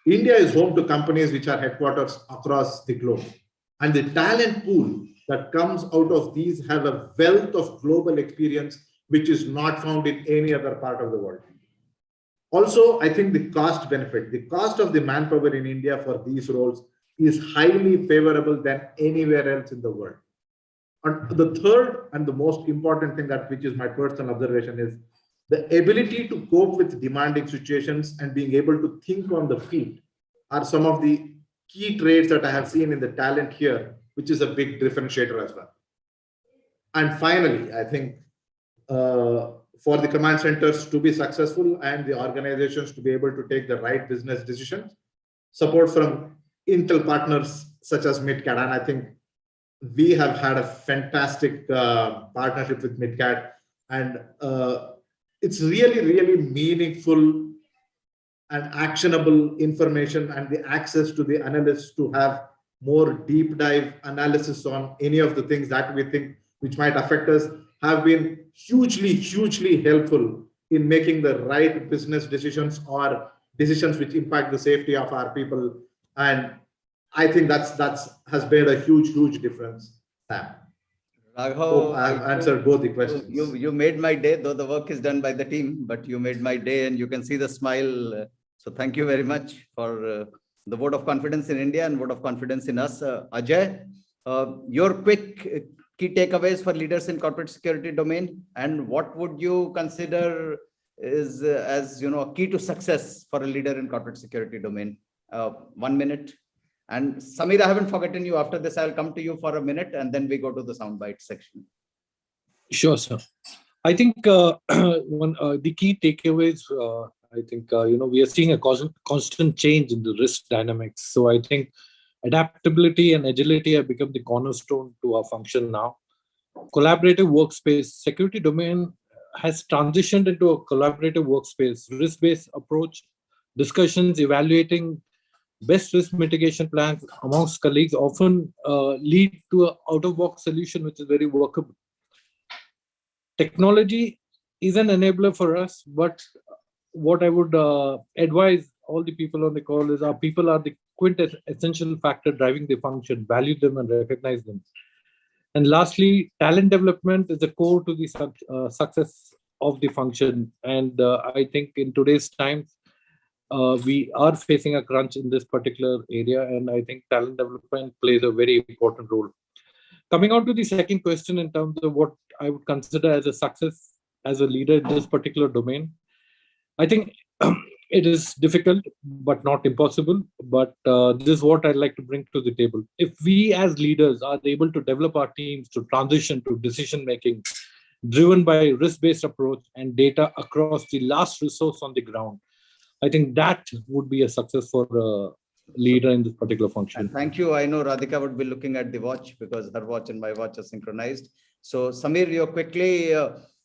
India is home to companies which are headquarters across the globe. And the talent pool that comes out of these have a wealth of global experience, which is not found in any other part of the world. Also, I think the cost benefit, the cost of the manpower in India for these roles is highly favorable than anywhere else in the world. And the third and the most important thing, that which is my personal observation, is the ability to cope with demanding situations and being able to think on the feet are some of the key traits that I have seen in the talent here, which is a big differentiator as well. And finally, I think for the command centers to be successful and the organizations to be able to take the right business decisions, support from Intel partners such as MitKat, and I think we have had a fantastic partnership with MitKat, and it's really, really meaningful and actionable information, and the access to the analysts to have more deep dive analysis on any of the things that we think which might affect us have been hugely, hugely helpful in making the right business decisions or decisions which impact the safety of our people. And I think that's has made a huge, huge difference, Sam. Raghav, I've answered both the questions. You made my day, though the work is done by the team, but you made my day and you can see the smile. So thank you very much for the vote of confidence in India and vote of confidence in us. Ajay, your quick key takeaways for leaders in corporate security domain, and what would you consider is as a key to success for a leader in corporate security domain? 1 minute. And Samir, I haven't forgotten you. After this, I'll come to you for a minute and then we go to the soundbite section. Sure, sir. I think the key takeaways, I think, we are seeing a constant change in the risk dynamics. So I think adaptability and agility have become the cornerstone to our function now. Collaborative workspace, security domain has transitioned into a collaborative workspace, risk-based approach, discussions, evaluating best risk mitigation plans amongst colleagues often lead to an out-of-box solution, which is very workable. Technology is an enabler for us, but what I would advise all the people on the call is our people are the quintessential factor driving the function, value them and recognize them. And lastly, talent development is the core to the success of the function. And I think in today's times, we are facing a crunch in this particular area, and I think talent development plays a very important role. Coming on to the second question in terms of what I would consider as a success as a leader in this particular domain, I think it is difficult, but not impossible. But this is what I'd like to bring to the table. If we as leaders are able to develop our teams to transition to decision-making driven by risk-based approach and data across the last resource on the ground, I think that would be a success for a leader in this particular function. And thank you. I know Radhika would be looking at the watch because her watch and my watch are synchronized. So Samir, you quickly,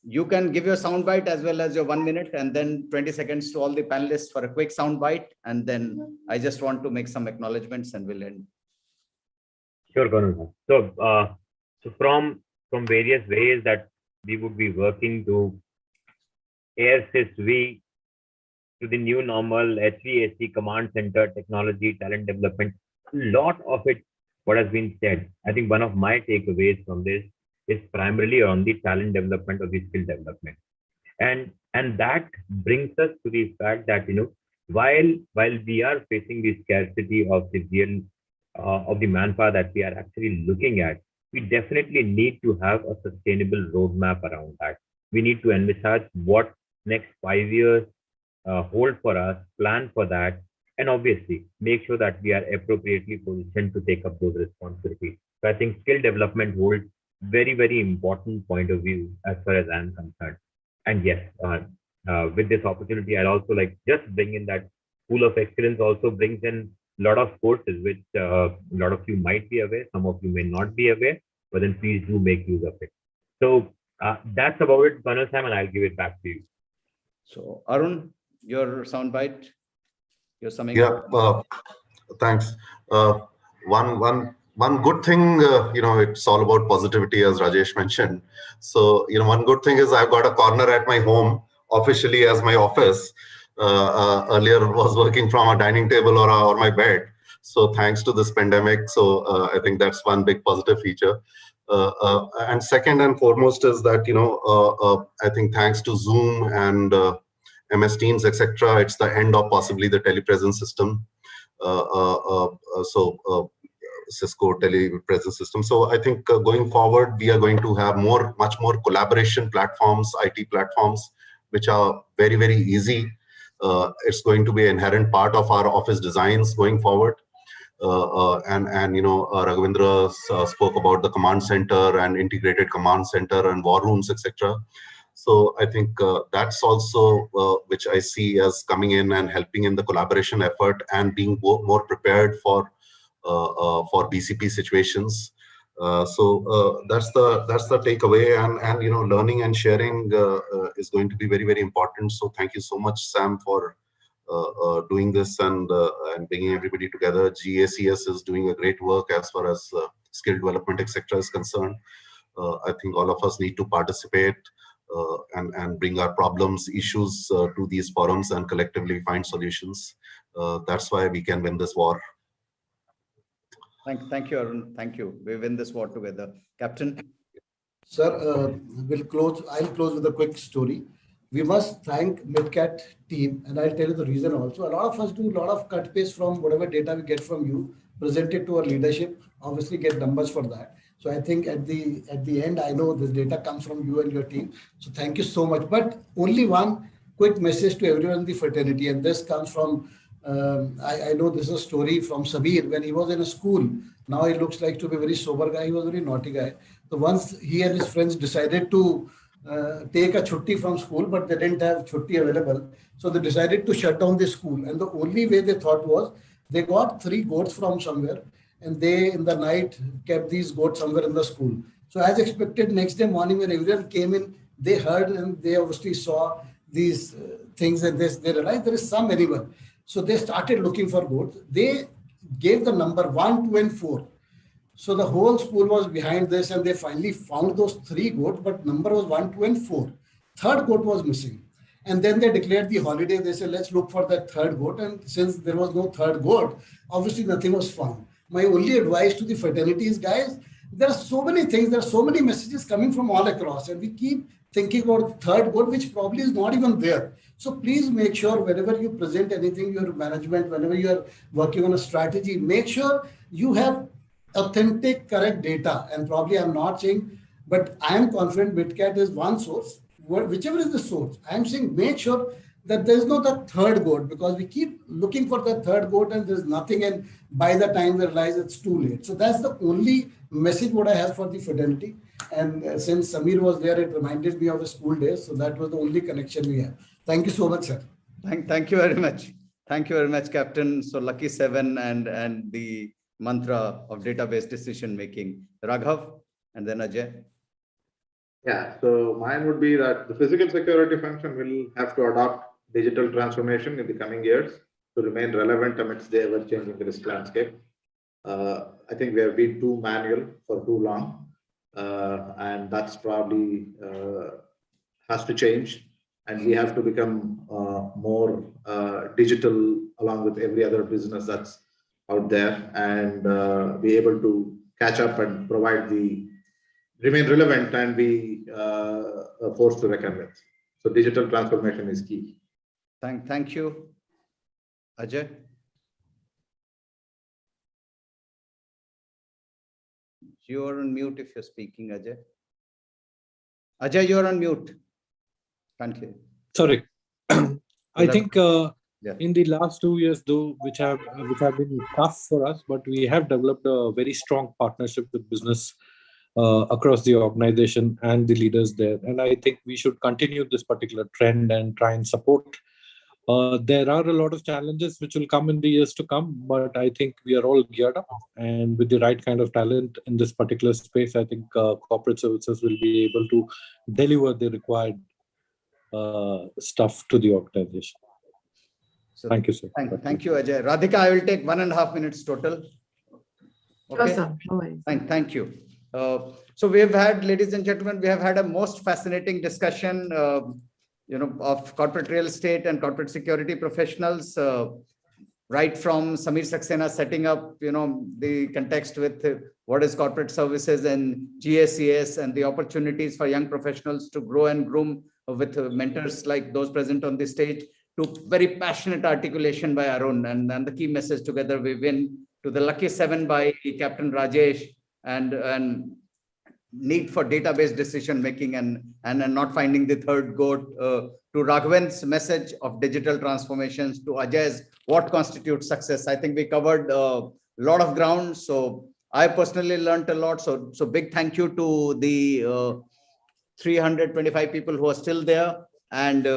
you can give your soundbite as well as your 1 minute, and then 20 seconds to all the panelists for a quick soundbite. And then I just want to make some acknowledgements and we'll end. Sure, Karan. So from various ways that we would be working to assist we to the new normal, HVAC, command center, technology, talent development, a lot of it, what has been said. I think one of my takeaways from this is primarily on the talent development or the skill development. And that brings us to the fact that, while we are facing the scarcity of the real, of the manpower that we are actually looking at, we definitely need to have a sustainable roadmap around that. We need to envisage what next 5 years hold for us, plan for that, and obviously make sure that we are appropriately positioned to take up those responsibilities. So I think skill development holds very, very important point of view as far as I'm concerned. And yes, with this opportunity, I'd also like just bring in that School of Excellence also brings in a lot of courses, which a lot of you might be aware, some of you may not be aware, but then please do make use of it. So that's about it, Colonel Sam, and I'll give it back to you. So Arun, your soundbite, your summing. Yeah, thanks. One good thing, it's all about positivity, as Rajesh mentioned. So, one good thing is I've got a corner at my home officially as my office. Earlier was working from a dining table or my bed. So thanks to this pandemic. So I think that's one big positive feature. And second and foremost is that, I think thanks to Zoom and MS Teams, etc., it's the end of possibly the telepresence system. Cisco telepresence system. So I think going forward, we are going to have much more collaboration platforms, IT platforms, which are very, very easy. It's going to be an inherent part of our office designs going forward. Raghavendra spoke about the command center and integrated command center and war rooms, etc. So I think that's also which I see as coming in and helping in the collaboration effort and being more prepared for BCP situations. So that's the takeaway, and learning and sharing is going to be very, very important. So thank you so much, Sam, for doing this and bringing everybody together. GACS is doing a great work as far as skill development, etc. is concerned. I think all of us need to participate and bring our problems, issues to these forums and collectively find solutions. That's why we can win this war. Thank you, Arun. Thank you. We win this war together. Captain? Sir, I'll close with a quick story. We must thank MitKat team, and I'll tell you the reason also. A lot of us do a lot of cut paste from whatever data we get from you, present it to our leadership, obviously get numbers for that. So I think at the end, I know this data comes from you and your team. So thank you so much. But only one quick message to everyone in the fraternity, and this comes from I know this is a story from Sabir when he was in a school. Now he looks like to be a very sober guy. He was a very naughty guy. So once he and his friends decided to take a chutti from school, but they didn't have chutti available. So they decided to shut down the school. And the only way they thought was they got 3 goats from somewhere, and they in the night kept these goats somewhere in the school. So as expected, next day morning when everyone came in, they heard and they obviously saw these things, and they realized there is some animal. So they started looking for goats. They gave the number 1, 2, and 4. So the whole school was behind this, and they finally found those 3 goats, but number was 1, 2, and 4. Third goat was missing. And then they declared the holiday. They said, let's look for that third goat. And since there was no third goat, obviously nothing was found. My only advice to the fraternities, guys, there are so many things, there are so many messages coming from all across, and we keep thinking about the third goat, which probably is not even there. So please make sure whenever you present anything, your management, whenever you are working on a strategy, make sure you have authentic, correct data. And probably I'm not saying, but I am confident MitKat is one source, whichever is the source. I'm saying make sure that there's no the third goat, because we keep looking for the third goat and there's nothing, and by the time we realize it's too late. So that's the only message what I have for the fraternity. And since Samir was there, it reminded me of the school days. So that was the only connection we have. Thank you so much, sir. Thank you very much. Thank you very much, Captain. So lucky 7 and the mantra of database decision making. Raghav and then Ajay. Yeah, so mine would be that the physical security function will have to adopt digital transformation in the coming years to remain relevant amidst the ever-changing risk landscape. I think we have been too manual for too long, and that's probably has to change. And we have to become more digital along with every other business that's out there, and be able to catch up and remain relevant and be a force to reckon with. So digital transformation is key. Thank you. Ajay? You're on mute if you're speaking, Ajay. Ajay, you're on mute. Can't hear. Sorry. I think in the last 2 years, though, which have been tough for us, but we have developed a very strong partnership with business across the organization and the leaders there. And I think we should continue this particular trend and try and support. There are a lot of challenges which will come in the years to come, but I think we are all geared up, and with the right kind of talent in this particular space, I think corporate services will be able to deliver the required stuff to the organization. So thank you, sir. Thank you, Ajay. Radhika, I will take 1.5 minutes total. Okay. Sure, sir. No worries. Thank you. So we have had, ladies and gentlemen, we have had a most fascinating discussion, of corporate real estate and corporate security professionals, right from Samir Saxena setting up, the context with what is corporate services and GSES and the opportunities for young professionals to grow and groom with mentors like those present on the stage, to very passionate articulation by Arun, and the key message, together we win, to the lucky 7 by Captain Rajesh, and need for database decision making and not finding the third goat, to Raghavend's message of digital transformations, to Ajay's what constitutes success. I think we covered a lot of ground. So I personally learned a lot. So big thank you to the 325 people who are still there. And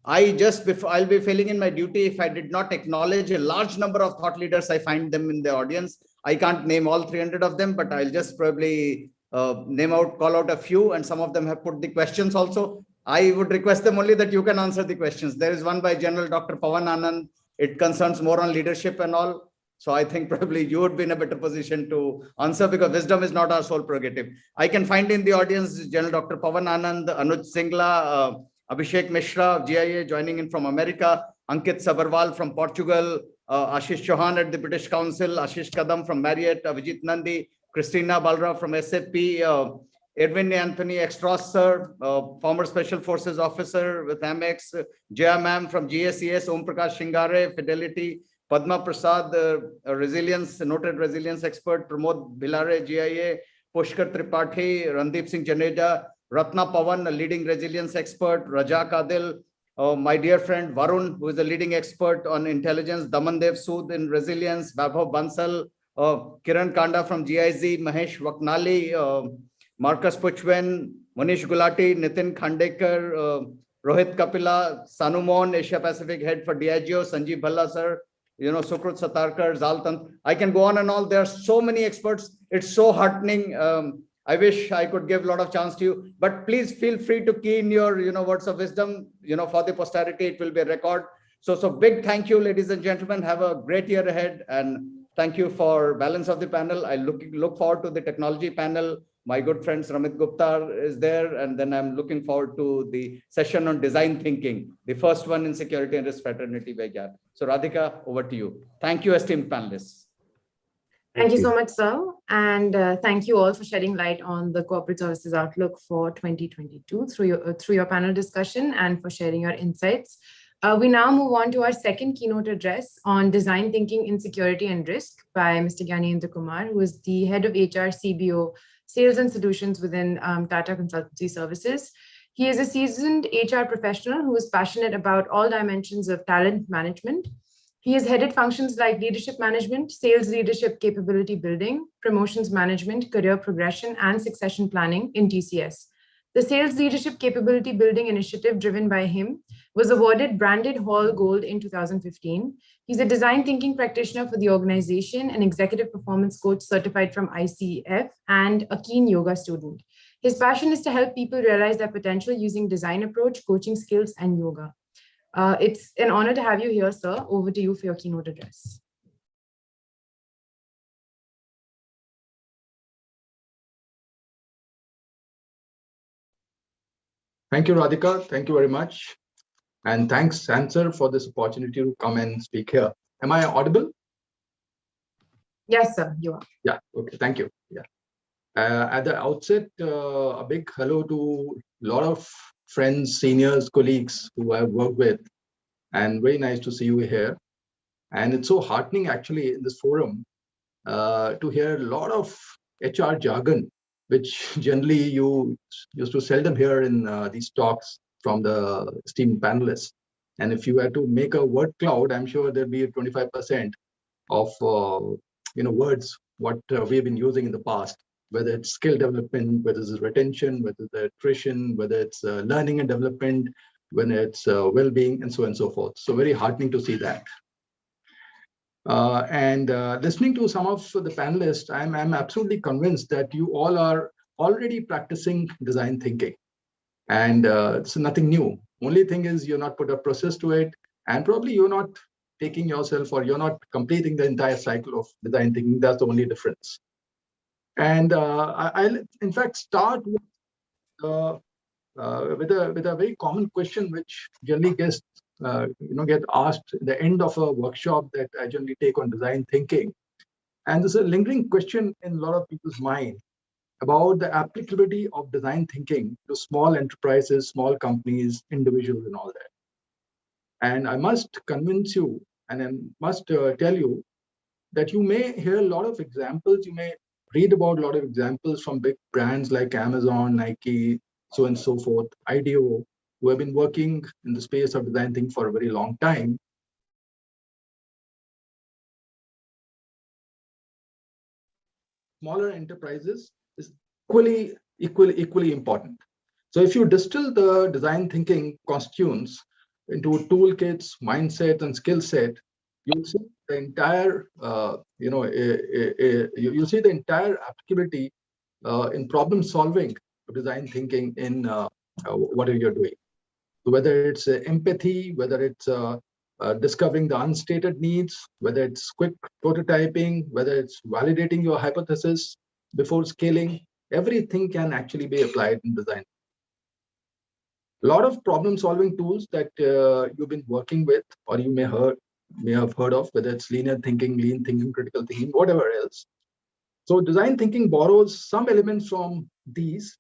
I'll be failing in my duty if I did not acknowledge a large number of thought leaders. I find them in the audience. I can't name all 300 of them, but I'll just probably call out a few, and some of them have put the questions also. I would request them only that you can answer the questions. There is one by General Dr. Pawan Anand. It concerns more on leadership and all. So I think probably you would be in a better position to answer, because wisdom is not our sole prerogative. I can find in the audience General Dr. Pawan Anand, Anuj Singla, Abhishek Mishra of GIA joining in from America, Ankit Sabarwal from Portugal, Ashish Chauhan at the British Council, Ashish Kadam from Marriott, Avijit Nandi, Christina Balra from SAP, Edwin Anthony Extros, sir, former Special Forces officer with Amex, Jaya Ma'am from GSES, Om Prakash Shingare, Fidelity, Padma Prasad, noted resilience expert, Pramod Bhilare, GIA, Pushkar Tripathi, Randeep Singh Janeja, Ratna Pawan, a leading resilience expert, Raja Kadil, my dear friend Varun, who is a leading expert on intelligence, Damandev Sood in resilience, Vaibhav Bansal, Kiran Kanda from GIZ, Mahesh Waknali, Marcus Puchwen, Manish Gulati, Nitin Khandekar, Rohit Kapila, Sanumon, Asia Pacific head for Diageo, Sanjeev Bhalla sir, Sukrut Satarkar, Zaltan. I can go on and all. There are so many experts. It's so heartening. I wish I could give a lot of chance to you, but please feel free to key in your, words of wisdom, for the posterity. It will be a record. So big thank you, ladies and gentlemen. Have a great year ahead, and thank you for balance of the panel. I look forward to the technology panel. My good friend Ramit Gupta is there, and then I'm looking forward to the session on design thinking, the first one in security and risk fraternity by GAP. So Radhika, over to you. Thank you, esteemed panelists. Thank you so much, sir. And thank you all for shedding light on the corporate services outlook for 2022 through your panel discussion and for sharing your insights. We now move on to our second keynote address on design thinking in security and risk by Mr. Gyanendra Kumar, who is the head of HR, CBO, sales and solutions within Tata Consultancy Services. He is a seasoned HR professional who is passionate about all dimensions of talent management. He has headed functions like leadership management, sales leadership capability building, promotions management, career progression, and succession planning in TCS. The Sales Leadership Capability Building Initiative driven by him was awarded Branded Hall Gold in 2015. He's a design thinking practitioner for the organization, an executive performance coach certified from ICF, and a keen yoga student. His passion is to help people realize their potential using design approach, coaching skills, and yoga. It's an honor to have you here, sir. Over to you for your keynote address. Thank you, Radhika. Thank you very much. And thanks, Answer, for this opportunity to come and speak here. Am I audible? Yes, sir, you are. Yeah, okay, thank you. Yeah. At the outset, a big hello to a lot of friends, seniors, colleagues who I've worked with, and very nice to see you here. And it's so heartening actually in this forum to hear a lot of HR jargon, which generally you used to seldom hear in these talks from the esteemed panelists. And if you had to make a word cloud, I'm sure there'd be 25% of words what we've been using in the past, whether it's skill development, whether it's retention, whether it's attrition, whether it's learning and development, when it's well-being, and so on and so forth. So very heartening to see that. Listening to some of the panelists, I'm absolutely convinced that you all are already practicing design thinking. And it's nothing new. Only thing is you're not put a process to it, and probably you're not taking yourself, or you're not completing the entire cycle of design thinking. That's the only difference. And I'll in fact start with a very common question, which generally gets get asked at the end of a workshop that I generally take on design thinking. And this is a lingering question in a lot of people's mind about the applicability of design thinking to small enterprises, small companies, individuals, and all that. And I must convince you, and I must tell you that you may hear a lot of examples, you may read about a lot of examples from big brands like Amazon, Nike, so on and so forth, IDEO, who have been working in the space of design thinking for a very long time. Smaller enterprises is equally important. So if you distill the design thinking constituents into toolkits, mindset, and skill set, you'll see the entire you'll see the entire applicability in problem solving of design thinking in whatever you're doing. So whether it's empathy, whether it's discovering the unstated needs, whether it's quick prototyping, whether it's validating your hypothesis before scaling, everything can actually be applied in design. A lot of problem-solving tools that you've been working with, or you may have heard of, whether it's linear thinking, lean thinking, critical thinking, whatever else. So design thinking borrows some elements from these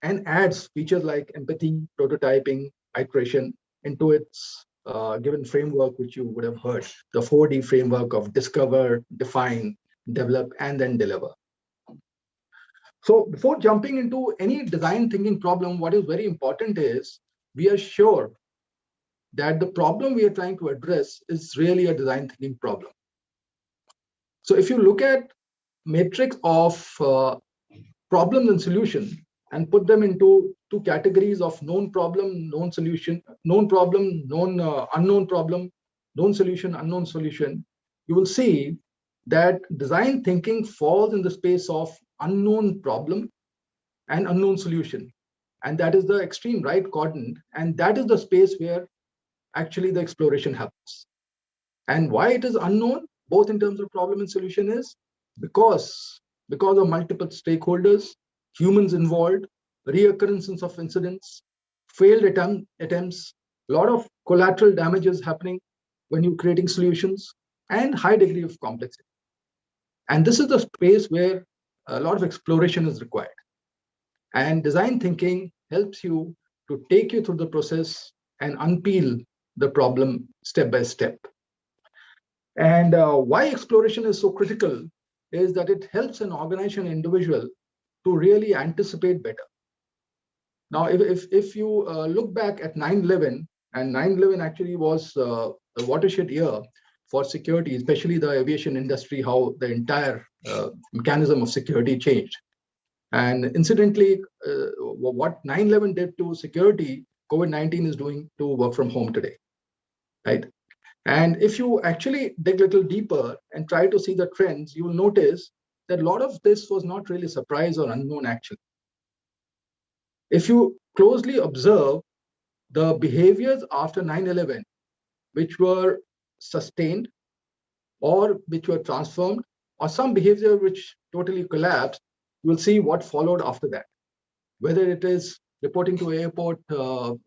and adds features like empathy, prototyping, iteration into its given framework, which you would have heard, the 4D framework of discover, define, develop, and then deliver. So before jumping into any design thinking problem, what is very important is we are sure that the problem we are trying to address is really a design thinking problem. So if you look at matrix of problems and solution and put them into two categories of known problem, known solution, known problem, known unknown problem, known solution, unknown solution, you will see that design thinking falls in the space of unknown problem and unknown solution. And that is the extreme right quadrant. And that is the space where actually the exploration happens. And why it is unknown, both in terms of problem and solution, is because of multiple stakeholders, humans involved, reoccurrences of incidents, failed attempts, a lot of collateral damages happening when you're creating solutions, and high degree of complexity. And this is the space where a lot of exploration is required. And design thinking helps you to take you through the process and unpeel the problem step by step. And why exploration is so critical is that it helps an organization, individual, to really anticipate better. Now, if you look back at 9/11, and 9/11 actually was a watershed year for security, especially the aviation industry, how the entire mechanism of security changed. And incidentally, what 9/11 did to security, COVID-19 is doing to work from home today, right? And if you actually dig a little deeper and try to see the trends, you will notice that a lot of this was not really surprise or unknown actually. if you closely observe the behaviors after 9/11, which were sustained or which were transformed, or some behavior which totally collapsed, you'll see what followed after that. Whether it is reporting to airport,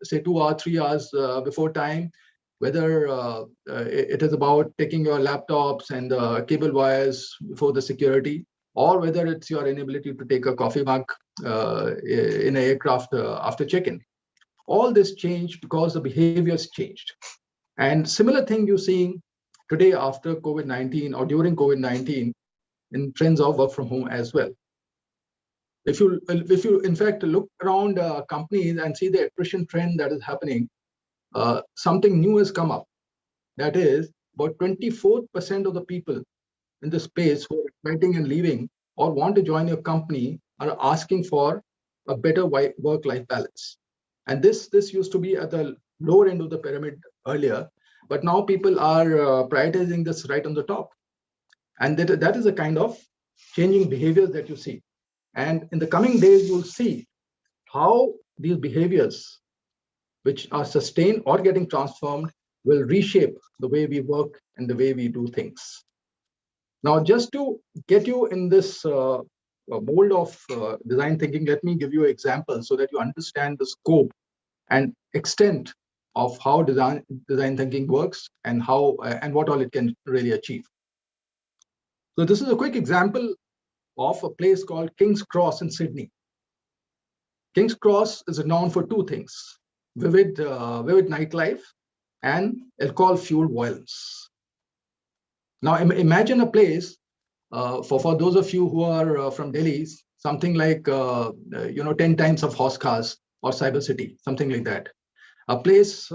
say 2 or 3 hours before time, whether it is about taking your laptops and cable wires before the security, or whether it's your inability to take a coffee mug in an aircraft after check-in. All this changed because the behaviors changed. And similar thing you're seeing today after COVID-19 or during COVID-19 in trends of work from home as well. If you in fact look around companies and see the attrition trend that is happening, something new has come up. That is, about 24% of the people in the space who are quitting and leaving or want to join your company are asking for a better work-life balance. And this used to be at the lower end of the pyramid earlier, but now people are prioritizing this right on the top. And that is a kind of changing behaviors that you see. And in the coming days, you'll see how these behaviors, which are sustained or getting transformed, will reshape the way we work and the way we do things. Now, just to get you in this mold of design thinking, let me give you an example so that you understand the scope and extent of how design thinking works and how and what all it can really achieve. So this is a quick example of a place called King's Cross in Sydney. King's Cross is known for two things: vivid nightlife and alcohol-fueled violence. Now imagine a place for those of you who are from Delhi, something like 10 times of horse cars or Cyber City, something like that. A place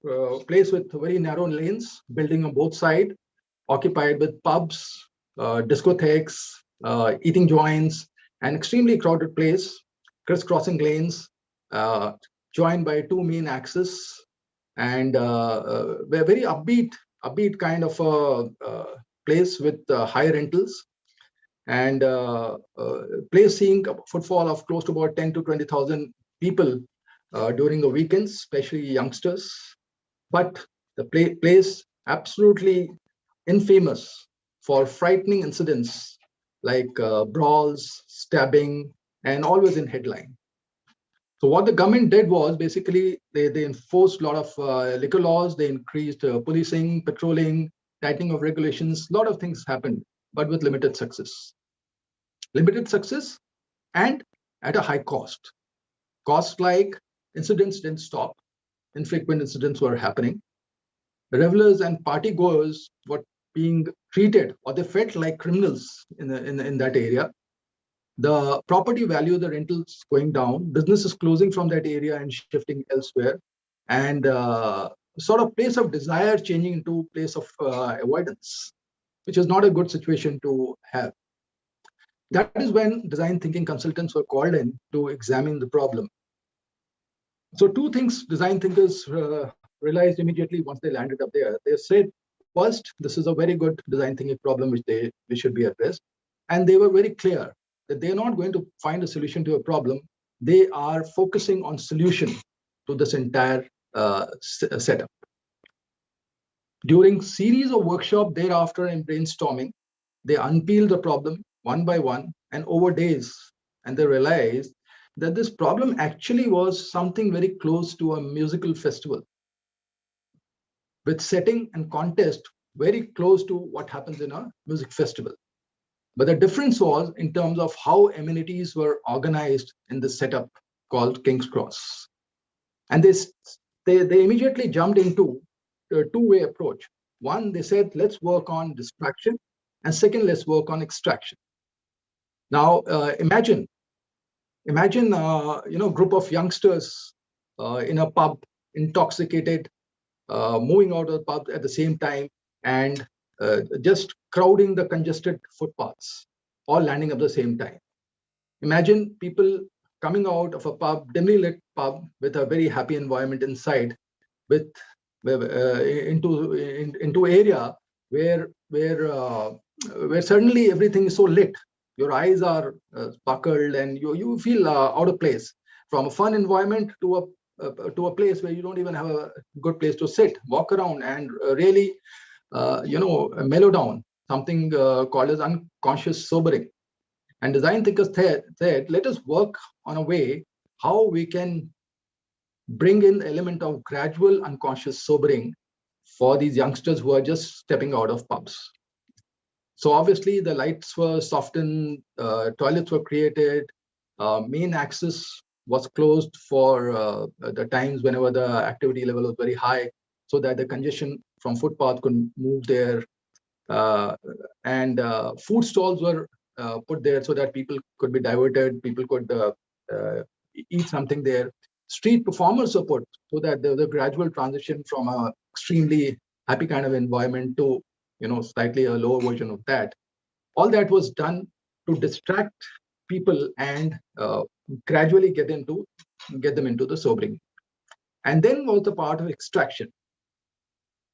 with very narrow lanes, building on both sides, occupied with pubs, discotheques, eating joints, an extremely crowded place, crisscrossing lanes, joined by two main axes, and very upbeat kind of a place with high rentals, and place seeing a footfall of close to about 10 to 20,000 people during the weekends, especially youngsters. But the place absolutely infamous for frightening incidents like brawls, stabbing, and always in headline. So what the government did was basically they enforced a lot of liquor laws, they increased policing, patrolling, tightening of regulations, a lot of things happened, but with limited success. Limited success and at a high cost. Cost like incidents didn't stop, infrequent incidents were happening. The revelers and party goers were being treated, or they felt like criminals in that area. The property value, the rentals going down, businesses closing from that area and shifting elsewhere, and sort of place of desire changing into place of avoidance, which is not a good situation to have. That is when design thinking consultants were called in to examine the problem. So two things design thinkers realized immediately once they landed up there. They said, first, this is a very good design thinking problem which should be addressed. And they were very clear that they're not going to find a solution to a problem. They are focusing on solution to this entire setup. During series of workshops thereafter and brainstorming, they unpeeled the problem one by one and over days, and they realized that this problem actually was something very close to a musical festival, with setting and contest very close to what happens in a music festival. But the difference was in terms of how amenities were organized in the setup called King's Cross. And they immediately jumped into a two-way approach. One, they said, let's work on distraction. And second, let's work on extraction. Now, imagine a group of youngsters in a pub, intoxicated, moving out of the pub at the same time, and just crowding the congested footpaths, all landing at the same time. Imagine people coming out of a pub, dimly lit pub, with a very happy environment inside, with into area where suddenly everything is so lit. Your eyes are sparkled and you feel out of place. from a fun environment to a place where you don't even have a good place to sit, walk around, and really, mellow down, something called as unconscious sobering. And design thinkers said, let us work on a way how we can bring in the element of gradual unconscious sobering for these youngsters who are just stepping out of pubs. So obviously the lights were softened, toilets were created, main access was closed for the times whenever the activity level was very high, so that the congestion from footpath could move there. And food stalls were put there so that people could be diverted, people could eat something there. Street performers were put so that there was a gradual transition from a extremely happy kind of environment to, slightly a lower version of that. All that was done to distract people and gradually get them into the sobering. And then was the part of extraction.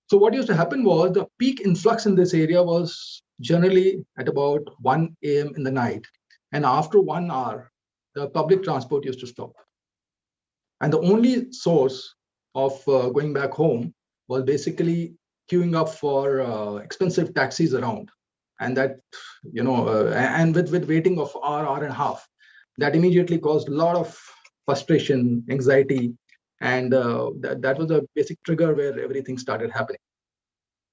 So what used to happen was the peak influx in this area was generally at about 1 a.m. in the night. And after 1 hour, the public transport used to stop. And the only source of going back home was basically queuing up for expensive taxis around. And that, and with waiting of hour and a half, that immediately caused a lot of frustration, anxiety, and that was a basic trigger where everything started happening.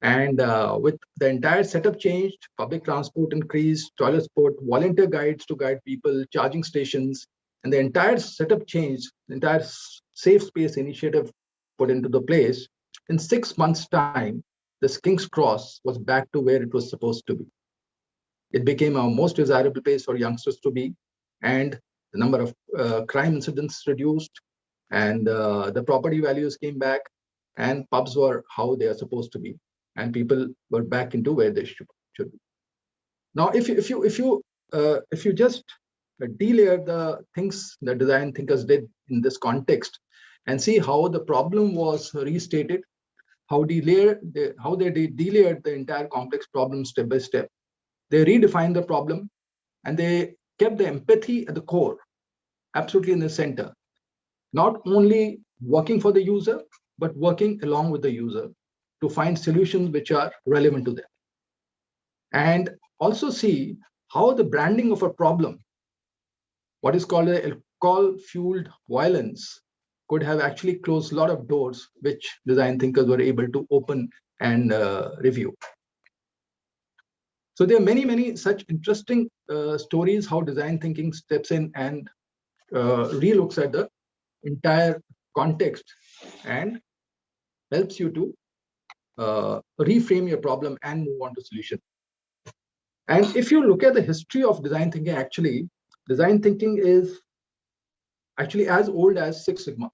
And with the entire setup changed, public transport increased, toilets put, volunteer guides to guide people, charging stations, and the entire setup changed, the entire safe space initiative put into the place. In 6 months' time, this King's Cross was back to where it was supposed to be. It became a most desirable place for youngsters to be, and the number of crime incidents reduced, and the property values came back, and pubs were how they are supposed to be, and people were back into where they should be. Now, if you just delayer the things that design thinkers did in this context, and see how the problem was restated, how they delayered the entire complex problem step by step. They redefined the problem, and they kept the empathy at the core, absolutely in the center. Not only working for the user, but working along with the user to find solutions which are relevant to them. And also see how the branding of a problem, what is called alcohol-fueled violence, could have actually closed a lot of doors which design thinkers were able to open and review. So there are many, many such interesting stories how design thinking steps in and relooks at the entire context and helps you to reframe your problem and move on to solution. And if you look at the history of design thinking, actually, design thinking is actually as old as Six Sigma.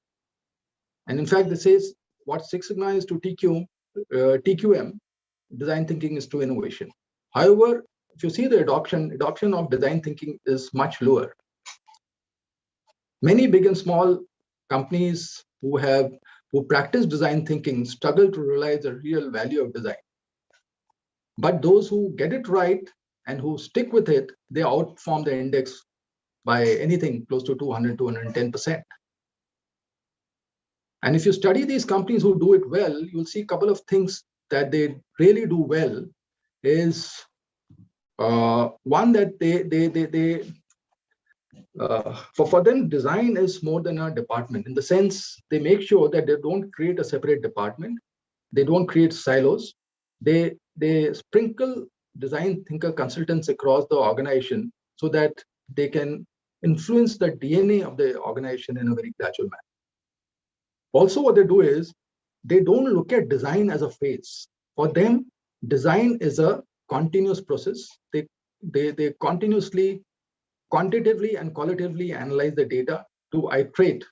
And in fact, this is what Six Sigma is to TQM, design thinking is to innovation. However, if you see the adoption of design thinking is much lower. Many big and small companies who practice design thinking struggle to realize the real value of design. But those who get it right and who stick with it, they outperform the index by anything close to 200, 210%. And if you study these companies who do it well, you'll see a couple of things that they really do well. Is one that for them, design is more than a department, in the sense they make sure that they don't create a separate department, they don't create silos, they sprinkle design thinker consultants across the organization so that they can influence the DNA of the organization in a very gradual manner. Also, what they do is they don't look at design as a phase. For them, design is a continuous process. They continuously, quantitatively and qualitatively analyze the data to iterate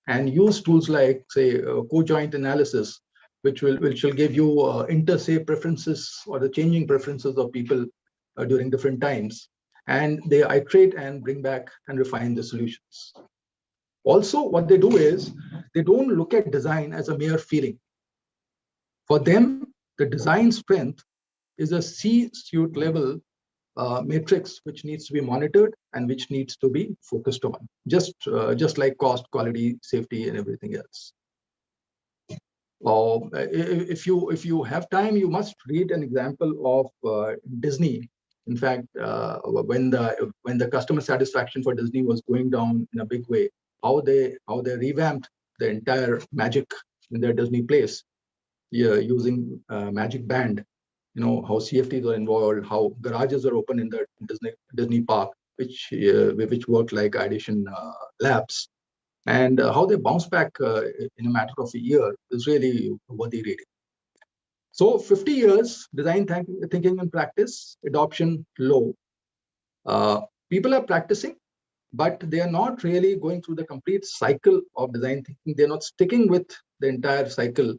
and use tools like, say, co-joint analysis, which will give you inter-se preferences or the changing preferences of people during different times. And they iterate and bring back and refine the solutions. Also, what they do is they don't look at design as a mere feeling. For them, the design strength is a C-suite level matrix which needs to be monitored and which needs to be focused on, just like cost, quality, safety, and everything else. If you have time, you must read an example of Disney. In fact, when the customer satisfaction for Disney was going down in a big way, how they revamped the entire magic in their Disney place, using Magic Band. You know how CFTs are involved, how garages are open in the Disney park, which work like ideation labs. And how they bounce back in a matter of a year is really worthy reading. So 50 years, design thinking and practice, adoption low. People are practicing, but they are not really going through the complete cycle of design thinking. They're not sticking with the entire cycle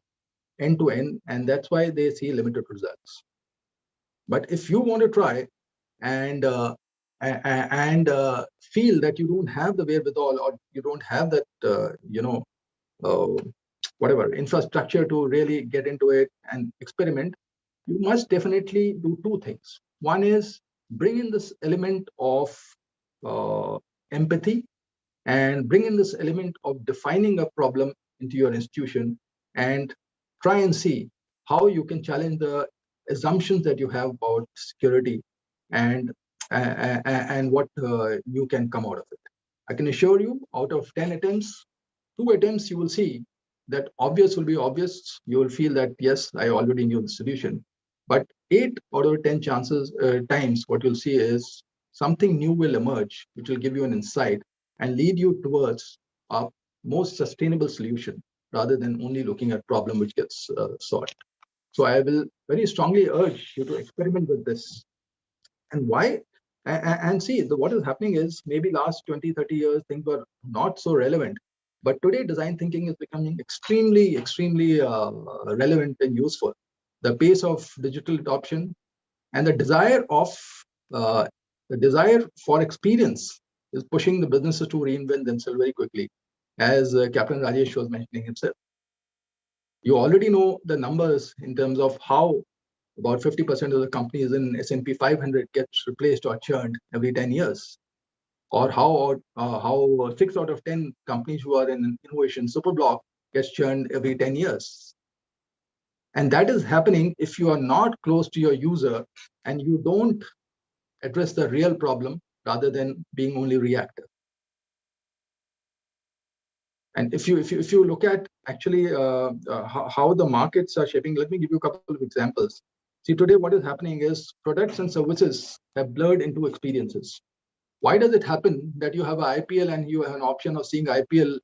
end to end, and that's why they see limited results. But if you want to try and feel that you don't have the wherewithal, or you don't have that whatever infrastructure to really get into it and experiment, you must definitely do two things. One is bring in this element of empathy, and bring in this element of defining a problem into your institution, and try and see how you can challenge the assumptions that you have about security, and what you can come out of it. I can assure you, out of 10 attempts, 2 attempts, you will see that obvious will be obvious. You will feel that, yes, I already knew the solution. But 8 out of 10 times, what you'll see is something new will emerge, which will give you an insight and lead you towards a most sustainable solution, rather than only looking at problem which gets solved. So I will very strongly urge you to experiment with this. And why? And see, what is happening is, maybe last 20, 30 years, things were not so relevant. But today, design thinking is becoming extremely, extremely relevant and useful. The pace of digital adoption and the desire for experience is pushing the businesses to reinvent themselves very quickly, as Captain Rajesh was mentioning himself. You already know the numbers in terms of how about 50% of the companies in S&P 500 gets replaced or churned every 10 years. Or how 6 out of 10 companies who are in innovation super block gets churned every 10 years. And that is happening if you are not close to your user and you don't address the real problem, rather than being only reactive. And if you look at actually how the markets are shaping, let me give you a couple of examples. See, today what is happening is products and services have blurred into experiences. Why does it happen that you have an IPL and you have an option of seeing IPL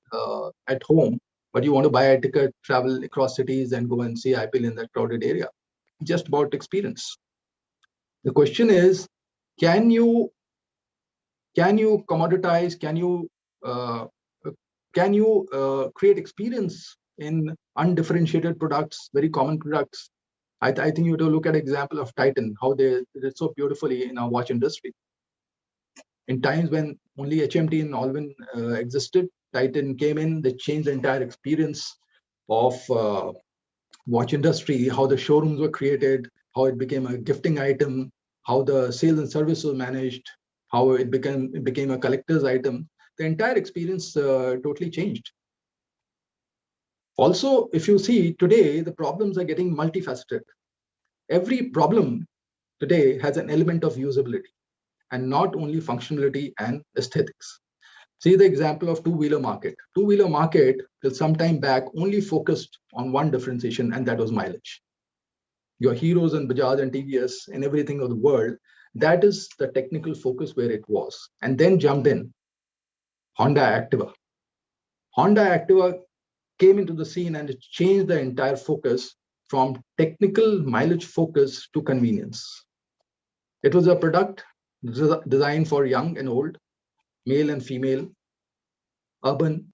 at home, but you want to buy a ticket, travel across cities and go and see IPL in that crowded area? Just about experience. The question is, can you commoditize, can you create experience in undifferentiated products, very common products? I think you have to look at an example of Titan, how they did it so beautifully in our watch industry. In times when only HMT and Alvin existed, Titan came in, they changed the entire experience of watch industry, how the showrooms were created, how it became a gifting item, how the sales and service was managed, how it became a collector's item. The entire experience totally changed. Also, if you see today, the problems are getting multifaceted. Every problem today has an element of usability, and not only functionality and aesthetics. See the example of two-wheeler market. Two-wheeler market till some time back only focused on one differentiation, and that was mileage. Your heroes and Bajaj and TVS and everything of the world, that is the technical focus where it was. And then jumped in Honda Activa. Honda Activa came into the scene and it changed the entire focus from technical mileage focus to convenience. It was a product designed for young and old, male and female, urban,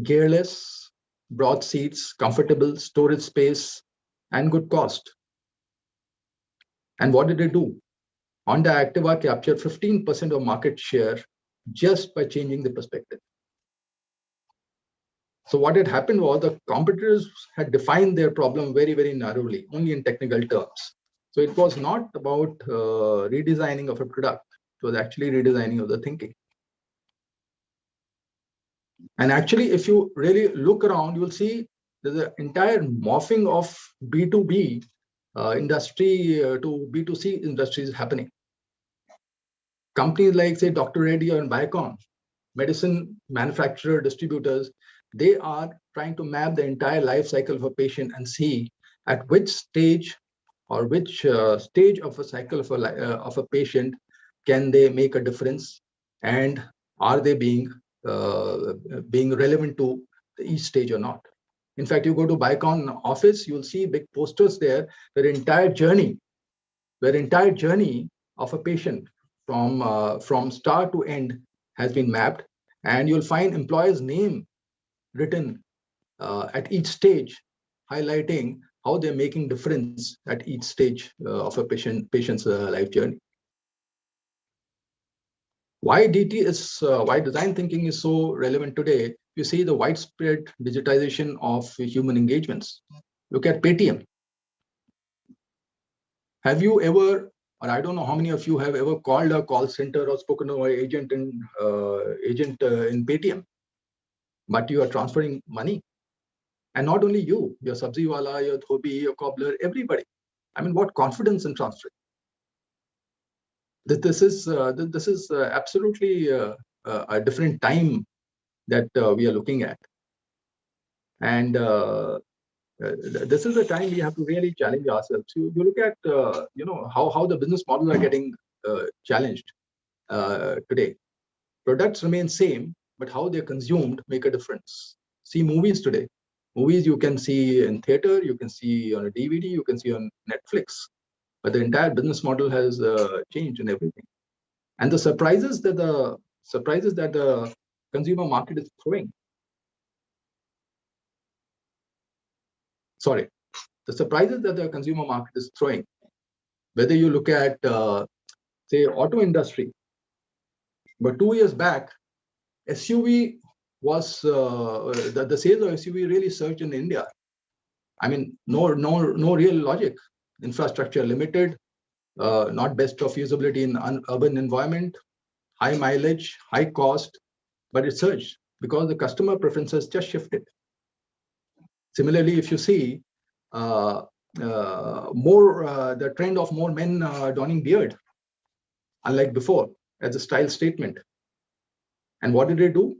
gearless, broad seats, comfortable, storage space, and good cost. And what did it do? Honda Activa captured 15% of market share just by changing the perspective. So what had happened was the competitors had defined their problem very, very narrowly, only in technical terms. So it was not about redesigning of a product. It was actually redesigning of the thinking. And actually, if you really look around, you'll see there's an entire morphing of B2B industry to B2C industries happening. Companies like, say, Dr. Reddy and Biocon, medicine manufacturer, distributors, they are trying to map the entire life cycle of a patient and see at which stage or which stage of a cycle of a patient can they make a difference, and are they being relevant to each stage or not. In fact, you go to Biocon office, you'll see big posters there, their entire journey of a patient from start to end has been mapped, and you'll find employer's name written at each stage, highlighting how they're making difference at each stage of a patient's life journey. Why design thinking is so relevant today? You see the widespread digitization of human engagements. Look at Paytm. Have you ever, or I don't know how many of you have ever called a call center or spoken to an agent in Paytm, but you are transferring money. And not only you, your sabziwala, your dhobi, your cobbler, everybody. I mean, what confidence in transferring? This is absolutely a different time that we are looking at. And this is the time we have to really challenge ourselves. You look at how the business models are getting challenged today. Products remain same, but how they're consumed make a difference. See movies today. Movies you can see in theater, you can see on a DVD, you can see on Netflix, but the entire business model has changed in everything. And the surprises that the consumer market is throwing. Sorry, the surprises that the consumer market is throwing. Whether you look at say auto industry, but 2 years back, SUV was the sales of SUV really surged in India. I mean, no real logic. Infrastructure limited, not best of usability in urban environment, high mileage, high cost, but it surged because the customer preferences just shifted. Similarly, if you see the trend of more men donning beard, unlike before, as a style statement. And what did it do?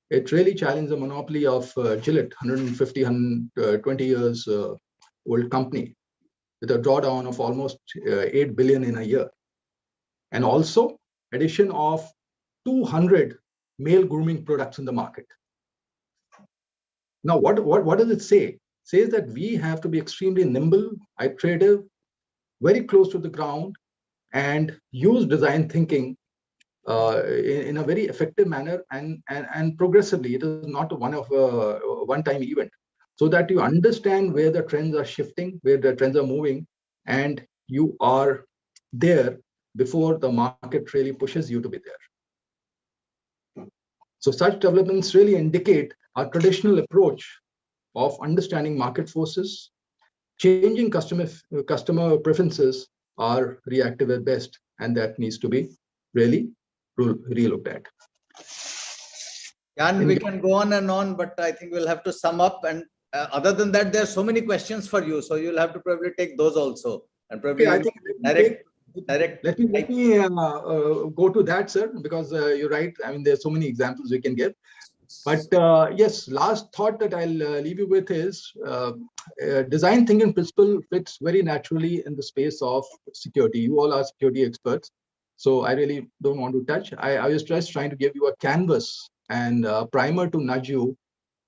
It really challenged the monopoly of Gillette, 120 years old company, with a drawdown of almost 8 billion in a year. And also addition of 200 male grooming products in the market. Now, what does it say? It says that we have to be extremely nimble, iterative, very close to the ground, and use design thinking in a very effective manner and progressively. It is not a one-time event, so that you understand where the trends are shifting, where the trends are moving, and you are there before the market really pushes you to be there. So such developments really indicate our traditional approach of understanding market forces. Changing customer preferences are reactive at best, and that needs to be really re-looked at. Jan, we can go on and on, but I think we'll have to sum up. And other than that, there are so many questions for you, so you'll have to probably take those also. And probably I think direct. Let me go to that, sir, because you're right. I mean, there's so many examples we can give. But yes, last thought that I'll leave you with is design thinking principle fits very naturally in the space of security. You all are security experts, so I really don't want to touch. I was just trying to give you a canvas and a primer to nudge you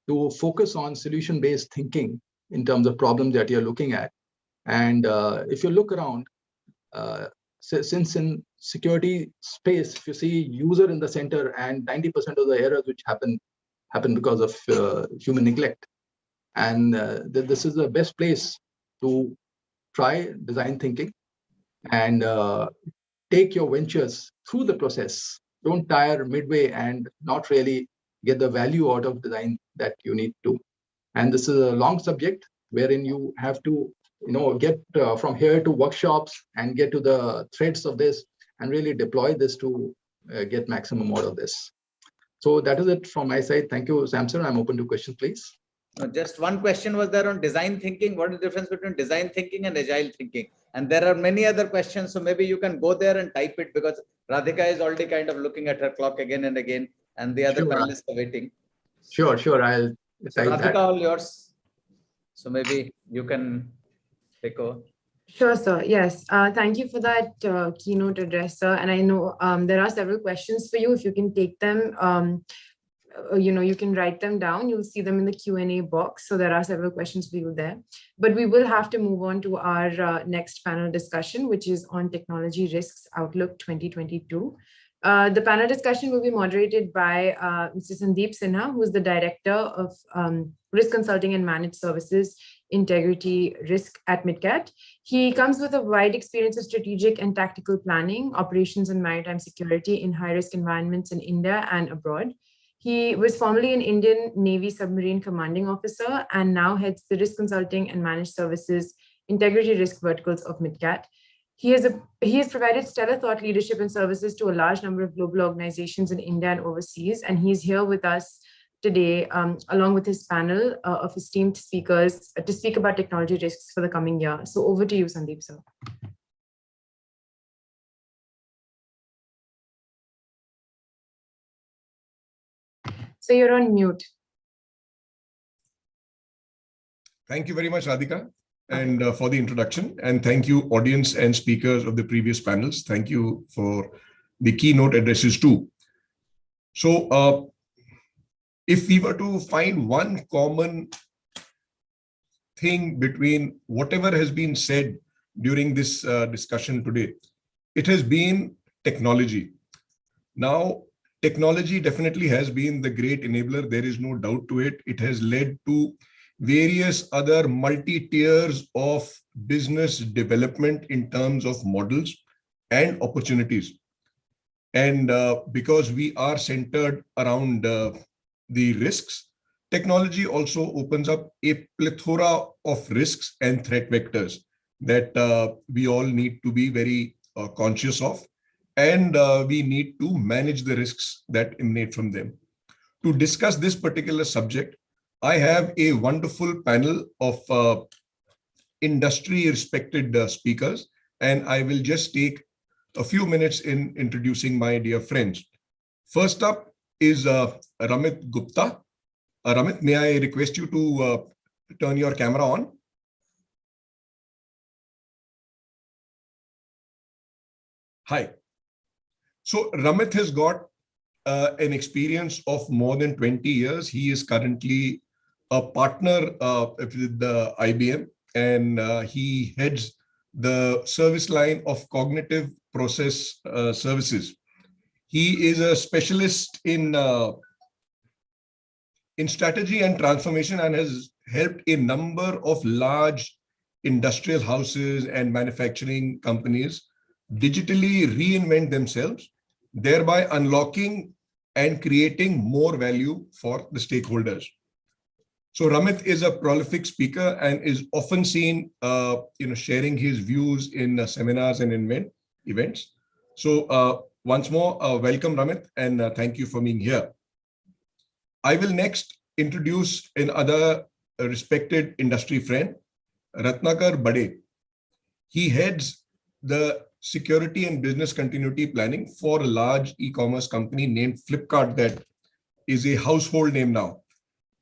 to focus on solution-based thinking in terms of problems that you're looking at. And if you look around, since in security space, if you see user in the center, and 90% of the errors which happen because of human neglect, and this is the best place to try design thinking and take your ventures through the process. Don't tire midway and not really get the value out of design that you need to. And this is a long subject wherein you have to get from here to workshops and get to the threads of this and really deploy this to get maximum out of this. So that is it from my side. Thank you, Samson. I'm open to questions, please. Just one question was there on design thinking. What is the difference between design thinking and agile thinking? And there are many other questions. So maybe you can go there and type it, because Radhika is already kind of looking at her clock again and again, and the other panelists are waiting. Sure. I'll type Radhika, that. all yours. So maybe you can take over. Sure, sir. Yes. Thank you for that keynote address, sir. And I know there are several questions for you. If you can take them, you can write them down. You'll see them in the Q&A box. So there are several questions for you there. But we will have to move on to our next panel discussion, which is on Technology Risks Outlook 2022. The panel discussion will be moderated by Mr. Sandeep Sinha, who is the Director of Risk Consulting and Managed Services Integrity Risk at MitKat. He comes with a wide experience of strategic and tactical planning, operations and maritime security in high-risk environments in India and abroad. He was formerly an Indian Navy submarine commanding officer and now heads the Risk Consulting and Managed Services Integrity Risk verticals of MitKat. He has provided stellar thought leadership and services to a large number of global organizations in India and overseas, and he's here with us today, along with his panel of esteemed speakers, to speak about technology risks for the coming year. So over to you, Sandeep, sir. So you're on mute. Thank you very much, Radhika, and for the introduction. And thank you, audience and speakers of the previous panels. Thank you for the keynote addresses too. So if we were to find one common thing between whatever has been said during this discussion today, it has been technology. Now, technology definitely has been the great enabler. There is no doubt to it. It has led to various other multi-tiers of business development in terms of models and opportunities. And because we are centered around the risks, technology also opens up a plethora of risks and threat vectors that we all need to be very conscious of. And we need to manage the risks that emanate from them. To discuss this particular subject, I have a wonderful panel of industry respected speakers, and I will just take a few minutes in introducing my dear friends. First up is Ramit Gupta. Ramit, may I request you to turn your camera on? Hi. So Ramit has got an experience of more than 20 years. He is currently a partner with the IBM, and he heads the service line of cognitive process services. He is a specialist in strategy and transformation and has helped a number of large industrial houses and manufacturing companies digitally reinvent themselves, thereby unlocking and creating more value for the stakeholders. So Ramit is a prolific speaker and is often seen sharing his views in seminars and events. So once more, welcome Ramit, and thank you for being here. I will next introduce another respected industry friend, Ratnakar Bade. He heads the security and business continuity planning for a large e-commerce company named Flipkart that is a household name now.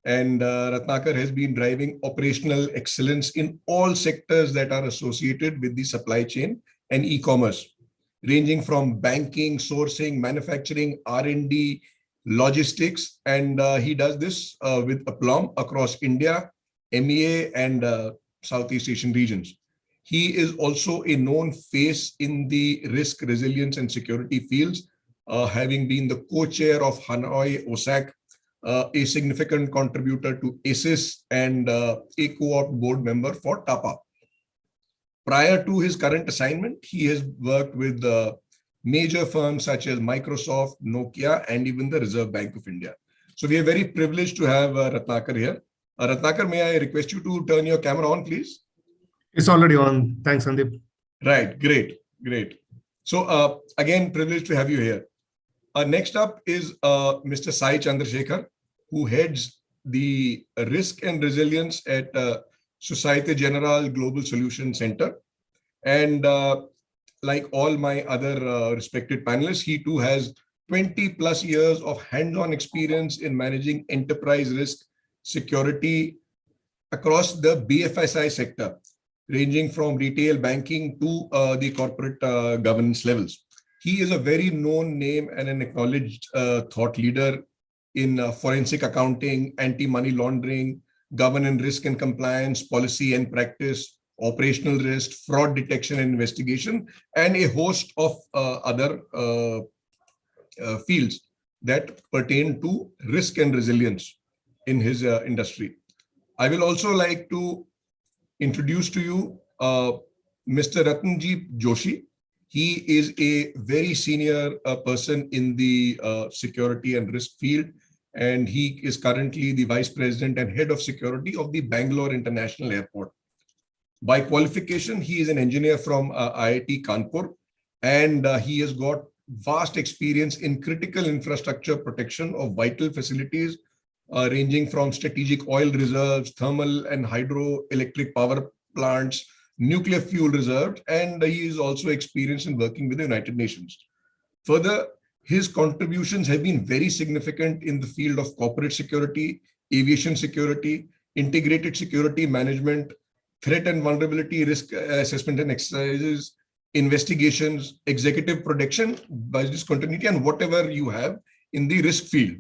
And Ratnakar has been driving operational excellence in all sectors that are associated with the supply chain and e-commerce, ranging from banking, sourcing, manufacturing, R&D, logistics, and he does this with aplomb across India, MEA, and Southeast Asian regions. He is also a known face in the risk, resilience, and security fields, having been the co-chair of Hanoi OSAC, a significant contributor to ACES, and a co-op board member for TAPA. Prior to his current assignment, he has worked with major firms such as Microsoft, Nokia, and even the Reserve Bank of India. So we are very privileged to have Ratnakar here. Ratnakar, may I request you to turn your camera on, please? It's already on. Thanks, Sandeep. Right. Great. Great. So again, privileged to have you here. Next up is Mr. Sai Chandrasekhar, who heads the Risk and Resilience at Societe Generale Global Solution Center. And like all my other respected panelists, he too has 20 plus years of hands-on experience in managing enterprise risk security across the BFSI sector, ranging from retail banking to the corporate governance levels. He is a very known name and an acknowledged thought leader in forensic accounting, anti-money laundering, governance, risk and compliance, policy and practice, operational risk, fraud detection and investigation, and a host of other fields that pertain to risk and resilience in his industry. I will also like to introduce to you Mr. Ratanjeet Joshi. He is a very senior person in the security and risk field, and he is currently the Vice President and Head of Security of the Bangalore International Airport. By qualification, he is an engineer from IIT Kanpur, and he has got vast experience in critical infrastructure protection of vital facilities, ranging from strategic oil reserves, thermal and hydroelectric power plants, nuclear fuel reserves, and he is also experienced in working with the United Nations. Further, his contributions have been very significant in the field of corporate security, aviation security, integrated security management, threat and vulnerability risk assessment and exercises, investigations, executive protection, business continuity, and whatever you have in the risk field.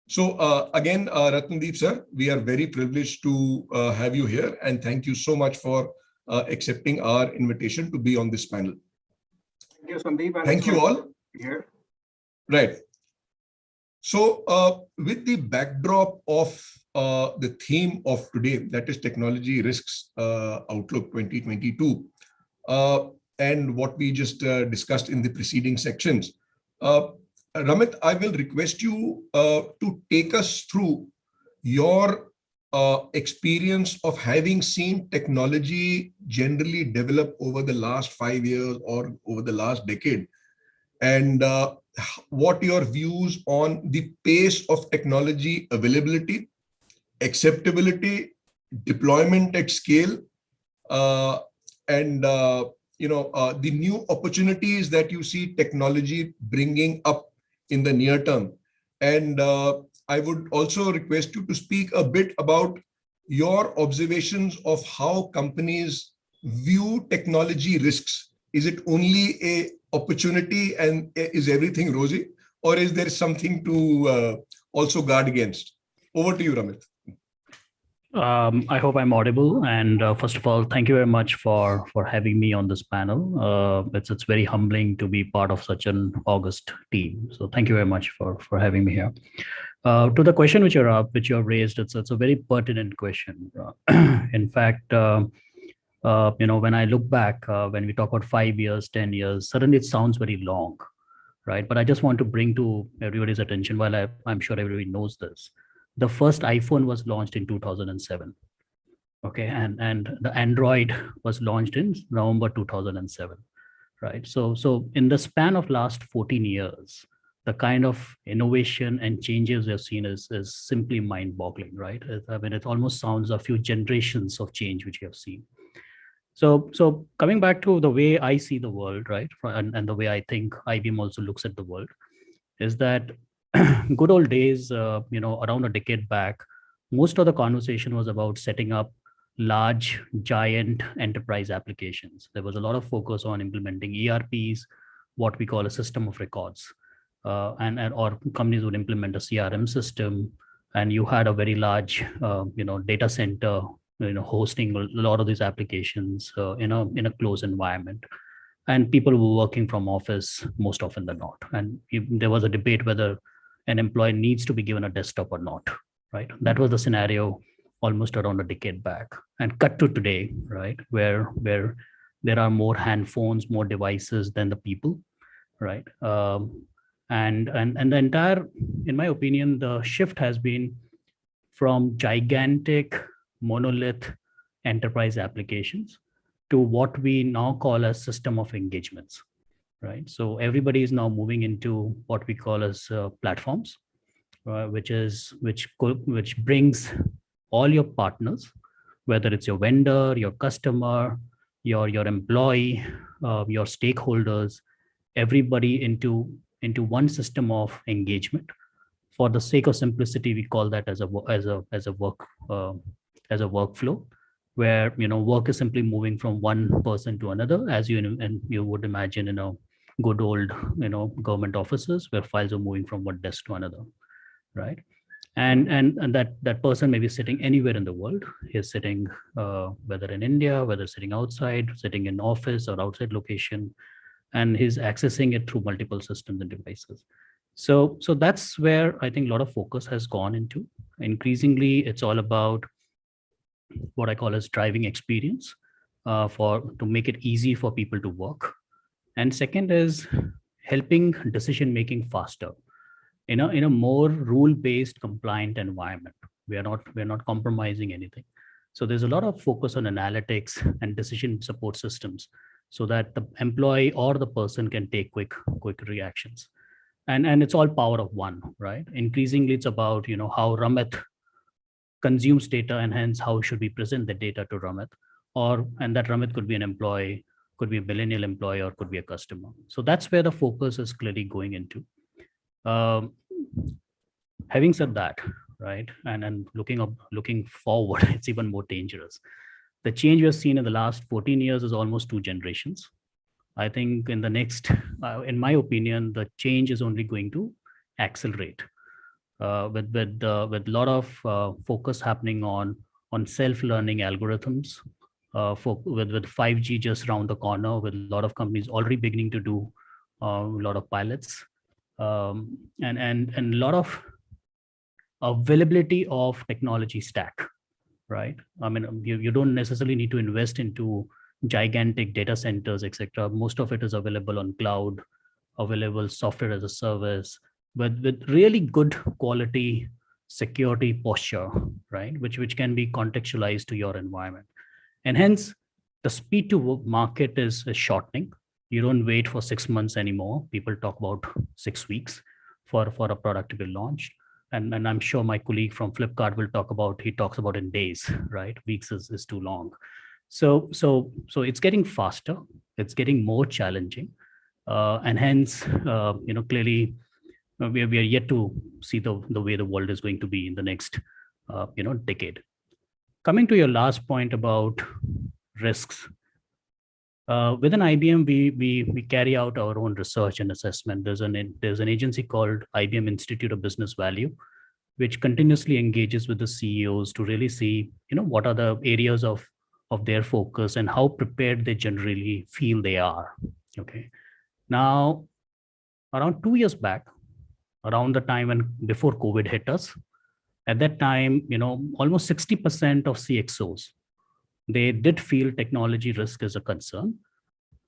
So again, Ratandeep sir, we are very privileged to have you here, and thank you so much for accepting our invitation to be on this panel. Thank you, Sandeep. Thank you all. Here. Right. So with the backdrop of the theme of today, that is Technology Risks Outlook 2022, and what we just discussed in the preceding sections, Ramit, I will request you to take us through your experience of having seen technology generally develop over the last 5 years or over the last decade, and what your views on the pace of technology availability, acceptability, deployment at scale, and the new opportunities that you see technology bringing up in the near term. And I would also request you to speak a bit about your observations of how companies view technology risks. Is it only a opportunity and is everything rosy, or is there something to also guard against? Over to you, Ramit. I hope I'm audible. And first of all, thank you very much for having me on this panel. It's very humbling to be part of such an august team. So thank you very much for having me here. To the question which you have raised, it's a very pertinent question. In fact, when I look back, when we talk about 5 years, 10 years, suddenly it sounds very long, right? But I just want to bring to everybody's attention, while I'm sure everybody knows this. The first iPhone was launched in 2007, okay, and the Android was launched in November 2007, right? So in the span of last 14 years, the kind of innovation and changes we've seen is simply mind-boggling, right? I mean, it almost sounds a few generations of change which we have seen. So coming back to the way I see the world, right, and the way I think IBM also looks at the world, is that good old days, around a decade back, most of the conversation was about setting up large, giant enterprise applications. There was a lot of focus on implementing ERPs, what we call a system of records, or companies would implement a CRM system, and you had a very large, data center, hosting a lot of these applications in a closed environment. And people were working from office most often than not. And there was a debate whether an employee needs to be given a desktop or not, right? That was the scenario almost around a decade back. And cut to today, right, where there are more hand phones, more devices than the people, right? And the entire, in my opinion, the shift has been from gigantic monolith enterprise applications to what we now call a system of engagements, right? So everybody is now moving into what we call as platforms, which brings all your partners, whether it's your vendor, your customer, your employee, your stakeholders, everybody into one system of engagement. For the sake of simplicity, we call that as a workflow, where work is simply moving from one person to another, as you would imagine in a good old government offices where files are moving from one desk to another, right? And that person may be sitting anywhere in the world. He's sitting whether in India, whether sitting outside, sitting in office or outside location, and he's accessing it through multiple systems and devices. So that's where I think a lot of focus has gone into. Increasingly, it's all about what I call as driving experience to make it easy for people to work. And second is helping decision making faster in a more rule-based compliant environment. We're not compromising anything. So there's a lot of focus on analytics and decision support systems so that the employee or the person can take quick reactions. And it's all power of one, right? Increasingly, it's about how Ramit consumes data, and hence how should we present the data to Ramit, and that Ramit could be an employee, could be a millennial employee, or could be a customer. So that's where the focus is clearly going into. Having said that, right, and looking forward, it's even more dangerous. The change we have seen in the last 14 years is almost 2 generations. I think in the next, in my opinion, the change is only going to accelerate with a lot of focus happening on self-learning algorithms. With 5G just around the corner, with a lot of companies already beginning to do a lot of pilots, and a lot of availability of technology stack, right? I mean, you don't necessarily need to invest into gigantic data centers, etc. Most of it is available on cloud, available software as a service, with really good quality security posture, right? Which can be contextualized to your environment. And hence, the speed to market is shortening. You don't wait for 6 months anymore. People talk about 6 weeks for a product to be launched. And I'm sure my colleague from Flipkart will talks about in days, right? Weeks is too long. So it's getting faster, it's getting more challenging, and hence, clearly, we are yet to see the way the world is going to be in the next, decade. Coming to your last point about risks, within IBM, we carry out our own research and assessment. There's an agency called IBM Institute of Business Value, which continuously engages with the CEOs to really see, what are the areas of their focus and how prepared they generally feel they are. Okay. Now, around 2 years back, around the time before COVID hit us, at that time, almost 60% of CXOs, they did feel technology risk is a concern.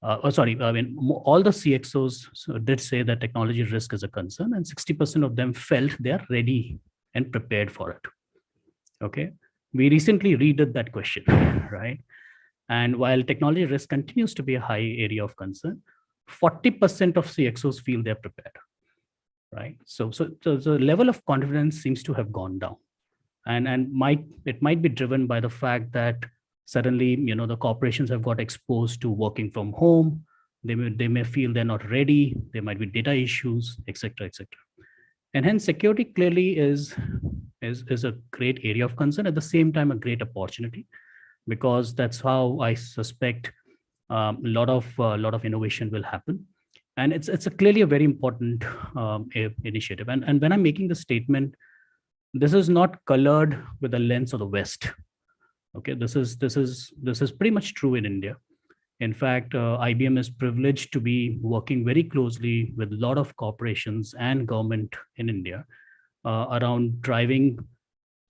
All the CXOs did say that technology risk is a concern, and 60% of them felt they are ready and prepared for it. Okay. We recently redid that question, right? And while technology risk continues to be a high area of concern, 40% of CXOs feel they're prepared, right? So the level of confidence seems to have gone down, and it might be driven by the fact that suddenly, the corporations have got exposed to working from home. They may feel they're not ready. There might be data issues, etc., etc. And hence, security clearly is a great area of concern. At the same time, a great opportunity, because that's how I suspect a lot of innovation will happen. And it's clearly a very important initiative. And when I'm making the statement, this is not colored with the lens of the West. Okay, this is pretty much true in India. In fact, IBM is privileged to be working very closely with a lot of corporations and government in India around driving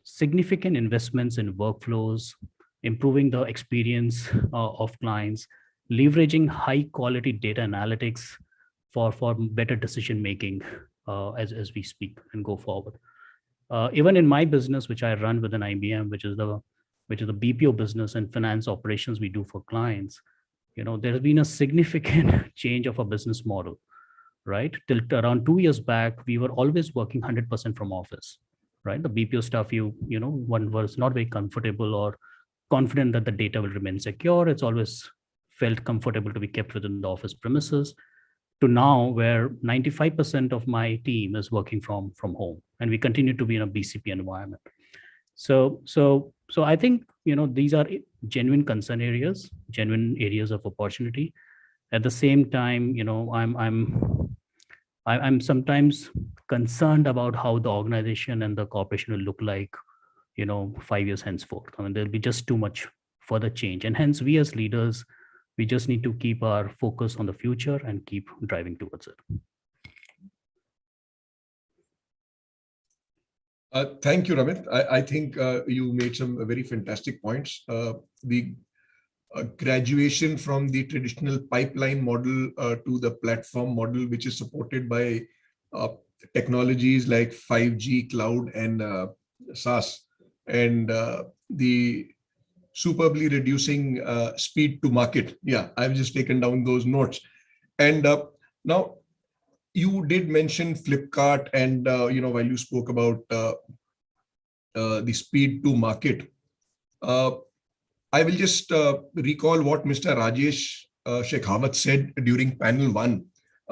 significant investments in workflows, improving the experience of clients, leveraging high quality data analytics for better decision making as we speak and go forward. Even in my business, which I run within IBM, which is the which is the BPO business and finance operations we do for clients, there has been a significant change of a business model, right? Till around 2 years back, we were always working 100% from office, right? The BPO stuff, one was not very comfortable or confident that the data will remain secure. It's always felt comfortable to be kept within the office premises, to now where 95% of my team is working from home, and we continue to be in a BCP environment. So I think, these are genuine concern areas, genuine areas of opportunity. At the same time, I'm sometimes concerned about how the organization and the corporation will look like, 5 years henceforth. I mean, there'll be just too much further change. And hence we as leaders, we just need to keep our focus on the future and keep driving towards it. Thank you, Ramit. I think you made some very fantastic points. The graduation from the traditional pipeline model to the platform model, which is supported by technologies like 5G, cloud, and SaaS, and the superbly reducing speed to market. Yeah, I've just taken down those notes. And now you did mention Flipkart, and while you spoke about the speed to market, I will just recall what Mr. Rajesh Shekhawat said during panel 1.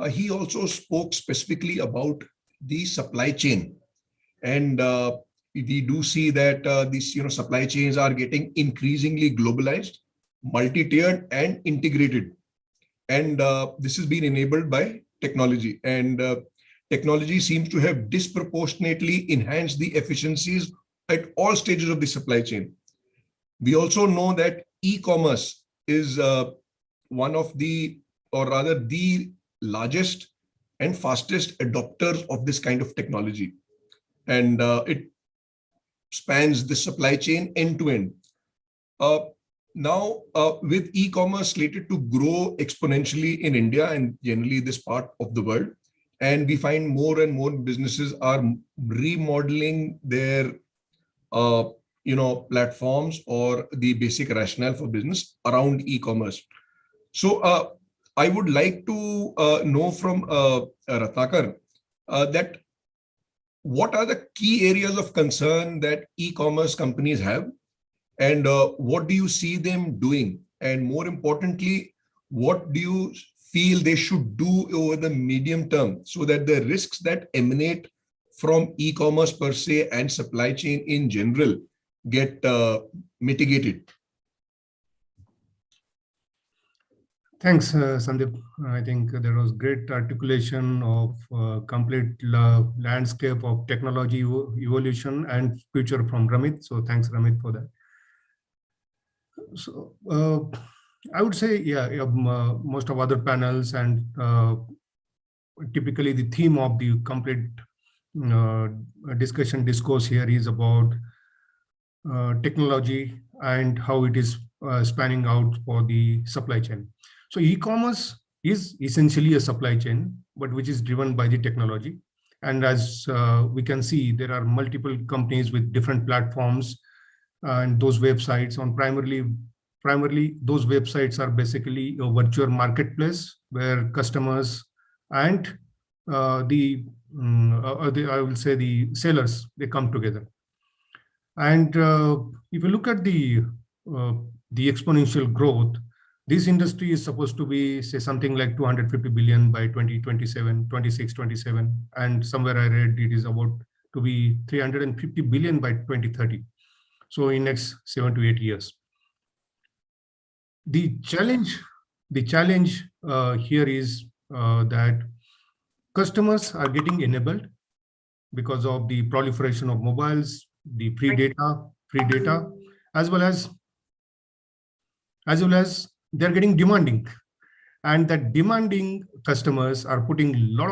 He also spoke specifically about the supply chain, and we do see that these supply chains are getting increasingly globalized, multi-tiered, and integrated, and this has been enabled by technology, and technology seems to have disproportionately enhanced the efficiencies at all stages of the supply chain. We also know that e-commerce is one of the, or rather the largest and fastest adopters of this kind of technology, and it spans the supply chain end to end. Now, with e-commerce slated to grow exponentially in India and generally this part of the world, and we find more and more businesses are remodeling their platforms or the basic rationale for business around e-commerce. So I would like to know from Ratnakar that what are the key areas of concern that e-commerce companies have, and what do you see them doing? And more importantly, what do you feel they should do over the medium term so that the risks that emanate from e-commerce per se and supply chain in general get mitigated? Thanks, Sandeep. I think there was great articulation of complete landscape of technology evolution and future from Ramit. So thanks, Ramit, for that. So I would say, most of other panels and typically the theme of the complete discourse here is about technology and how it is spanning out for the supply chain. So e-commerce is essentially a supply chain, but which is driven by the technology. And as we can see, there are multiple companies with different platforms and those websites on primarily those websites are basically a virtual marketplace where customers and I will say the sellers, they come together. And if you look at the exponential growth, this industry is supposed to be, say, something like 250 billion by 2027, 26, 27. And somewhere I read it is about to be 350 billion by 2030. So in next 7 to 8 years. The challenge here is that customers are getting enabled because of the proliferation of mobiles, the free data, as well as they're getting demanding, and that demanding customers are putting a lot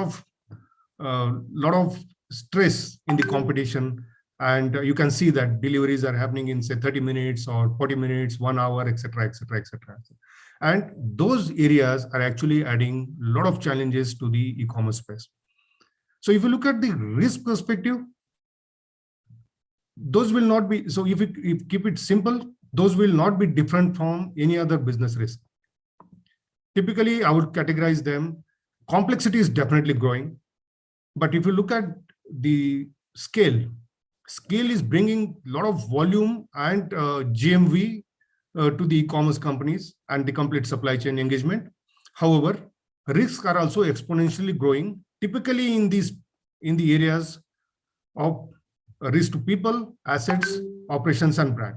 of stress in the competition. And you can see that deliveries are happening in, say, 30 minutes or 40 minutes, 1 hour, etc., etc., etc. And those areas are actually adding a lot of challenges to the e-commerce space. So if you look at the risk perspective, those will not be, so if you keep it simple, those will not be different from any other business risk. Typically, I would categorize them. Complexity is definitely growing. But if you look at the scale is bringing a lot of volume and GMV to the e-commerce companies and the complete supply chain engagement. However, risks are also exponentially growing, typically in the areas of risk to people, assets, operations, and brand.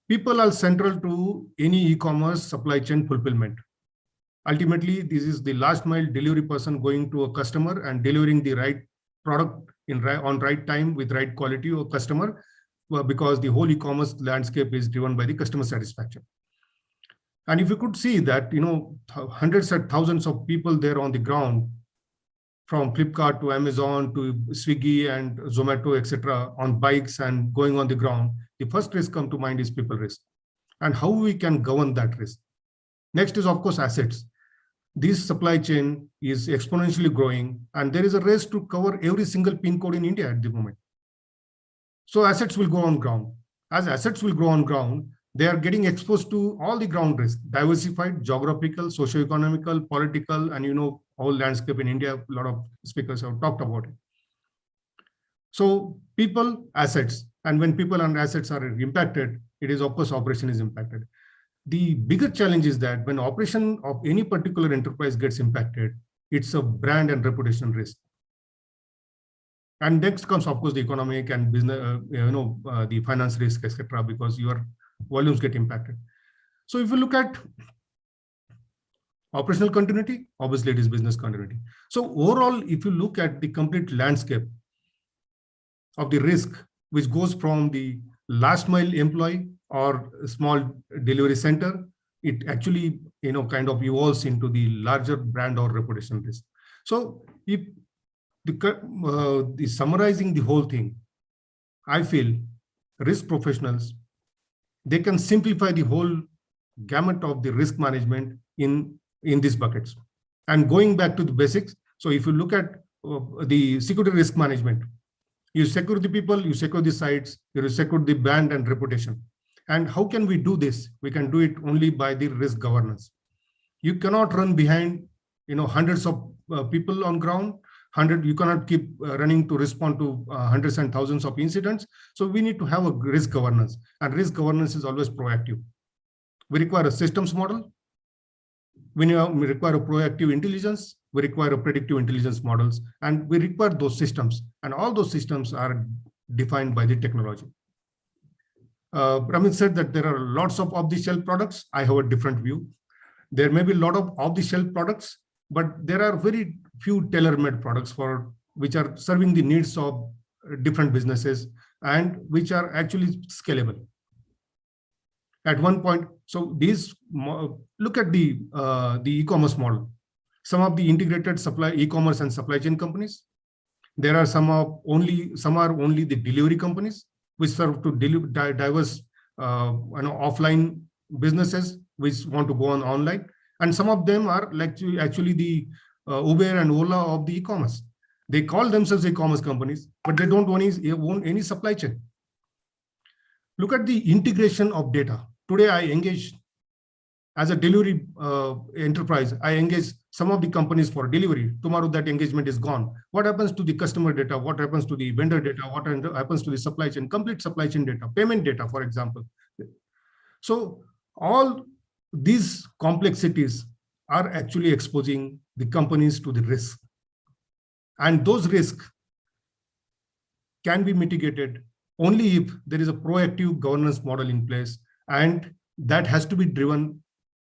People are central to any e-commerce supply chain fulfillment. Ultimately, this is the last mile delivery person going to a customer and delivering the right product on right time with right quality to a customer, because the whole e-commerce landscape is driven by the customer satisfaction. And if you could see that, hundreds of thousands of people there on the ground, from Flipkart to Amazon to Swiggy and Zomato, etc., on bikes and going on the ground, the first risk come to mind is people risk and how we can govern that risk. Next is, of course, assets. This supply chain is exponentially growing, and there is a race to cover every single pin code in India at the moment. So assets will go on ground. As assets will grow on ground, they are getting exposed to all the ground risks, diversified, geographical, socio-economical, political, and whole landscape in India. A lot of speakers have talked about it. So people, assets, and when people and assets are impacted, it is, of course, operation is impacted. The bigger challenge is that when operation of any particular enterprise gets impacted, it's a brand and reputation risk. And next comes, of course, the economic and business, the finance risk, etc., because your volumes get impacted. So if you look at operational continuity, obviously it is business continuity. So overall, if you look at the complete landscape of the risk, which goes from the last mile employee or small delivery center, it actually, kind of evolves into the larger brand or reputation risk. So if the summarizing the whole thing, I feel risk professionals, they can simplify the whole gamut of the risk management in these buckets. And going back to the basics, so if you look at the security risk management, you secure the people, you secure the sites, you secure the brand and reputation. And how can we do this? We can do it only by the risk governance. You cannot run behind, hundreds of people on ground. You cannot keep running to respond to hundreds and thousands of incidents. So we need to have a risk governance, and risk governance is always proactive. We require a systems model. We require a proactive intelligence. We require a predictive intelligence models, and we require those systems. And all those systems are defined by the technology. Ramin said that there are lots of off-the-shelf products. I have a different view. There may be a lot of off-the-shelf products, but there are very few tailor-made products which are serving the needs of different businesses and which are actually scalable. At one point, so these look at the e-commerce model. Some of the integrated e-commerce and supply chain companies. There are some are only the delivery companies which serve to diverse offline businesses which want to go online, and some of them are actually the Uber and Ola of the e-commerce. They call themselves e-commerce companies, but they don't own any supply chain. Look at the integration of data. Today, I engage as a delivery enterprise. I engage some of the companies for delivery. Tomorrow, that engagement is gone. What happens to the customer data? What happens to the vendor data? What happens to the supply chain, complete supply chain data, payment data, for example? So all these complexities are actually exposing the companies to the risk. And those risks can be mitigated only if there is a proactive governance model in place, and that has to be driven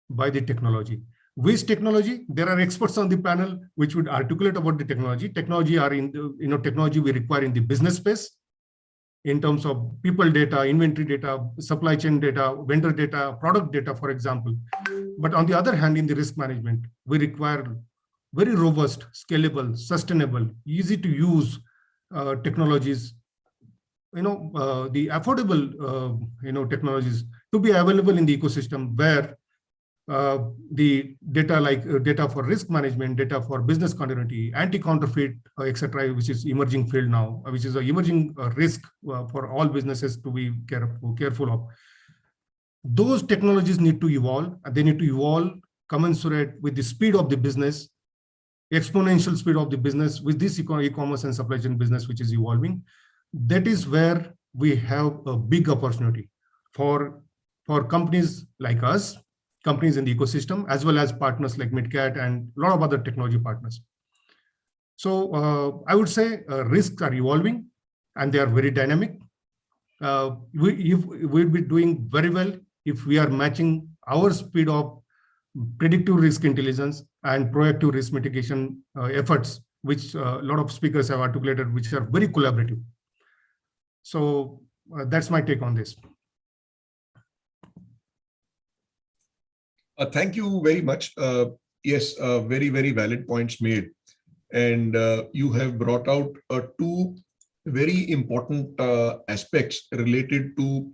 by the technology. Which technology? There are experts on the panel which would articulate about the technology. Technology we require in the business space in terms of people data, inventory data, supply chain data, vendor data, product data, for example. But on the other hand, in the risk management, we require very robust, scalable, sustainable, easy to use technologies, the affordable, technologies to be available in the ecosystem where the data like data for risk management, data for business continuity, anti-counterfeit, etc., which is emerging field now, which is an emerging risk for all businesses to be careful of. Those technologies need to evolve, and they need to evolve commensurate with the speed of the business, exponential speed of the business with this e-commerce and supply chain business, which is evolving. That is where we have a big opportunity for companies like us, companies in the ecosystem, as well as partners like MitKat and a lot of other technology partners. So I would say risks are evolving and they are very dynamic. We'll be doing very well if we are matching our speed of predictive risk intelligence and proactive risk mitigation efforts, which a lot of speakers have articulated, which are very collaborative. So that's my take on this. Thank you very much. Yes, very, very valid points made. And you have brought out two very important aspects related to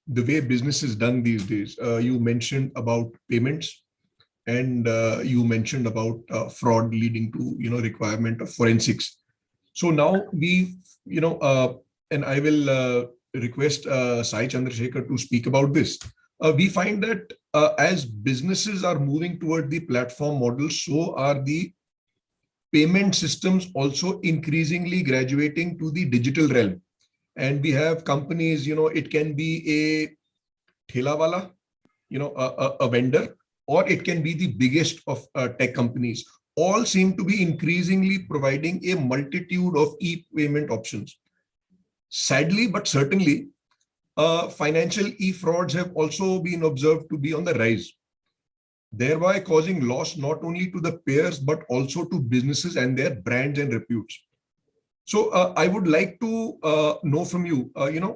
the way business is done these days. You mentioned about payments, and you mentioned about fraud leading to requirement of forensics. So now we, and I will request Sai Chandrasekhar to speak about this. We find that as businesses are moving toward the platform model, so are the payment systems also increasingly graduating to the digital realm. And we have companies, it can be a thelawala, a vendor, or it can be the biggest of tech companies. All seem to be increasingly providing a multitude of e-payment options. Sadly, but certainly, financial e-frauds have also been observed to be on the rise, thereby causing loss not only to the payers, but also to businesses and their brands and reputes. So I would like to know from you,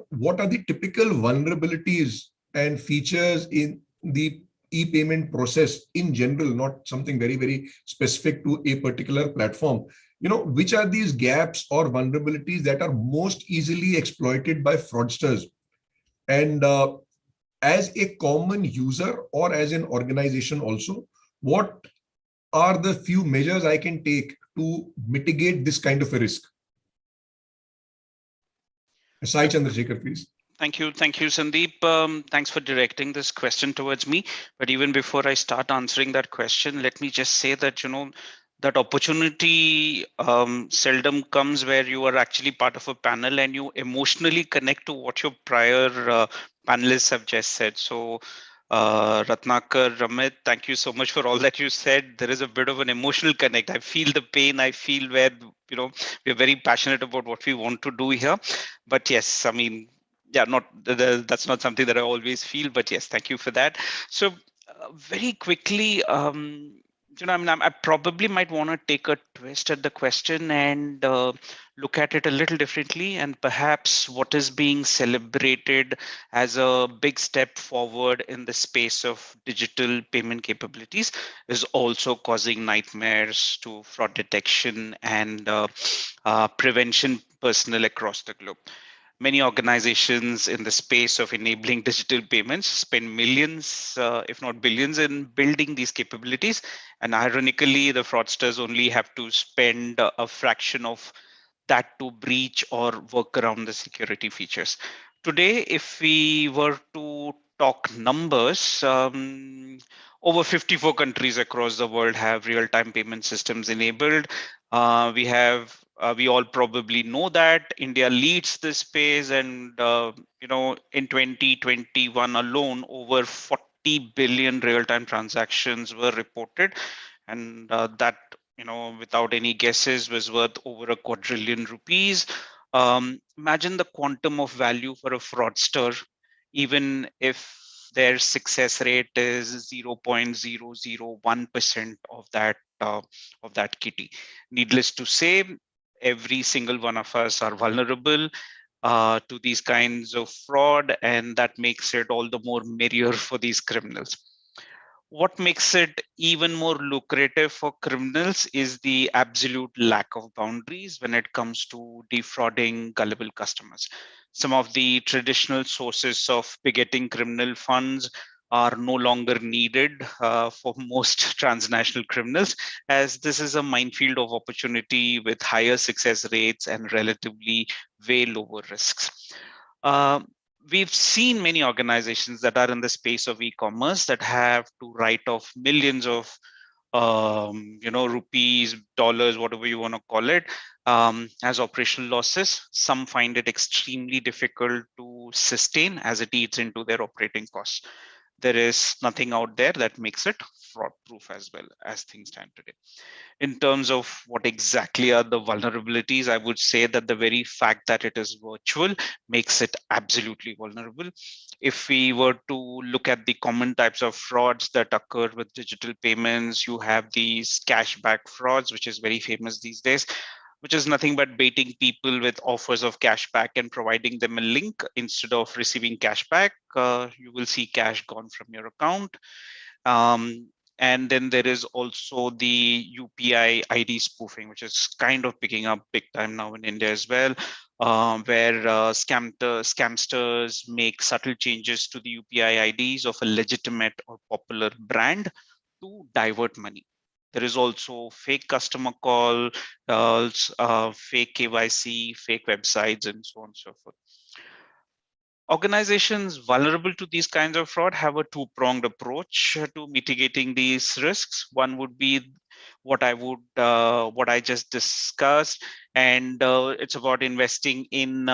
what are the typical vulnerabilities and features in the e-payment process in general, not something very, very specific to a particular platform. Which are these gaps or vulnerabilities that are most easily exploited by fraudsters? And as a common user or as an organization also, what are the few measures I can take to mitigate this kind of a risk? Sai Chandrasekhar, please. Thank you, Sandeep. Thanks for directing this question towards me. But even before I start answering that question, let me just say that, that opportunity seldom comes where you are actually part of a panel and you emotionally connect to what your prior panelists have just said. So Ratnakar, Ramit, thank you so much for all that you said. There is a bit of an emotional connect. I feel the pain. I feel where, we're very passionate about what we want to do here. But yes, I mean, yeah, that's not something that I always feel, but yes, thank you for that. So very quickly, I probably might want to take a twist at the question and look at it a little differently, and perhaps what is being celebrated as a big step forward in the space of digital payment capabilities is also causing nightmares to fraud detection and prevention personnel across the globe. Many organizations in the space of enabling digital payments spend millions, if not billions, in building these capabilities. And ironically, the fraudsters only have to spend a fraction of that to breach or work around the security features. Today, if we were to talk numbers, over 54 countries across the world have real-time payment systems enabled. We all probably know that India leads this space, and in 2021 alone, over 40 billion real-time transactions were reported, and that without any guesses was worth over a quadrillion rupees. Imagine the quantum of value for a fraudster, even if their success rate is 0.001% of that kitty. Needless to say, every single one of us are vulnerable to these kinds of fraud, and that makes it all the more merrier for these criminals. What makes it even more lucrative for criminals is the absolute lack of boundaries when it comes to defrauding gullible customers. Some of the traditional sources of begetting criminal funds are no longer needed for most transnational criminals, as this is a minefield of opportunity with higher success rates and relatively way lower risks. We've seen many organizations that are in the space of e-commerce that have to write off millions of rupees, dollars, whatever you want to call it, as operational losses. Some find it extremely difficult to sustain as it eats into their operating costs. There is nothing out there that makes it fraud proof as well as things stand today. In terms of what exactly are the vulnerabilities, I would say that the very fact that it is virtual makes it absolutely vulnerable. If we were to look at the common types of frauds that occur with digital payments, you have these cashback frauds, which is very famous these days, which is nothing but baiting people with offers of cashback and providing them a link. Instead of receiving cashback, you will see cash gone from your account. And then there is also the UPI ID spoofing, which is kind of picking up big time now in India as well, where scamsters make subtle changes to the UPI IDs of a legitimate or popular brand to divert money. There is also fake customer calls, fake KYC, fake websites, and so on and so forth. Organizations vulnerable to these kinds of fraud have a two-pronged approach to mitigating these risks. One would be what I just discussed, and it's about investing in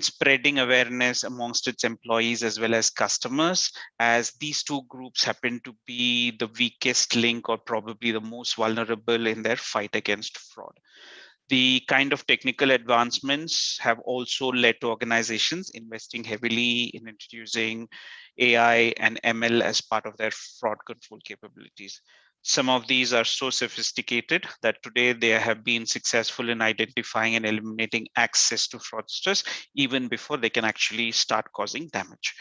spreading awareness amongst its employees as well as customers, as these two groups happen to be the weakest link or probably the most vulnerable in their fight against fraud. The kind of technical advancements have also led to organizations investing heavily in introducing AI and ML as part of their fraud control capabilities. Some of these are so sophisticated that today they have been successful in identifying and eliminating access to fraudsters even before they can actually start causing damage.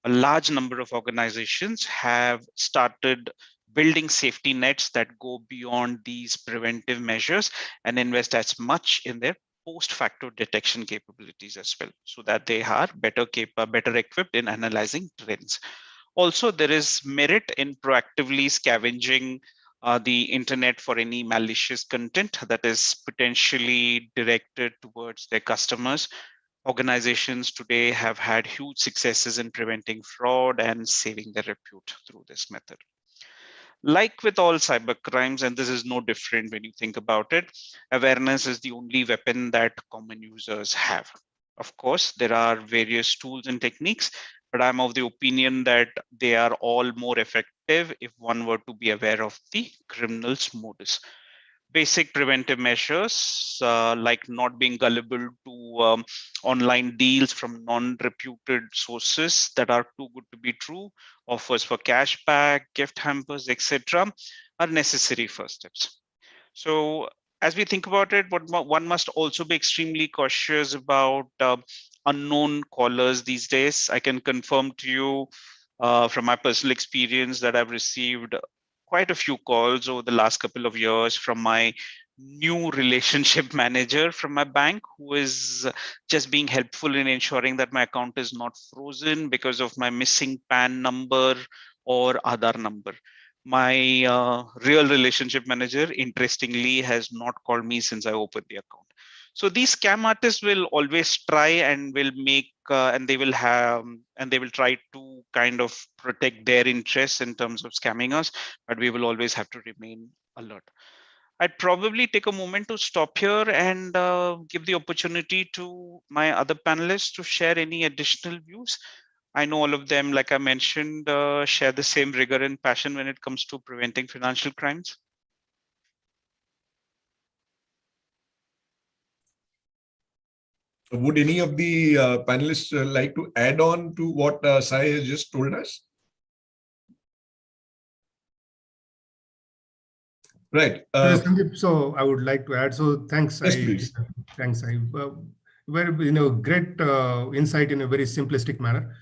A large number of organizations have started building safety nets that go beyond these preventive measures and invest as much in their post-facto detection capabilities as well, so that they are better equipped in analyzing trends. Also, there is merit in proactively scavenging the internet for any malicious content that is potentially directed towards their customers. Organizations today have had huge successes in preventing fraud and saving their repute through this method. Like with all cyber crimes, and this is no different when you think about it, awareness is the only weapon that common users have. Of course, there are various tools and techniques, but I'm of the opinion that they are all more effective if one were to be aware of the criminal's modus. Basic preventive measures like not being gullible to online deals from non-reputed sources that are too good to be true, offers for cashback, gift hampers, etc., are necessary first steps. So as we think about it, one must also be extremely cautious about unknown callers these days. I can confirm to you from my personal experience that I've received quite a few calls over the last couple of years from my new relationship manager from my bank, who is just being helpful in ensuring that my account is not frozen because of my missing PAN number or Aadhaar number. My real relationship manager, interestingly, has not called me since I opened the account. So these scam artists will always try and will make and they will try to kind of protect their interests in terms of scamming us, but we will always have to remain alert. I'd probably take a moment to stop here and give the opportunity to my other panelists to share any additional views. I know all of them, like I mentioned, share the same rigor and passion when it comes to preventing financial crimes. Would any of the panelists like to add on to what Sai has just told us? Right. Sandeep, so I would like to add. So thanks. Yes, please. Thanks. Very, great insight in a very simplistic manner.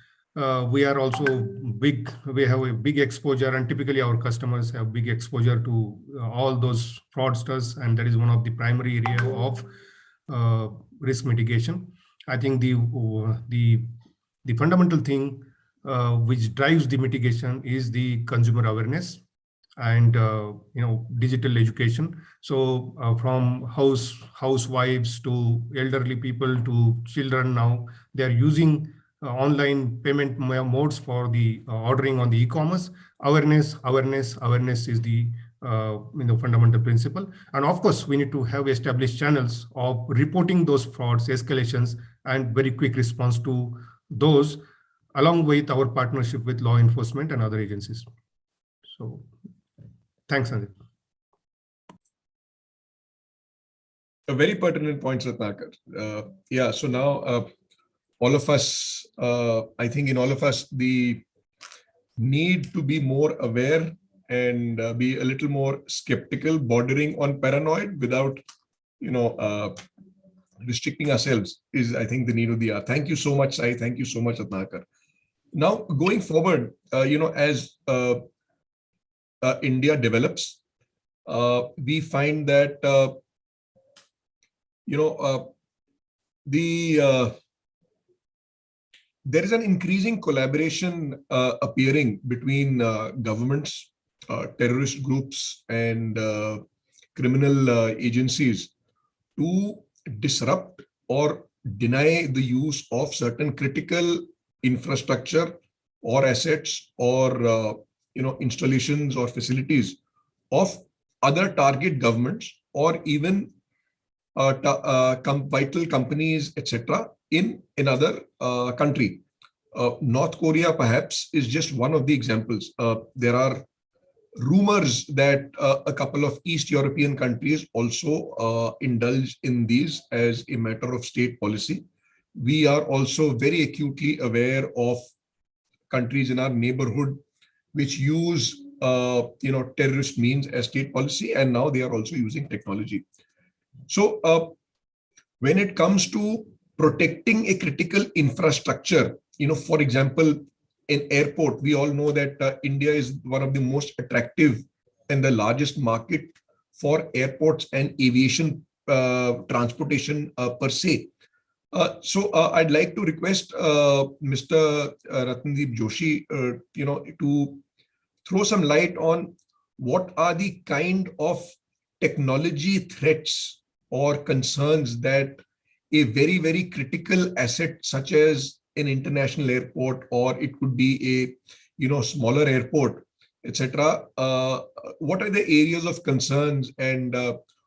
We are also big. We have a big exposure, and typically our customers have big exposure to all those fraudsters, and that is one of the primary area of risk mitigation. I think the fundamental thing which drives the mitigation is the consumer awareness and digital education. So from housewives to elderly people to children, now they are using online payment modes for the ordering on the e-commerce. Awareness is the fundamental principle. And of course, we need to have established channels of reporting those frauds, escalations, and very quick response to those, along with our partnership with law enforcement and other agencies. So thanks, Sandeep. A very pertinent point, Ratnakar. Yeah, so now all of us, I think in all of us, the need to be more aware and be a little more skeptical, bordering on paranoid without, restricting ourselves is, I think, the need of the hour. Thank you so much, Sai. Thank you so much, Ratnakar. Now, going forward, as India develops, we find that, there is an increasing collaboration appearing between governments, terrorist groups, and criminal agencies to disrupt or deny the use of certain critical infrastructure or assets or installations or facilities of other target governments or even vital companies, etc., in another country. North Korea, perhaps, is just one of the examples. There are rumors that a couple of East European countries also indulge in these as a matter of state policy. We are also very acutely aware of countries in our neighborhood which use terrorist means as state policy, and now they are also using technology. So when it comes to protecting a critical infrastructure, for example, in airport, we all know that India is one of the most attractive and the largest market for airports and aviation transportation per se. So I'd like to request Mr. Ratndeep Joshi, to throw some light on what are the kind of technology threats or concerns that a very, very critical asset such as an international airport, or it could be a smaller airport, etc. What are the areas of concerns, and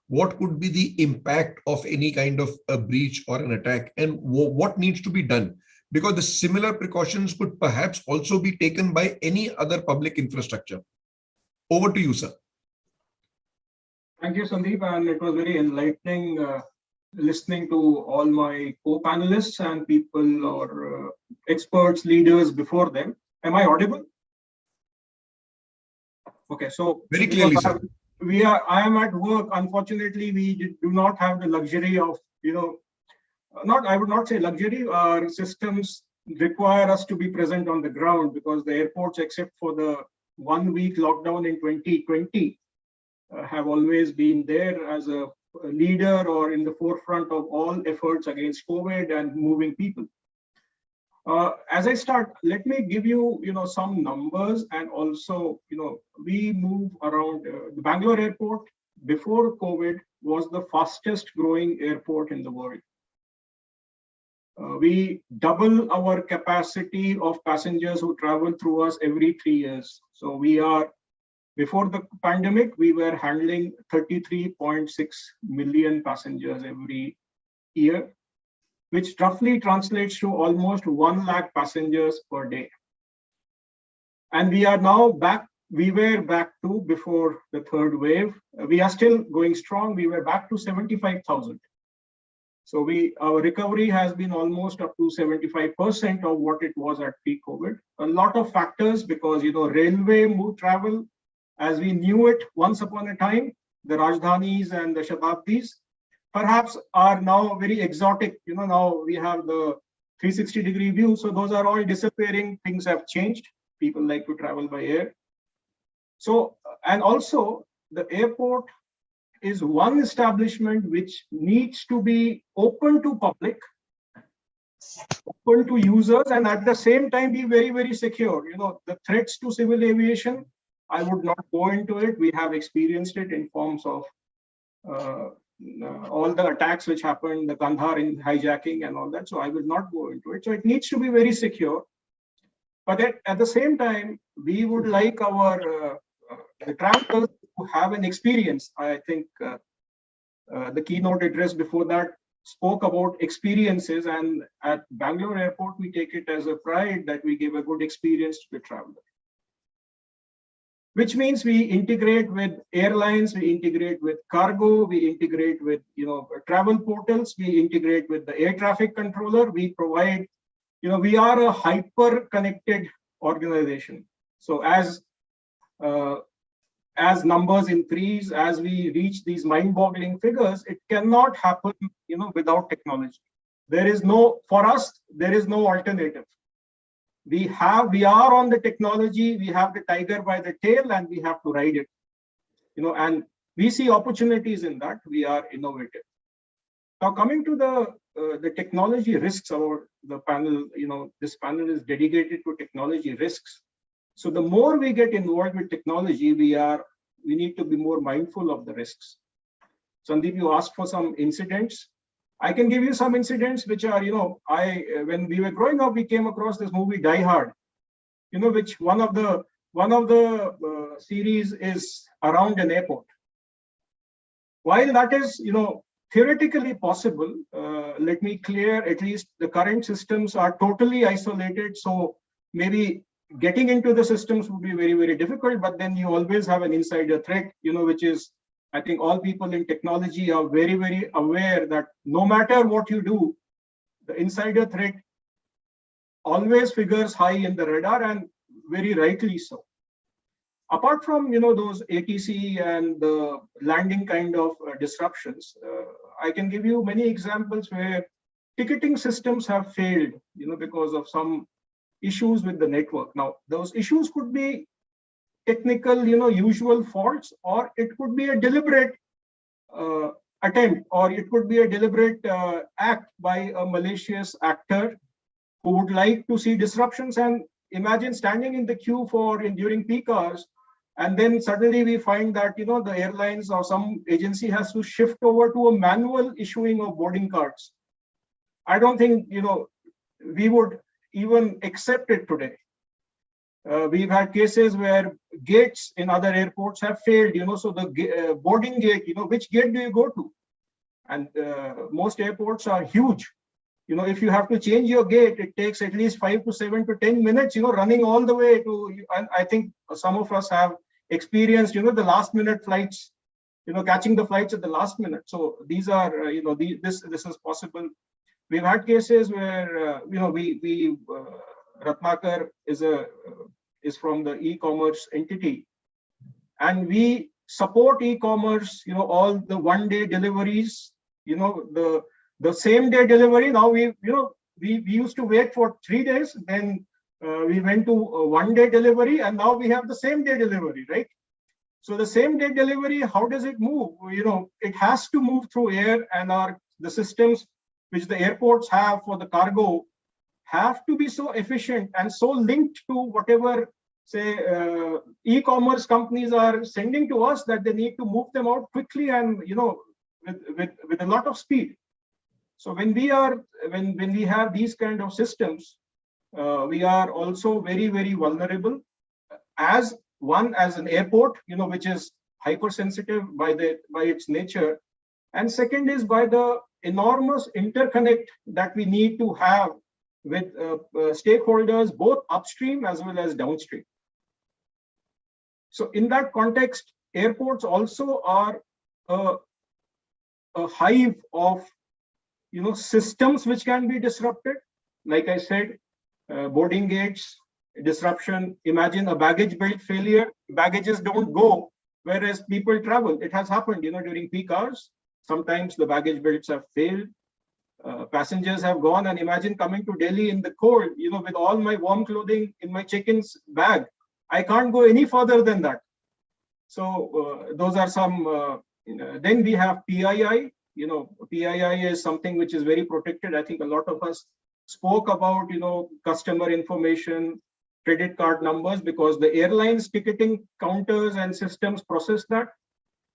what could be the impact of any kind of a breach or an attack, and what needs to be done? Because the similar precautions could perhaps also be taken by any other public infrastructure. Over to you, sir. Thank you, Sandeep, and it was very enlightening listening to all my co-panelists and people or experts, leaders before them. Am I audible? Okay, so very clearly, sir. I am at work. Unfortunately, we do not have the luxury of, I would not say luxury. Our systems require us to be present on the ground because the airports, except for the 1 week lockdown in 2020, have always been there as a leader or in the forefront of all efforts against COVID and moving people. As I start, let me give you, some numbers, and also, we move around. The Bangalore airport before COVID was the fastest growing airport in the world. We double our capacity of passengers who travel through us every 3 years. So before the pandemic, we were handling 33.6 million passengers every year, which roughly translates to almost 1 lakh passengers per day. And we are now back. We were back to before the third wave. We are still going strong. We were back to 75,000. So our recovery has been almost up to 75% of what it was at pre-COVID. A lot of factors because, railway travel, as we knew it once upon a time, the Rajdhanis and the Shatabdis perhaps are now very exotic. Now we have the 360-degree view. So those are all disappearing. Things have changed. People like to travel by air. So, and also the airport is one establishment which needs to be open to public open to users, and at the same time be very, very secure. The threats to civil aviation, I would not go into it. We have experienced it in forms of all the attacks which happened, the Kandahar in hijacking and all that. So I will not go into it. So it needs to be very secure. But at the same time, we would like our the travelers to have an experience. I think the keynote address before that spoke about experiences, and at Bangalore Airport, we take it as a pride that we give a good experience to the traveler. Which means we integrate with airlines, we integrate with cargo, we integrate with travel portals, we integrate with the air traffic controller. We provide, we are a hyper connected organization. So as numbers increase, as we reach these mind-boggling figures, it cannot happen, without technology. For us, there is no alternative. We are on the technology, we have the tiger by the tail, and we have to ride it. And we see opportunities in that. We are innovative. Now, coming to the technology risks, or the panel, this panel is dedicated to technology risks. So the more we get involved with technology, we need to be more mindful of the risks. Sandeep, you asked for some incidents. I can give you some incidents which are, when we were growing up, we came across this movie Die Hard, which one of the series is around an airport. While that is, theoretically possible, let me clear, at least the current systems are totally isolated. So maybe getting into the systems would be very, very difficult, but then you always have an insider threat, which is, I think all people in technology are very, very aware that no matter what you do, the insider threat always figures high in the radar, and very rightly so. Apart from, those ATC and the landing kind of disruptions, I can give you many examples where ticketing systems have failed, because of some issues with the network. Now, those issues could be technical, usual faults, or it could be a deliberate attempt, or it could be a deliberate act by a malicious actor who would like to see disruptions. And imagine standing in the queue during peak hours, and then suddenly we find that the airlines or some agency has to shift over to a manual issuing of boarding cards. I don't think we would even accept it today. We've had cases where gates in other airports have failed, so the boarding gate, which gate do you go to? And most airports are huge. If you have to change your gate, it takes at least 5 to 7 to 10 minutes, running all the way to, and I think some of us have experienced, the last minute flights, catching the flights at the last minute. So these are, this is possible. We've had cases where, Ratnakar is from the e-commerce entity, and we support e-commerce, all the one-day deliveries, the same-day delivery. Now we used to wait for 3 days, then we went to one-day delivery, and now we have the same-day delivery, right? So the same-day delivery, how does it move? It has to move through air, and the systems which the airports have for the cargo have to be so efficient and so linked to whatever, say, e-commerce companies are sending to us, that they need to move them out quickly and with a lot of speed. So when we have these kind of systems, we are also very, very vulnerable as an airport, which is hypersensitive by its nature, and second is by the enormous interconnect that we need to have with stakeholders, both upstream as well as downstream. So in that context, airports also are a hive of systems which can be disrupted. Like I said, boarding gates, disruption. Imagine a baggage belt failure. Baggages don't go, whereas people travel. It has happened, during peak hours. Sometimes the baggage belts have failed. Passengers have gone, and imagine coming to Delhi in the cold, with all my warm clothing in my check-in's bag. I can't go any further than that. So those are some. Then we have PII. PII is something which is very protected. I think a lot of us spoke about, customer information, credit card numbers, because the airlines ticketing counters and systems process that.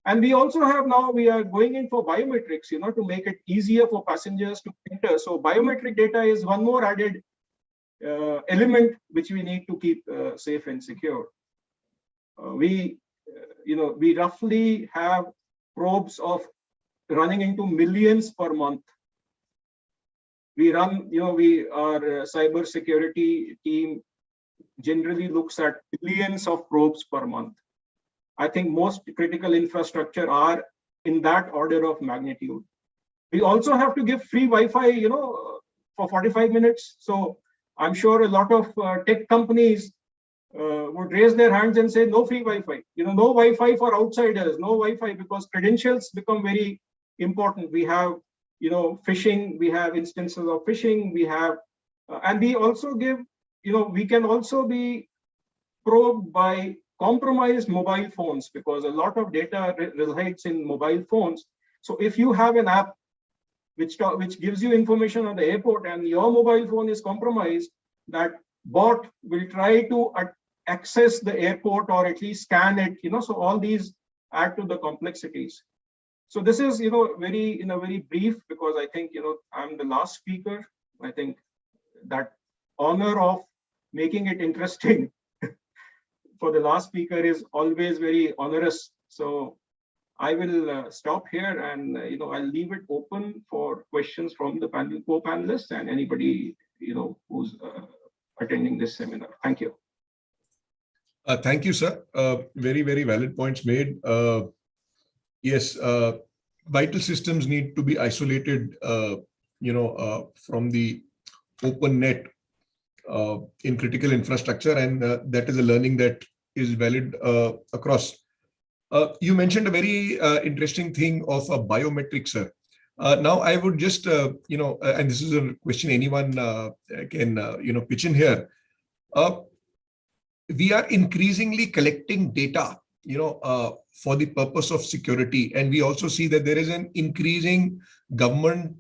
And we also have now, we are going in for biometrics, to make it easier for passengers to enter. So biometric data is one more added element which we need to keep safe and secure. We roughly have probes of running into millions per month. We run, our cyber security team generally looks at billions of probes per month. I think most critical infrastructure are in that order of magnitude. We also have to give free Wi-Fi, for 45 minutes. So I'm sure a lot of tech companies would raise their hands and say no free Wi-Fi, no Wi-Fi for outsiders, no Wi-Fi, because credentials become very important. We have, phishing, we have instances of phishing, we have, and we also give, we can also be probed by compromised mobile phones, because a lot of data resides in mobile phones. So if you have an app which gives you information on the airport and your mobile phone is compromised, that bot will try to access the airport or at least scan it, so all these add to the complexities. So this is, very brief, because I think, I'm the last speaker. I think that honor of making it interesting for the last speaker is always very onerous. So I will stop here, and I'll leave it open for questions from the panel co-panelists and anybody who's attending this seminar. Thank you. Thank you, sir. Very, very valid points made. Yes, vital systems need to be isolated, from the open net in critical infrastructure, and that is a learning that is valid across. You mentioned a very interesting thing of a biometric, sir. Now I would just, and this is a question anyone can, pitch in here. We are increasingly collecting data, for the purpose of security, and we also see that there is an increasing government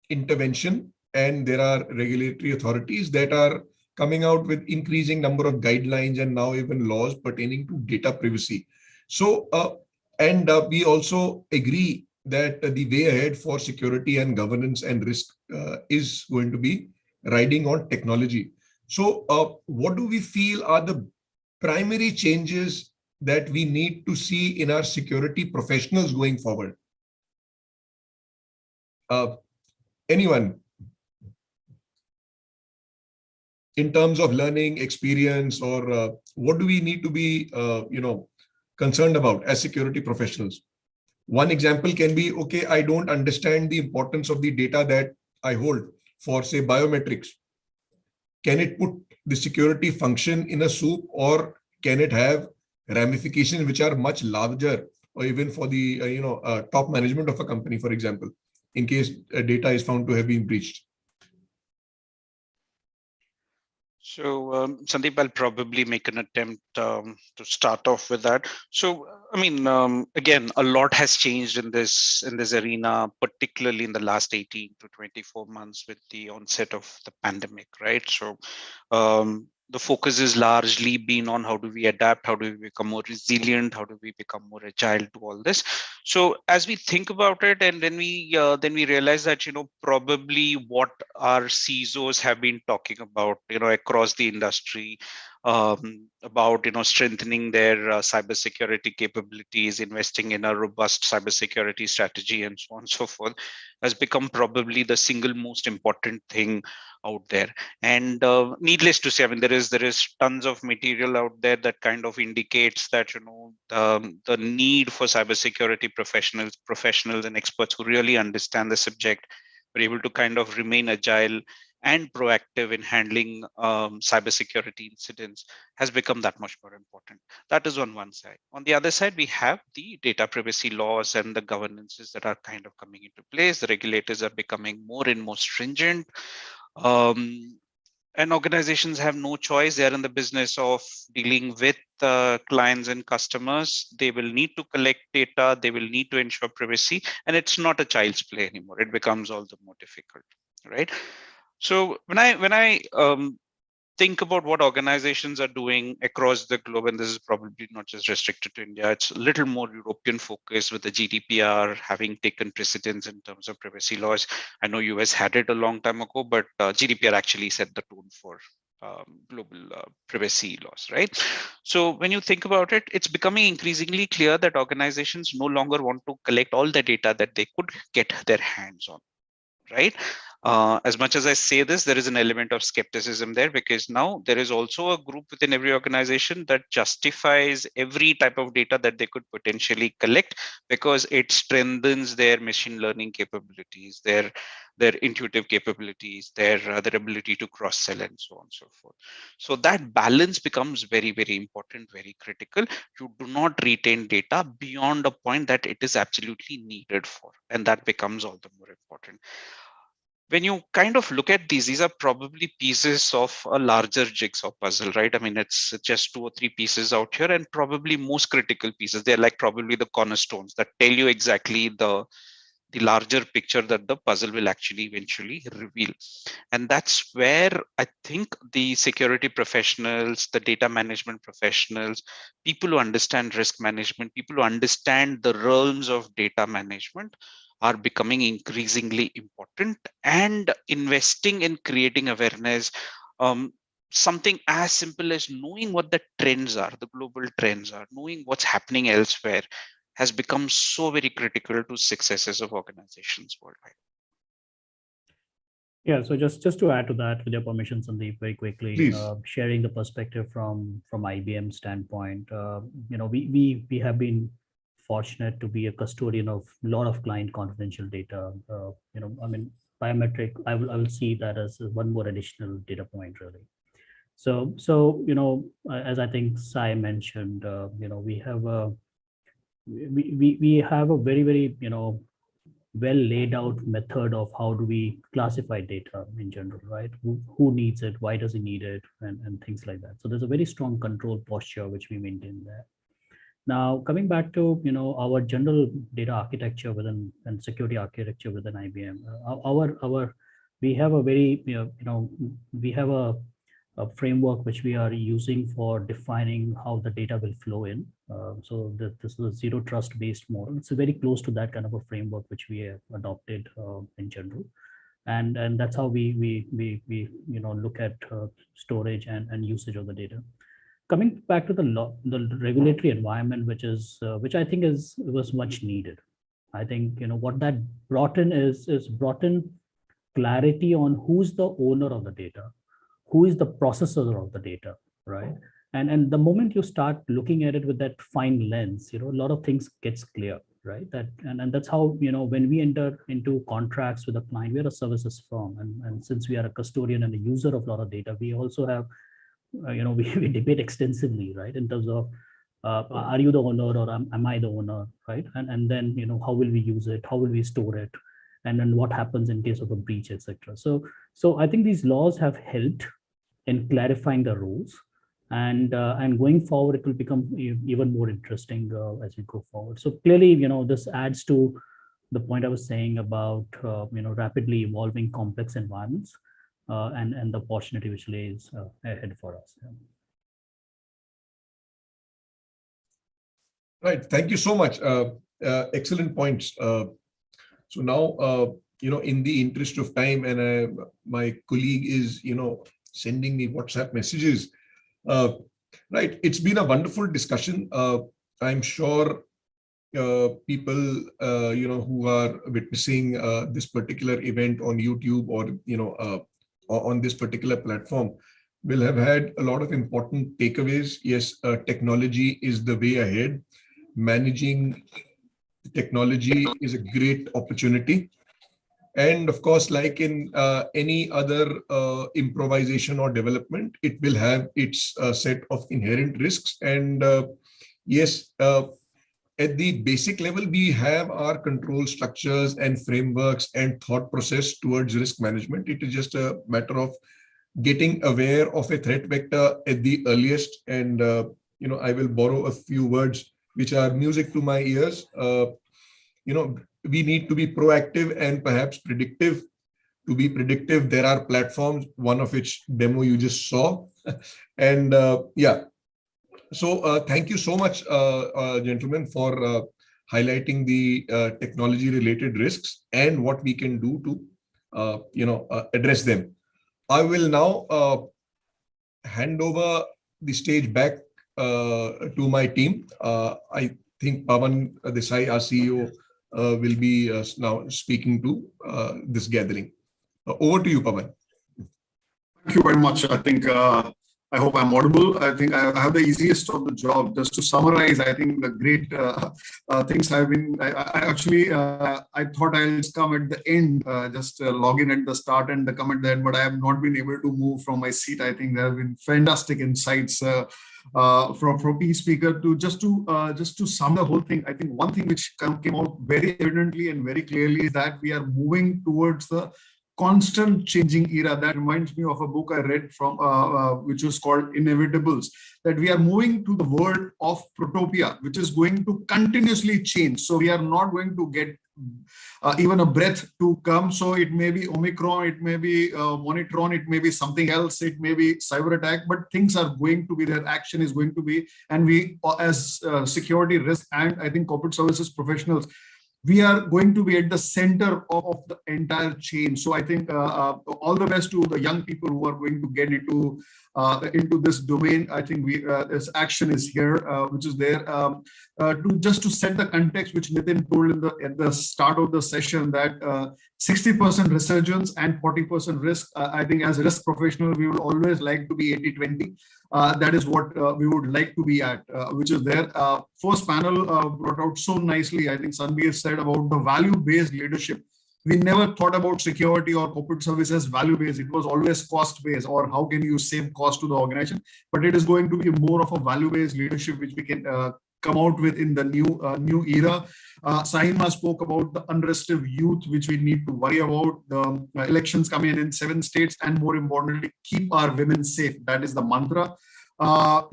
intervention, and there are regulatory authorities that are coming out with increasing number of guidelines and now even laws pertaining to data privacy. So, we also agree that the way ahead for security and governance and risk is going to be riding on technology. So what do we feel are the primary changes that we need to see in our security professionals going forward? Anyone? In terms of learning, experience, or what do we need to be, concerned about as security professionals? One example can be, okay, I don't understand the importance of the data that I hold for, say, biometrics. Can it put the security function in a soup, or can it have ramifications which are much larger, or even for the top management of a company, for example, in case data is found to have been breached? So, Sandeep, I'll probably make an attempt to start off with that. So, I mean, again, a lot has changed in this arena, particularly in the last 18 to 24 months with the onset of the pandemic, right? So, the focus is largely been on how do we adapt, how do we become more resilient, how do we become more agile to all this. So as we think about it, and then we realize that probably what our CISOs have been talking about across the industry, about strengthening their cybersecurity capabilities, investing in a robust cybersecurity strategy, and so on and so forth, has become probably the single most important thing out there. And needless to say, I mean, there is tons of material out there that kind of indicates that the need for cybersecurity professionals and experts who really understand the subject are able to kind of remain agile and proactive in handling cybersecurity incidents has become that much more important. That is on one side. On the other side, we have the data privacy laws and the governances that are kind of coming into place. The regulators are becoming more and more stringent. And organizations have no choice. They're in the business of dealing with clients and customers. They will need to collect data. They will need to ensure privacy. And it's not a child's play anymore. It becomes all the more difficult, right? So when I think about what organizations are doing across the globe, and this is probably not just restricted to India, it's a little more European focused with the GDPR having taken precedence in terms of privacy laws. I know US had it a long time ago, but GDPR actually set the tone for global privacy laws, right? So when you think about it, it's becoming increasingly clear that organizations no longer want to collect all the data that they could get their hands on, right? As much as I say this, there is an element of skepticism there, because now there is also a group within every organization that justifies every type of data that they could potentially collect, because it strengthens their machine learning capabilities, their intuitive capabilities, their ability to cross sell, and so on and so forth. So that balance becomes very, very important, very critical. You do not retain data beyond a point that it is absolutely needed for, and that becomes all the more important. When you kind of look at these are probably pieces of a larger jigsaw puzzle, right? I mean, it's just 2 or 3 pieces out here, and probably most critical pieces. They're like probably the cornerstones that tell you exactly the larger picture that the puzzle will actually eventually reveal. And that's where I think the security professionals, the data management professionals, people who understand risk management, people who understand the realms of data management are becoming increasingly important, and investing in creating awareness. Something as simple as knowing what the trends are, the global trends are, knowing what's happening elsewhere, has become so very critical to successes of organizations worldwide. Yeah, so just to add to that, with your permission, Sandeep, very quickly, sharing the perspective from IBM standpoint, we have been fortunate to be a custodian of a lot of client confidential data. I mean, biometric, I will see that as one more additional data point, really. So as I think Sai mentioned, we have a very, very well laid out method of how do we classify data in general, right? Who needs it, why does he need it, and things like that. So there's a very strong control posture which we maintain there. Now, coming back to our general data architecture within and security architecture within IBM, we have a very we have a framework which we are using for defining how the data will flow in. So this is a zero trust based model. It's very close to that kind of a framework which we have adopted in general, and that's how we look at storage and usage of the data. Coming back to the regulatory environment, which I think was much needed. I think what that brought in is brought in clarity on who's the owner of the data, who is the processor of the data, right? And the moment you start looking at it with that fine lens, a lot of things gets clear, right? And that's how when we enter into contracts with a client, we're a services firm, and since we are a custodian and a user of a lot of data, we also have we debate extensively, right, in terms of are you the owner or am I the owner, right? And then how will we use it, how will we store it, and then what happens in case of a breach, etc. So I think these laws have helped in clarifying the rules, and going forward it will become even more interesting as we go forward. So clearly this adds to the point I was saying about rapidly evolving complex environments and the opportunity which lays ahead for us. Right. Thank you so much. Excellent points. So now, in the interest of time, and my colleague is, sending me WhatsApp messages. Right. It's been a wonderful discussion. I'm sure people, who are witnessing this particular event on YouTube or, on this particular platform will have had a lot of important takeaways. Yes, technology is the way ahead. Managing technology is a great opportunity. And of course, like in any other improvisation or development, it will have its set of inherent risks. And yes, at the basic level, we have our control structures and frameworks and thought process towards risk management. It is just a matter of getting aware of a threat vector at the earliest. And, I will borrow a few words which are music to my ears. We need to be proactive and perhaps predictive to be predictive. There are platforms, one of which demo you just saw. And yeah, so thank you so much, gentlemen, for highlighting the technology-related risks and what we can do to, address them. I will now hand over the stage back to my team. I think Pawan Desai, our CEO, will be now speaking to this gathering. Over to you, Pawan. Thank you very much. I think I hope I'm audible. I think I have the easiest of the job. Just to summarize, I think the great things have been. I thought I'll just come at the end, just log in at the start and come at the end, but I have not been able to move from my seat. I think there have been fantastic insights from each speaker to just to sum the whole thing. I think one thing which came out very evidently and very clearly is that we are moving towards the constant changing era. That reminds me of a book I read from which was called Inevitables, that we are moving to the world of protopia, which is going to continuously change. So we are not going to get even a breath to come. So it may be Omicron, it may be Monitron, it may be something else, it may be cyber attack, but things are going to be there. Action is going to be, and we as security risk and I think corporate services professionals, we are going to be at the center of the entire chain. So I think all the best to the young people who are going to get into this domain. I think this action is here, which is there. To set the context, which Nitin told at the start of the session, that 60% resurgence and 40% risk. I think as a risk professional, we would always like to be 80-20. That is what we would like to be at, which is there. First panel brought out so nicely, I think Sanbir said about the value-based leadership. We never thought about security or corporate services value-based. It was always cost-based, or how can you save cost to the organization? But it is going to be more of a value-based leadership, which we can come out with in the new era. Saima spoke about the unrestive youth, which we need to worry about. The elections coming in 7 states, and more importantly, keep our women safe. That is the mantra.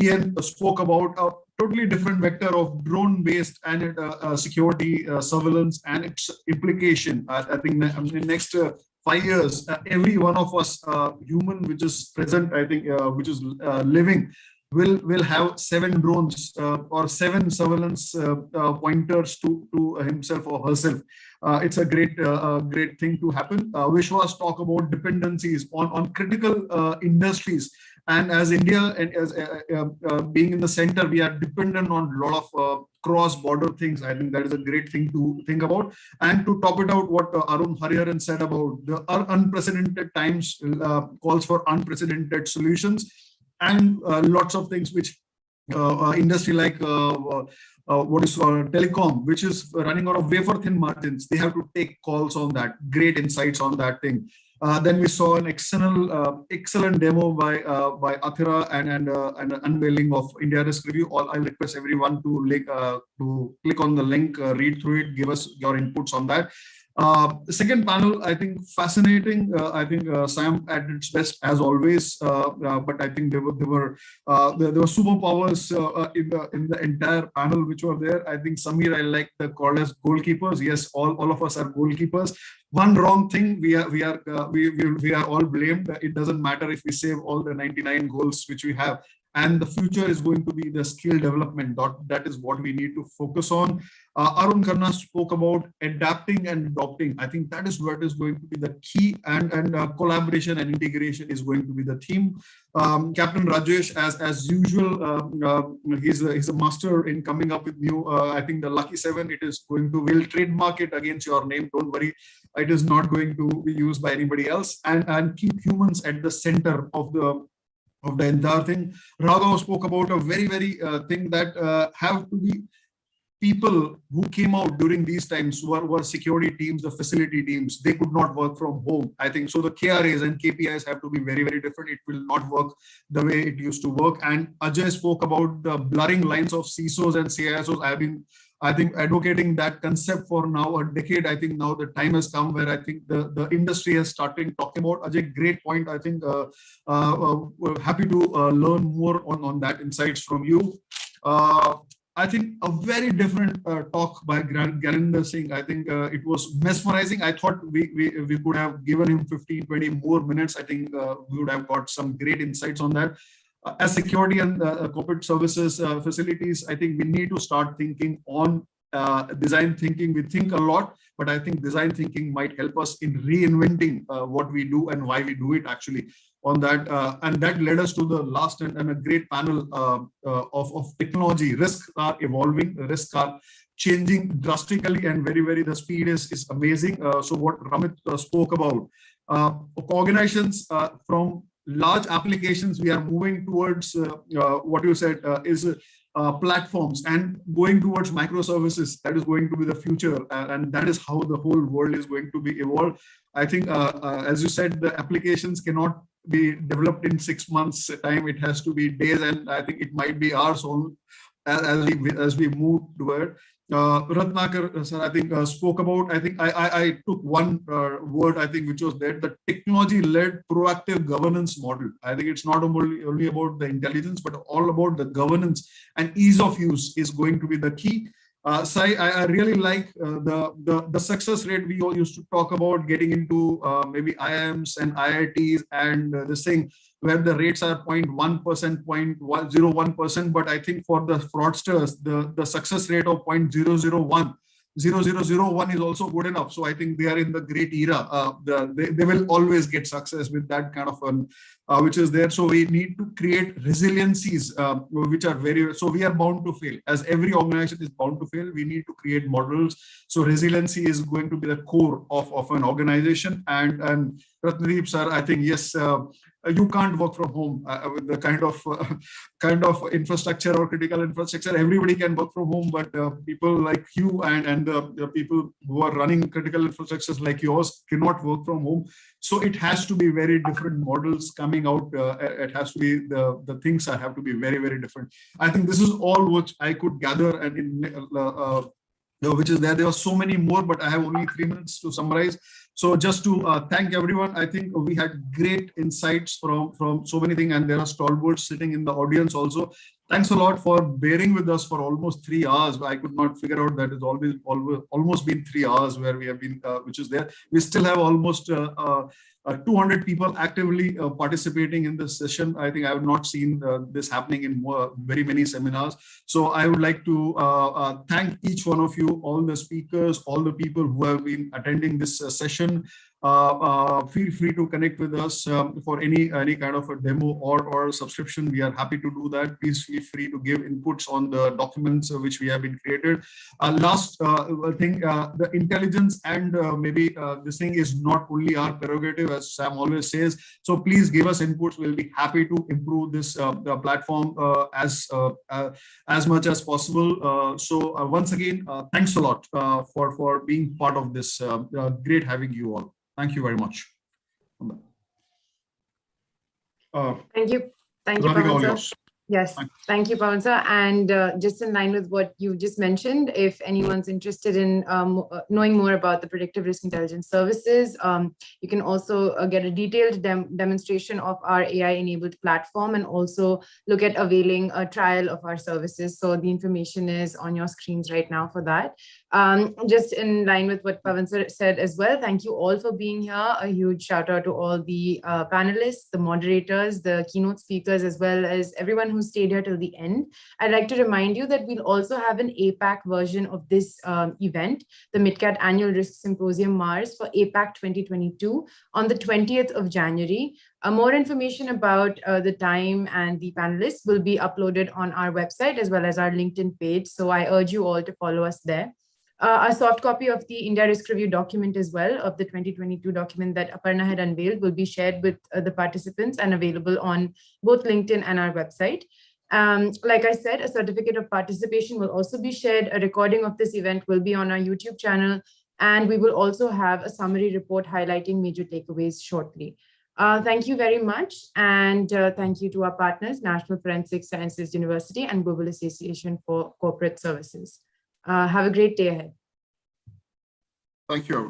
Ian spoke about a totally different vector of drone-based and security surveillance and its implication. I think in the next 5 years, every one of us, human which is present, I think, which is living, will have 7 drones or 7 surveillance pointers to himself or herself. It's a great thing to happen. Vishwas talk about dependencies on critical industries, and as India and as being in the center, we are dependent on a lot of cross-border things. I think that is a great thing to think about. And to top it out, what Arun Hariharan said about the unprecedented times calls for unprecedented solutions. And lots of things which industry like what is telecom, which is running out of wafer thin margins, they have to take calls on that. Great insights on that thing. Then we saw an excellent demo by Athira and an unveiling of India Risk Review. I'll request everyone to click on the link, read through it, give us your inputs on that. The second panel, I think, fascinating. I think Sam at its best as always, but I think there were superpowers in the entire panel which were there. I think Samir, I like the call as goalkeepers. Yes, all of us are goalkeepers. One wrong thing, we are all blamed. It doesn't matter if we save all the 99 goals which we have. And the future is going to be the skill development. That is what we need to focus on. Arun Khanna spoke about adapting and adopting. I think that is what is going to be the key, and collaboration and integration is going to be the theme. Captain Rajesh, as usual, he's a master in coming up with new. I think the Lucky 7. It is going to, will trademark it against your name. Don't worry, it is not going to be used by anybody else. And keep humans at the center of the entire thing. Raghav spoke about a very thing that have to be people who came out during these times were security teams, the facility teams. They could not work from home. I think so. The KRAs and KPIs have to be very different. It will not work the way it used to work. And Ajay spoke about the blurring lines of CISOs and CISOs. I have been, I think, advocating that concept for now a decade. I think now the time has come where I think the industry has started talking about. Ajay, great point. I think we're happy to learn more on that insights from you. I think a very different talk by Gyanendra Singh. I think it was mesmerizing. I thought we could have given him 15, 20 more minutes. I think we would have got some great insights on that. As security and corporate services facilities, I think we need to start thinking on design thinking. We think a lot, but I think design thinking might help us in reinventing what we do and why we do it actually on that. And that led us to the last and a great panel of technology. Risks are evolving, risks are changing drastically and very, the speed is amazing. So what Ramit spoke about, organizations from large applications, we are moving towards what you said is platforms and going towards microservices. That is going to be the future, and that is how the whole world is going to be evolved. I think, as you said, the applications cannot be developed in 6 months time. It has to be days, and I think it might be hours on as we move toward. Ratnakar sir, I think spoke about. I think I took one word, I think, which was that the technology-led proactive governance model. I think it's not only about the intelligence, but all about the governance and ease of use is going to be the key. Sai, I really like the success rate we all used to talk about, getting into maybe IIMs and IITs and this thing where the rates are 0.1%, 0.01%, but I think for the fraudsters, the success rate of 0.001 is also good enough. So I think they are in the great era. They will always get success with that kind of fun, which is there. So we need to create resiliencies, which are so we are bound to fail. As every organization is bound to fail, we need to create models. So resiliency is going to be the core of an organization. And Ratnadeep sir, I think, yes, you can't work from home with the kind of infrastructure or critical infrastructure. Everybody can work from home, but people like you and the people who are running critical infrastructures like yours cannot work from home. So it has to be very different models coming out. It has to be the things have to be very different. I think this is all which I could gather, and which is there. There are so many more, but I have only 3 minutes to summarize. So just to thank everyone, I think we had great insights from so many things, and there are stalwarts sitting in the audience also. Thanks a lot for bearing with us for almost 3 hours. I could not figure out that it's almost been 3 hours where we have been, which is there. We still have almost 200 people actively participating in this session. I think I have not seen this happening in very many seminars. So I would like to thank each one of you, all the speakers, all the people who have been attending this session. Feel free to connect with us for any kind of a demo or subscription. We are happy to do that. Please feel free to give inputs on the documents which we have been created. Last thing, the intelligence and maybe this thing is not only our prerogative, as Sam always says. So please give us inputs. We'll be happy to improve this platform as much as possible. So once again, thanks a lot for being part of this. Great having you all. Thank you very much. Thank you. Thank you, Pawan sir. Yes, thank you, Pawan sir. And just in line with what you just mentioned, if anyone's interested in knowing more about the predictive risk intelligence services, you can also get a detailed demonstration of our AI-enabled platform and also look at availing a trial of our services. So the information is on your screens right now for that. Just in line with what Pawan sir said as well, thank you all for being here. A huge shout out to all the panelists, the moderators, the keynote speakers, as well as everyone who stayed here till the end. I'd like to remind you that we'll also have an APAC version of this event, the MitKat Annual Risk Symposium Mars for APAC 2022 on the 20th of January. More information about the time and the panelists will be uploaded on our website as well as our LinkedIn page. So I urge you all to follow us there. A soft copy of the India Risk Review document as well, of the 2022 document that Aparna had unveiled, will be shared with the participants and available on both LinkedIn and our website. Like I said, a certificate of participation will also be shared. A recording of this event will be on our YouTube channel, and we will also have a summary report highlighting major takeaways shortly. Thank you very much, and thank you to our partners, National Forensic Sciences University and Global Association for Corporate Services. Have a great day ahead. Thank you, everyone.